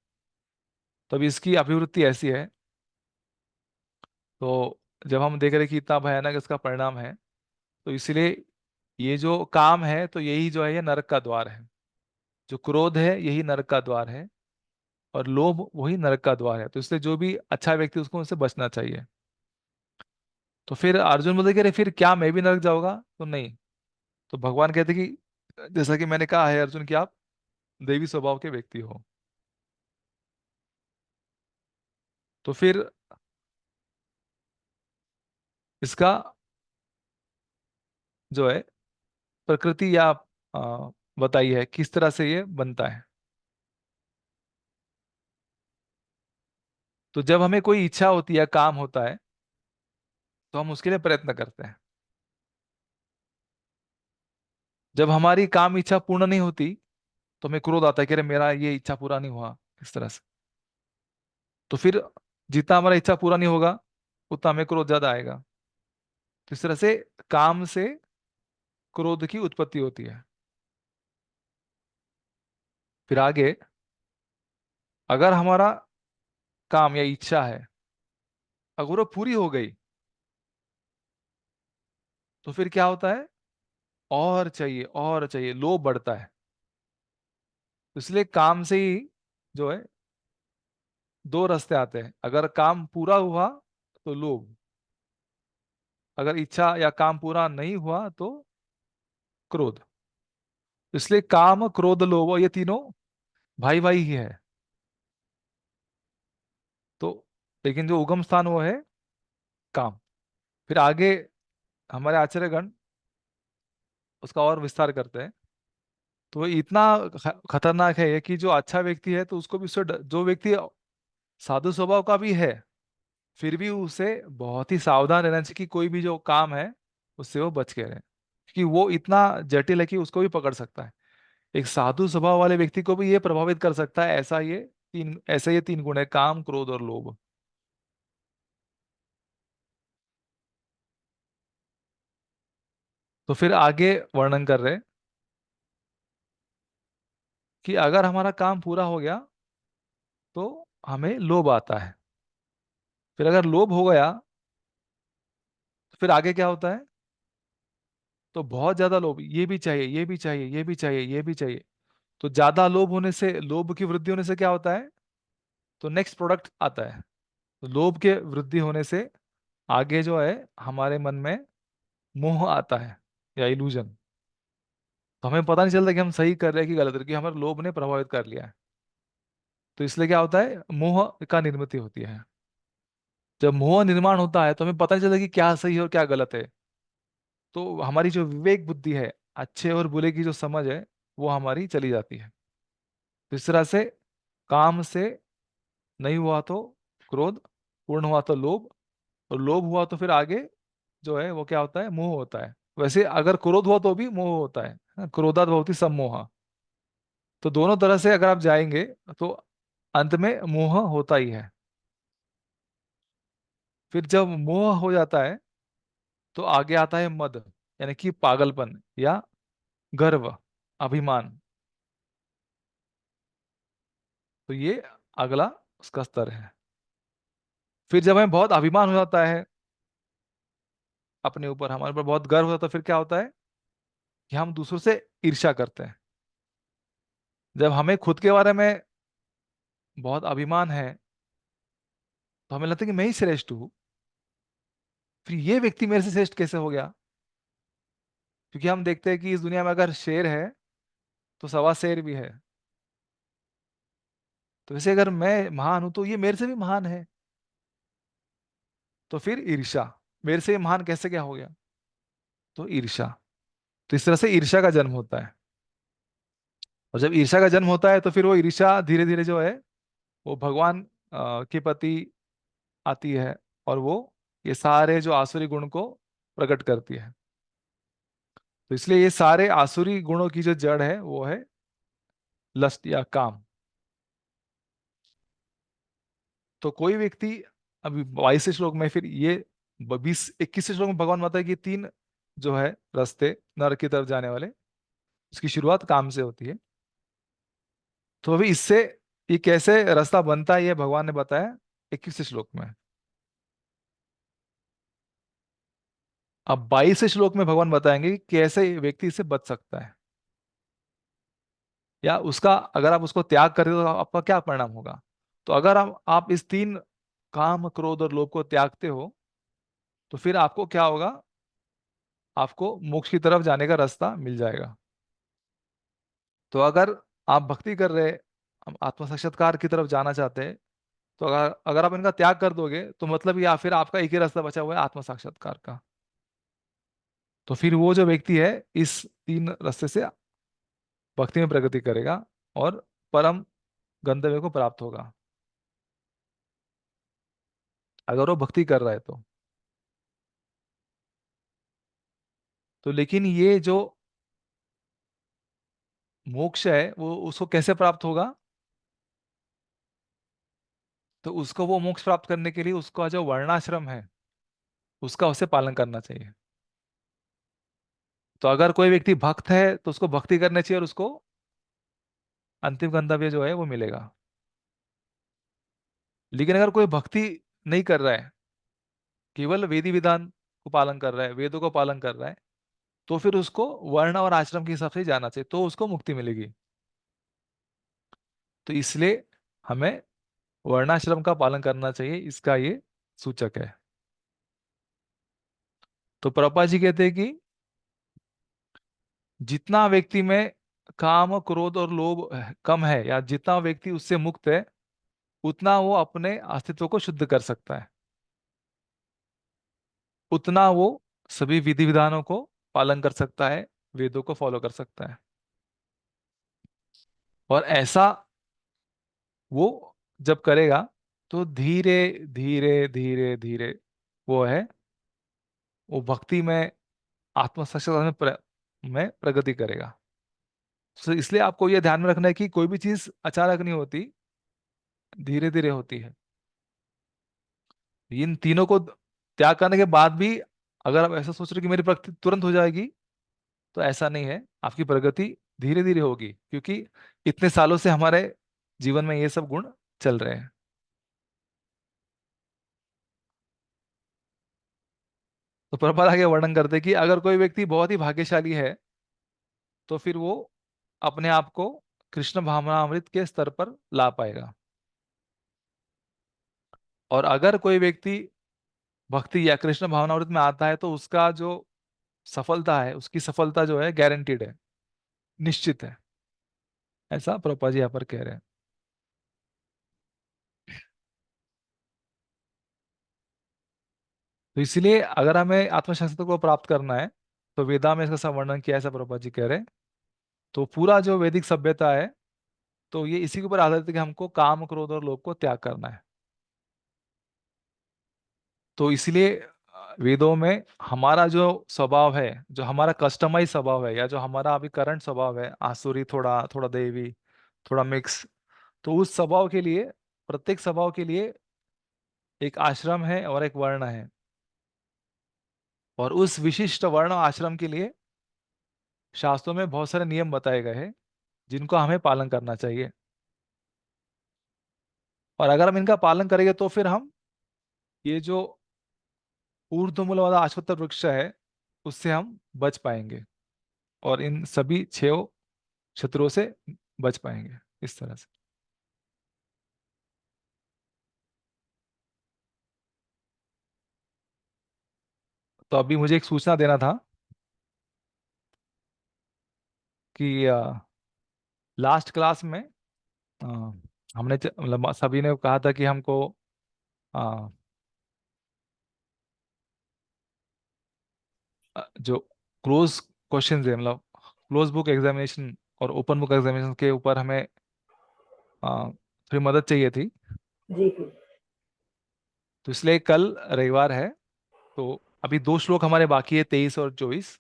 तो अब इसकी अभिवृत्ति ऐसी है। तो जब हम देख रहे हैं कि इतना भयानक इसका परिणाम है, तो इसलिए ये जो काम है तो यही जो है ये नरक का द्वार है। जो क्रोध है यही नरक का द्वार है, और लोभ वही नरक का द्वार है। तो इसलिए जो भी अच्छा व्यक्ति उसको उनसे बचना चाहिए। तो फिर अर्जुन बोलते कि अरे फिर क्या मैं भी नरक जाऊंगा? तो नहीं। तो भगवान कहते कि जैसा कि मैंने कहा है अर्जुन, कि आप देवी स्वभाव के व्यक्ति हो। तो फिर इसका जो है प्रकृति या बताई है किस तरह से ये बनता है। तो जब हमें कोई इच्छा होती है, काम होता है, तो हम उसके लिए प्रयत्न करते हैं। जब हमारी काम इच्छा पूर्ण नहीं होती तो हमें क्रोध आता है कि अरे मेरा ये इच्छा पूरा नहीं हुआ, इस तरह से। तो फिर जितना हमारा इच्छा पूरा नहीं होगा उतना हमें क्रोध ज्यादा आएगा। तो इस तरह से काम से क्रोध की उत्पत्ति होती है। फिर आगे, अगर हमारा काम या इच्छा है, अगर वो पूरी हो गई, तो फिर क्या होता है? और चाहिए और चाहिए, लोभ बढ़ता है। तो इसलिए काम से ही जो है दो रास्ते आते हैं। अगर काम पूरा हुआ तो लोभ, अगर इच्छा या काम पूरा नहीं हुआ तो क्रोध। इसलिए काम, क्रोध, लोभ, ये तीनों भाई भाई ही है। तो लेकिन जो उगम स्थान वो है काम। फिर आगे हमारे आचार्यगण उसका और विस्तार करते हैं। तो ये इतना खतरनाक है कि जो अच्छा व्यक्ति है तो उसको भी उससे जो व्यक्ति साधु स्वभाव का भी है, फिर भी उसे बहुत ही सावधान रहना चाहिए कि कोई भी जो काम है उससे वो बच के रहे, क्योंकि वो इतना जटिल है कि उसको भी पकड़ सकता है। एक साधु स्वभाव वाले व्यक्ति को भी ये प्रभावित कर सकता है। ऐसा ये तीन गुण है, काम, क्रोध और लोभ। तो फिर आगे वर्णन कर रहे कि अगर हमारा काम पूरा हो गया तो हमें लोभ आता है। फिर अगर लोभ हो गया तो फिर आगे क्या होता है? तो बहुत ज्यादा लोभ, ये भी चाहिए, ये भी चाहिए, ये भी चाहिए, ये भी चाहिए। तो ज्यादा लोभ होने से, लोभ की वृद्धि होने से क्या होता है? तो नेक्स्ट प्रोडक्ट आता है। तो लोभ के वृद्धि होने से आगे जो है हमारे मन में मोह आता है या इल्यूजन। तो हमें पता नहीं चलता कि हम सही कर रहे हैं कि गलत, क्योंकि हमारे लोभ ने प्रभावित कर लिया है। तो इसलिए क्या होता है? मोह का निर्मित होती है। जब मोह निर्माण होता है तो हमें पता नहीं चलता कि क्या सही है और क्या गलत है। तो हमारी जो विवेक बुद्धि है, अच्छे और बुरे की जो समझ है, वो हमारी चली जाती है। तो इस तरह से काम से नहीं हुआ तो क्रोध, पूर्ण हुआ तो लोभ, और लोभ हुआ तो फिर आगे जो है वो क्या होता है? मोह होता है। वैसे अगर क्रोध हुआ तो भी मोह होता है, क्रोधात भवति सम्मोह। तो दोनों तरह से अगर आप जाएंगे तो अंत में मोह होता ही है। फिर जब मोह हो जाता है तो आगे आता है मद, यानी कि पागलपन या गर्व, अभिमान। तो ये अगला उसका स्तर है। फिर जब हमें बहुत अभिमान हो जाता है अपने ऊपर, हमारे ऊपर बहुत गर्व हो जाता है, फिर क्या होता है? कि हम दूसरों से ईर्ष्या करते हैं। जब हमें खुद के बारे में बहुत अभिमान है तो हमें लगता है कि मैं ही श्रेष्ठ हूं। फिर ये व्यक्ति मेरे से श्रेष्ठ कैसे हो गया? क्योंकि हम देखते हैं कि इस दुनिया में अगर शेर है तो सवा शेर भी है। तो वैसे अगर मैं महान हूं तो ये मेरे से भी महान है। तो फिर ईर्ष्या, मेरे से ये महान कैसे क्या हो गया? तो ईर्ष्या। तो इस तरह से ईर्ष्या का जन्म होता है। और जब ईर्ष्या का जन्म होता है तो फिर वो ईर्ष्या धीरे धीरे जो है वो भगवान के प्रति आती है, और वो ये सारे जो आसुरी गुण को प्रकट करती है। तो इसलिए ये सारे आसुरी गुणों की जो जड़ है वो है लस्ट या काम। तो कोई व्यक्ति, अभी 22 श्लोक में, फिर ये 21 श्लोक में भगवान बताता है कि तीन जो है रास्ते नरक की तरफ जाने वाले, इसकी शुरुआत काम से होती है। तो अभी इससे ये कैसे रास्ता बनता है ये भगवान ने बताया 21 श्लोक में। अब 22 श्लोक में भगवान बताएंगे कि कैसे व्यक्ति इससे बच सकता है, या उसका अगर आप उसको त्याग करते हो तो आपका क्या परिणाम होगा। तो अगर आप इस तीन काम क्रोध और लोभ को त्यागते हो तो फिर आपको क्या होगा, आपको मोक्ष की तरफ जाने का रास्ता मिल जाएगा। तो अगर आप भक्ति कर रहे, हम आत्म साक्षात्कार की तरफ जाना चाहते हैं, तो अगर अगर आप इनका त्याग कर दोगे तो मतलब या फिर आपका एक ही रास्ता बचा हुआ है आत्म साक्षात्कार का। तो फिर वो जो व्यक्ति है इस तीन रास्ते से भक्ति में प्रगति करेगा और परम गंतव्य को प्राप्त होगा, अगर वो भक्ति कर रहा है तो लेकिन ये जो मोक्ष है वो उसको कैसे प्राप्त होगा। तो उसको वो मोक्ष प्राप्त करने के लिए उसका जो वर्णाश्रम है उसका उसे पालन करना चाहिए। तो अगर कोई व्यक्ति भक्त है तो उसको भक्ति करनी चाहिए और उसको अंतिम गंतव्य जो है वो मिलेगा। लेकिन अगर कोई भक्ति नहीं कर रहा है, केवल वेदी विधान को पालन कर रहा है, वेदों को पालन कर रहा है, तो फिर उसको वर्ण और आश्रम के हिसाब से ही जाना चाहिए, तो उसको मुक्ति मिलेगी। तो इसलिए हमें वर्णाश्रम का पालन करना चाहिए, इसका ये सूचक है। तो प्रभुपाद जी कहते हैं कि जितना व्यक्ति में काम क्रोध और लोभ कम है, या जितना व्यक्ति उससे मुक्त है, उतना वो अपने अस्तित्व को शुद्ध कर सकता है, उतना वो सभी विधि विधानों को पालन कर सकता है, वेदों को फॉलो कर सकता है। और ऐसा वो जब करेगा तो धीरे धीरे धीरे धीरे वो है वो भक्ति में आत्म साक्षात्कार में में प्रगति करेगा। तो इसलिए आपको यह ध्यान में रखना है कि कोई भी चीज अचानक नहीं होती, धीरे धीरे होती है। इन तीनों को त्याग करने के बाद भी अगर आप ऐसा सोच रहे हो कि मेरी प्रगति तुरंत हो जाएगी, तो ऐसा नहीं है, आपकी प्रगति धीरे धीरे होगी, क्योंकि इतने सालों से हमारे जीवन में ये सब गुण चल रहे हैं। तो प्रभुपाद आगे वर्णन करते हैं कि अगर कोई व्यक्ति बहुत ही भाग्यशाली है तो फिर वो अपने आप को कृष्ण भावनामृत के स्तर पर ला पाएगा। और अगर कोई व्यक्ति भक्ति या कृष्ण भावनामृत में आता है तो उसका जो सफलता है, उसकी सफलता जो है गारंटीड है, निश्चित है, ऐसा प्रभुपाद जी यहाँ पर कह रहे हैं। तो इसलिए अगर हमें आत्मशास्त्र को प्राप्त करना है तो वेदा में इसका सब वर्णन किया है, ऐसा प्रभुपाद जी कह रहे हैं। तो पूरा जो वैदिक सभ्यता है तो ये इसी के ऊपर आधारित है कि हमको काम क्रोध और लोभ को त्याग करना है। तो इसलिए वेदों में हमारा जो स्वभाव है, जो हमारा कस्टमाइज स्वभाव है, या जो हमारा अभी करंट स्वभाव है, आसुरी थोड़ा थोड़ा देवी थोड़ा मिक्स, तो उस स्वभाव के लिए, प्रत्येक स्वभाव के लिए एक आश्रम है और एक वर्ण है। और उस विशिष्ट वर्ण और आश्रम के लिए शास्त्रों में बहुत सारे नियम बताए गए हैं जिनको हमें पालन करना चाहिए। और अगर हम इनका पालन करेंगे तो फिर हम ये जो ऊर्ध्वमूल वाला अश्वत्थ वृक्ष है उससे हम बच पाएंगे और इन सभी 6 शत्रुओं से बच पाएंगे इस तरह से। तो अभी मुझे एक सूचना देना था कि लास्ट क्लास में अ, हमने मतलब सभी ने कहा था कि हमको जो क्लोज क्वेश्चंस है, मतलब क्लोज बुक एग्जामिनेशन और ओपन बुक एग्जामिनेशन के ऊपर हमें थोड़ी मदद चाहिए थी।
जी जी।
तो इसलिए कल रविवार है, तो अभी 2 श्लोक हमारे बाकी है, 23 और 24।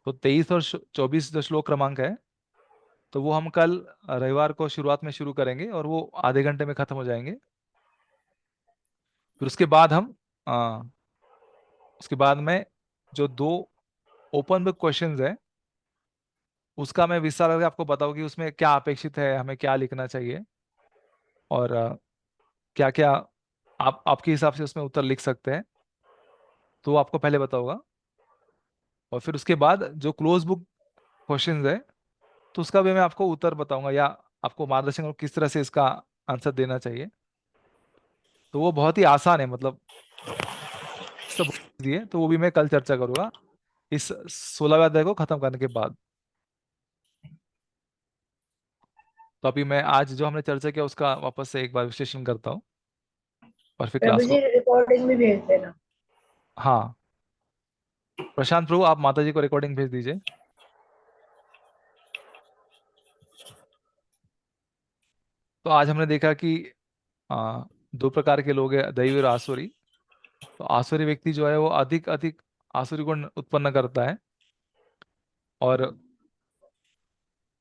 तो 23 और 24 जो श्लोक क्रमांक है तो वो हम कल रविवार को शुरुआत में शुरू करेंगे और वो आधे घंटे में खत्म हो जाएंगे। फिर आ, उसके बाद में जो 2 ओपन बुक क्वेश्चंस है उसका मैं विस्तार करके आपको बताऊँ कि उसमें क्या अपेक्षित है, हमें क्या लिखना चाहिए और क्या क्या आप आपके हिसाब से उसमें उत्तर लिख सकते हैं, तो वो आपको पहले बताऊंगा। और फिर उसके बाद जो क्लोज बुक क्वेश्चंस है तो उसका भी मैं आपको उत्तर बताऊंगा या आपको मार्गदर्शन करूंगा किस तरह से इसका आंसर देना चाहिए। तो वो बहुत ही आसान है, मतलब सब दिए, तो वो भी मैं कल चर्चा करूंगा इस 16वें अध्याय को खत्म करने के बाद। तो अभी मैं आज जो हमने चर्चा किया उसका वापस से एक बार विश्लेषण करता हूँ और फिर
प्रभु
क्लास
जी
को।
रिकॉर्डिंग भी भेज देना।
हाँ, प्रशांत प्रभु आप माता जी को रिकॉर्डिंग भेज दीजिए। तो आज हमने देखा कि दो प्रकार के लोग हैं, दैवी और आसुरी। तो आसुरी व्यक्ति जो है वो अधिक अधिक आसुरी गुण उत्पन्न करता है और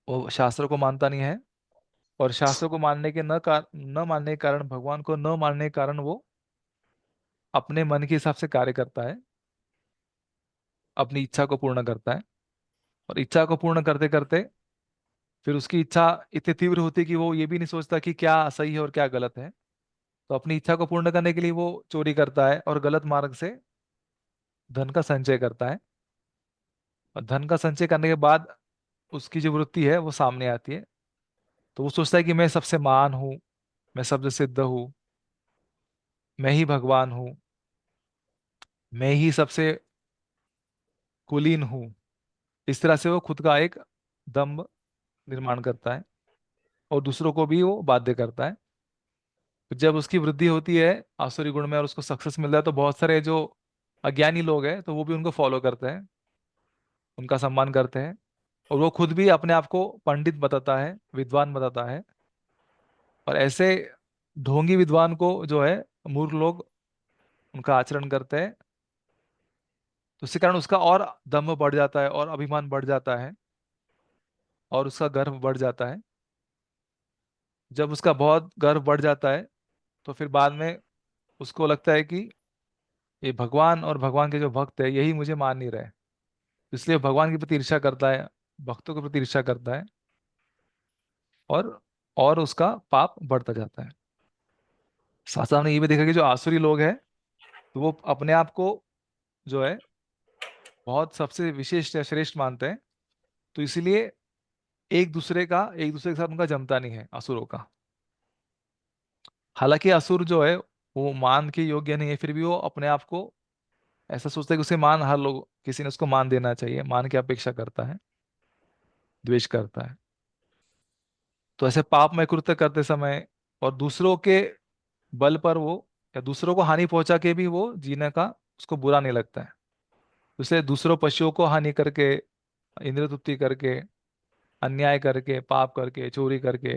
वो शास्त्र को मानता नहीं है, और शास्त्र को मानने के न मानने के कारण, भगवान को न मानने के कारण वो अपने मन के हिसाब से कार्य करता है, अपनी इच्छा को पूर्ण करता है। और इच्छा को पूर्ण करते करते फिर उसकी इच्छा इतनी तीव्र होती है कि वो ये भी नहीं सोचता कि क्या सही है और क्या गलत है। तो अपनी इच्छा को पूर्ण करने के लिए वो चोरी करता है और गलत मार्ग से धन का संचय करता है। और धन का संचय करने के बाद उसकी जो वृत्ति है वो सामने आती है। तो वो सोचता है कि मैं सबसे महान हूँ, मैं सबसे सिद्ध हूँ, मैं ही भगवान हूँ, मैं ही सबसे कुलीन हूँ। इस तरह से वो खुद का एक दम्भ निर्माण करता है और दूसरों को भी वो बाध्य करता है। तो जब उसकी वृद्धि होती है आसुरी गुण में और उसको सक्सेस मिलता है तो बहुत सारे जो अज्ञानी लोग हैं तो वो भी उनको फॉलो करते हैं, उनका सम्मान करते हैं। और वो खुद भी अपने आप को पंडित बताता है, विद्वान बताता है। और ऐसे ढोंगी विद्वान को जो है मूर्ख लोग उनका आचरण करते हैं। तो इसके कारण उसका और दम्भ बढ़ जाता है और अभिमान बढ़ जाता है और उसका गर्व बढ़ जाता है। जब उसका बहुत गर्व बढ़ जाता है तो फिर बाद में उसको लगता है कि ये भगवान और भगवान के जो भक्त है यही मुझे मान नहीं रहे, इसलिए भगवान के प्रति ईर्ष्या करता है, भक्तों के प्रति ईर्ष्या करता है और और उसका पाप बढ़ता जाता है। साथ साथ हमने ये भी देखा कि जो आसुरी लोग हैं तो वो अपने आप को जो है बहुत सबसे विशेष या श्रेष्ठ मानते हैं। तो इसीलिए एक दूसरे के साथ उनका जमता नहीं है असुरों का। हालांकि असुर जो है वो मान के योग्य नहीं है, फिर भी वो अपने आप को ऐसा सोचता है कि उसे मान, हर लोग किसी ने उसको मान देना चाहिए, मान की अपेक्षा करता है, द्वेष करता है। तो ऐसे पाप में कृत्य करते समय और दूसरों के बल पर वो या दूसरों को हानि पहुंचा के भी वो जीने का उसको बुरा नहीं लगता है। उसे दूसरों पशुओं को हानि करके, इंद्रिय तृप्ति करके, अन्याय करके, पाप करके, चोरी करके,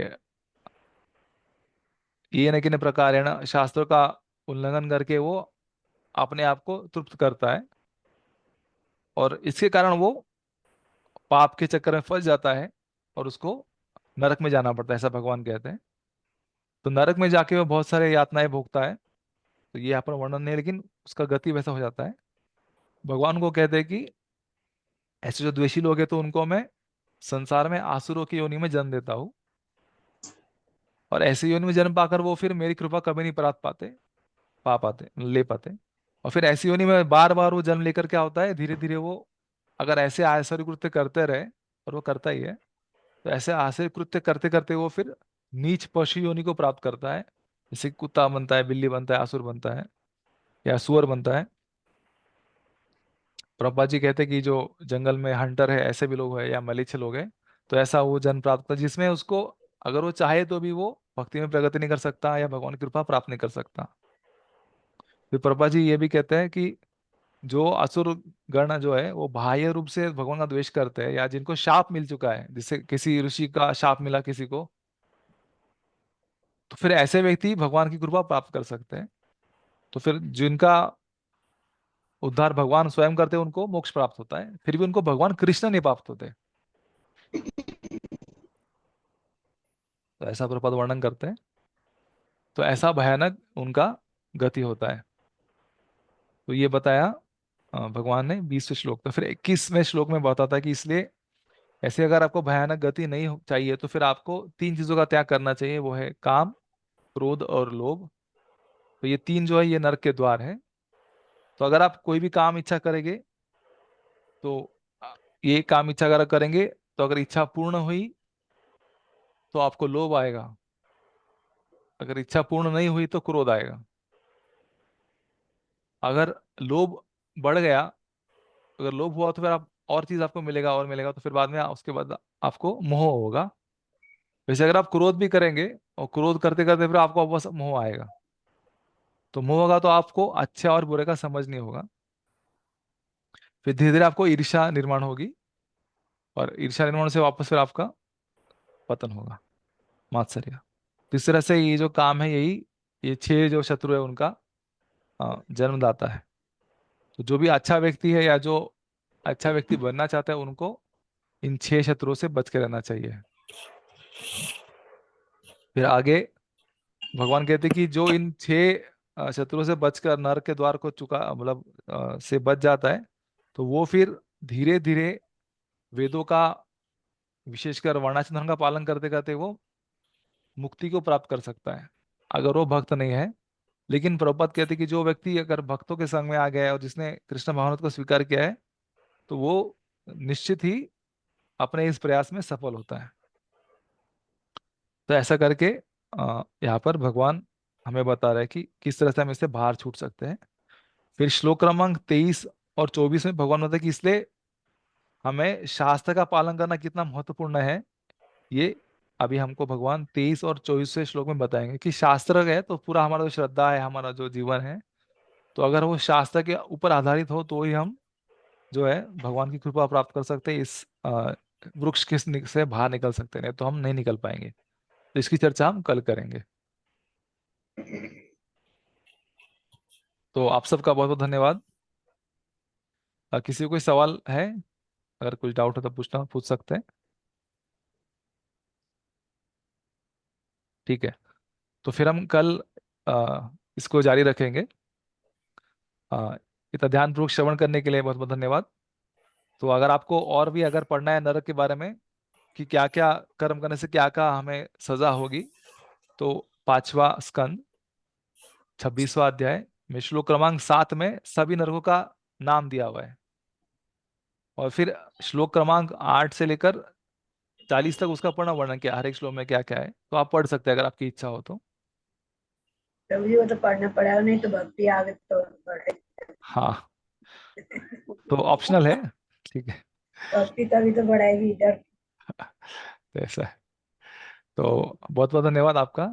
ये न किन प्रकार है ना शास्त्रों का उल्लंघन करके वो अपने आप को तृप्त करता है और इसके कारण वो पाप के चक्कर में फंस जाता है और उसको नरक में जाना पड़ता है, ऐसा भगवान कहते हैं। तो नरक में जाके वो बहुत सारे यातनाएं भोगता है। तो ये यहाँ पर वर्णन नहीं है, लेकिन उसका गति वैसा हो जाता है। भगवान को कहते हैं कि ऐसे जो द्वेषी लोग हैं तो उनको मैं संसार में आसुरों की योनि में जन्म देता हूँ और ऐसी योनि में जन्म पाकर वो फिर मेरी कृपा कभी नहीं प्राप्त पाते, पा पाते, ले पाते। और फिर ऐसी योनि में बार बार वो जन्म लेकर क्या होता है, धीरे धीरे वो अगर ऐसे आश्चर्य कृत्य करते रहे, और वो करता ही है, तो ऐसे आश्चर्य कृत्य करते करते वो फिर नीच पशु योनि को प्राप्त करता है। जैसे कुत्ता बनता है, बिल्ली बनता है, असुर बनता है या सुअर बनता है। प्रभुपाद जी कहते हैं कि जो जंगल में हंटर है ऐसे भी लोग हैं या मलेच्छ लोग हैं, तो ऐसा वो जन्म प्राप्त करता है जिसमें उसको अगर वो चाहे तो भी वो भक्ति में प्रगति नहीं कर सकता या भगवान की कृपा प्राप्त नहीं कर सकता। फिर प्रभुपाद जी ये भी कहते हैं कि जो असुर गण जो है वो बाह्य रूप से भगवान का द्वेष करते हैं या जिनको शाप मिल चुका है, जिससे किसी ऋषि का शाप मिला किसी को, तो फिर ऐसे व्यक्ति भगवान की कृपा प्राप्त कर सकते हैं। तो फिर जिनका उद्धार भगवान स्वयं करते हैं उनको मोक्ष प्राप्त होता है, फिर भी उनको भगवान कृष्ण नहीं प्राप्त होते। तो ऐसा प्रपद वर्णन करते हैं। तो ऐसा भयानक उनका गति होता है। तो ये बताया भगवान ने 20वें श्लोक। तो फिर 21वें श्लोक में बताता है कि इसलिए ऐसे अगर आपको भयानक गति नहीं चाहिए तो फिर आपको तीन चीजों का त्याग करना चाहिए, वो है काम, क्रोध और लोभ। तो ये तीन जो है ये नरक के द्वार है। तो अगर आप कोई भी काम इच्छा करेंगे तो ये काम इच्छा अगर करेंगे तो अगर इच्छा पूर्ण हुई तो आपको लोभ आएगा, अगर इच्छा पूर्ण नहीं हुई तो क्रोध आएगा। अगर लोभ बढ़ गया, अगर लोभ हुआ तो फिर आप और चीज आपको मिलेगा और मिलेगा, तो फिर बाद में उसके बाद आपको मोह होगा। वैसे अगर आप क्रोध भी करेंगे और क्रोध करते करते फिर आपको वापस मोह आएगा, तो मोह होगा तो आपको अच्छे और बुरे का समझ नहीं होगा। फिर धीरे धीरे आपको ईर्ष्या निर्माण होगी और ईर्ष्या निर्माण से वापस फिर आपका पतन होगा, मात्सर्य। तो इस तरह से ये जो काम है यही, ये 6 जो शत्रु है उनका जन्मदाता है। तो जो भी अच्छा व्यक्ति है या जो अच्छा व्यक्ति बनना चाहता है उनको इन 6 शत्रुओं से बच के रहना चाहिए। फिर आगे भगवान कहते हैं कि जो इन 6 शत्रुओं से बचकर नरक के द्वार को चुका मतलब से बच जाता है, तो वो फिर धीरे धीरे वेदों का, विशेषकर वर्णाश्रम धर्म का पालन करते करते वो मुक्ति को प्राप्त कर सकता है, अगर वो भक्त नहीं है। लेकिन प्रभुपाद कहते हैं कि जो व्यक्ति अगर भक्तों के संग में आ गया है और जिसने कृष्ण भावनात् को स्वीकार किया है, तो वो निश्चित ही अपने इस प्रयास में सफल होता है। तो ऐसा करके यहाँ पर भगवान हमें बता रहे हैं कि किस तरह से हम इससे बाहर छूट सकते हैं। फिर श्लोक क्रमांक 23 और 24 में भगवान बताते हैं कि इसलिए हमें शास्त्र का पालन करना कितना महत्वपूर्ण है। ये अभी हमको भगवान 23 और 24 श्लोक में बताएंगे कि शास्त्र है तो पूरा हमारा जो श्रद्धा है, हमारा जो जीवन है, तो अगर वो शास्त्र के ऊपर आधारित हो तो ही हम जो है भगवान की कृपा प्राप्त कर सकते हैं, इस वृक्ष के से बाहर निकल सकते हैं, नहीं तो हम नहीं निकल पाएंगे। तो इसकी चर्चा हम कल करेंगे। तो आप सबका बहुत बहुत धन्यवाद। किसी को कोई सवाल है, अगर कुछ डाउट हो तो पूछ सकते हैं। ठीक है, तो फिर हम कल इसको जारी रखेंगे। इतना ध्यानपूर्वक श्रवण करने के लिए बहुत बहुत धन्यवाद। तो अगर आपको और भी अगर पढ़ना है नरक के बारे में कि क्या क्या कर्म करने से क्या क्या हमें सजा होगी, तो 5वां स्कंद 26वां अध्याय में श्लोक क्रमांक 7 में सभी नरकों का नाम दिया हुआ है, और फिर श्लोक क्रमांक 8 से लेकर 40 तक उसका पूर्ण वर्णन किया, हर एक श्लोक में क्या क्या है। तो आप पढ़ सकते हैं अगर आपकी इच्छा हो तो।
प्रभु जी वो तो पढ़ना पड़ेगा, नहीं तो भक्ति आगे तो बढ़े।
हाँ, तो ऑप्शनल है, ठीक है।
भक्ति तभी तो बढ़ाएगी इधर।
तो ऐसा है। तो बहुत बहुत धन्यवाद आपका।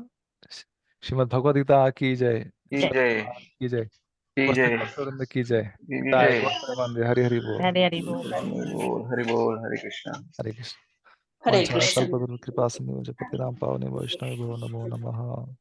श्रीमद् भगवद गीता की जय,
की
जय
जय,
की जय,
की
उपस्थित
जय,
भक्तवृंद की जय।
की
जय
जय।
गौर हरि हरि बोल।
हरे हरि बोल।
हरि बोल, हरे कृष्णा।
हरे कृष्ण।
हरे
वाञ्छा
कृष्ण।
कल्पतरु कृपा सिंधु जपति राम पावने वैष्णव भो नमो नमः।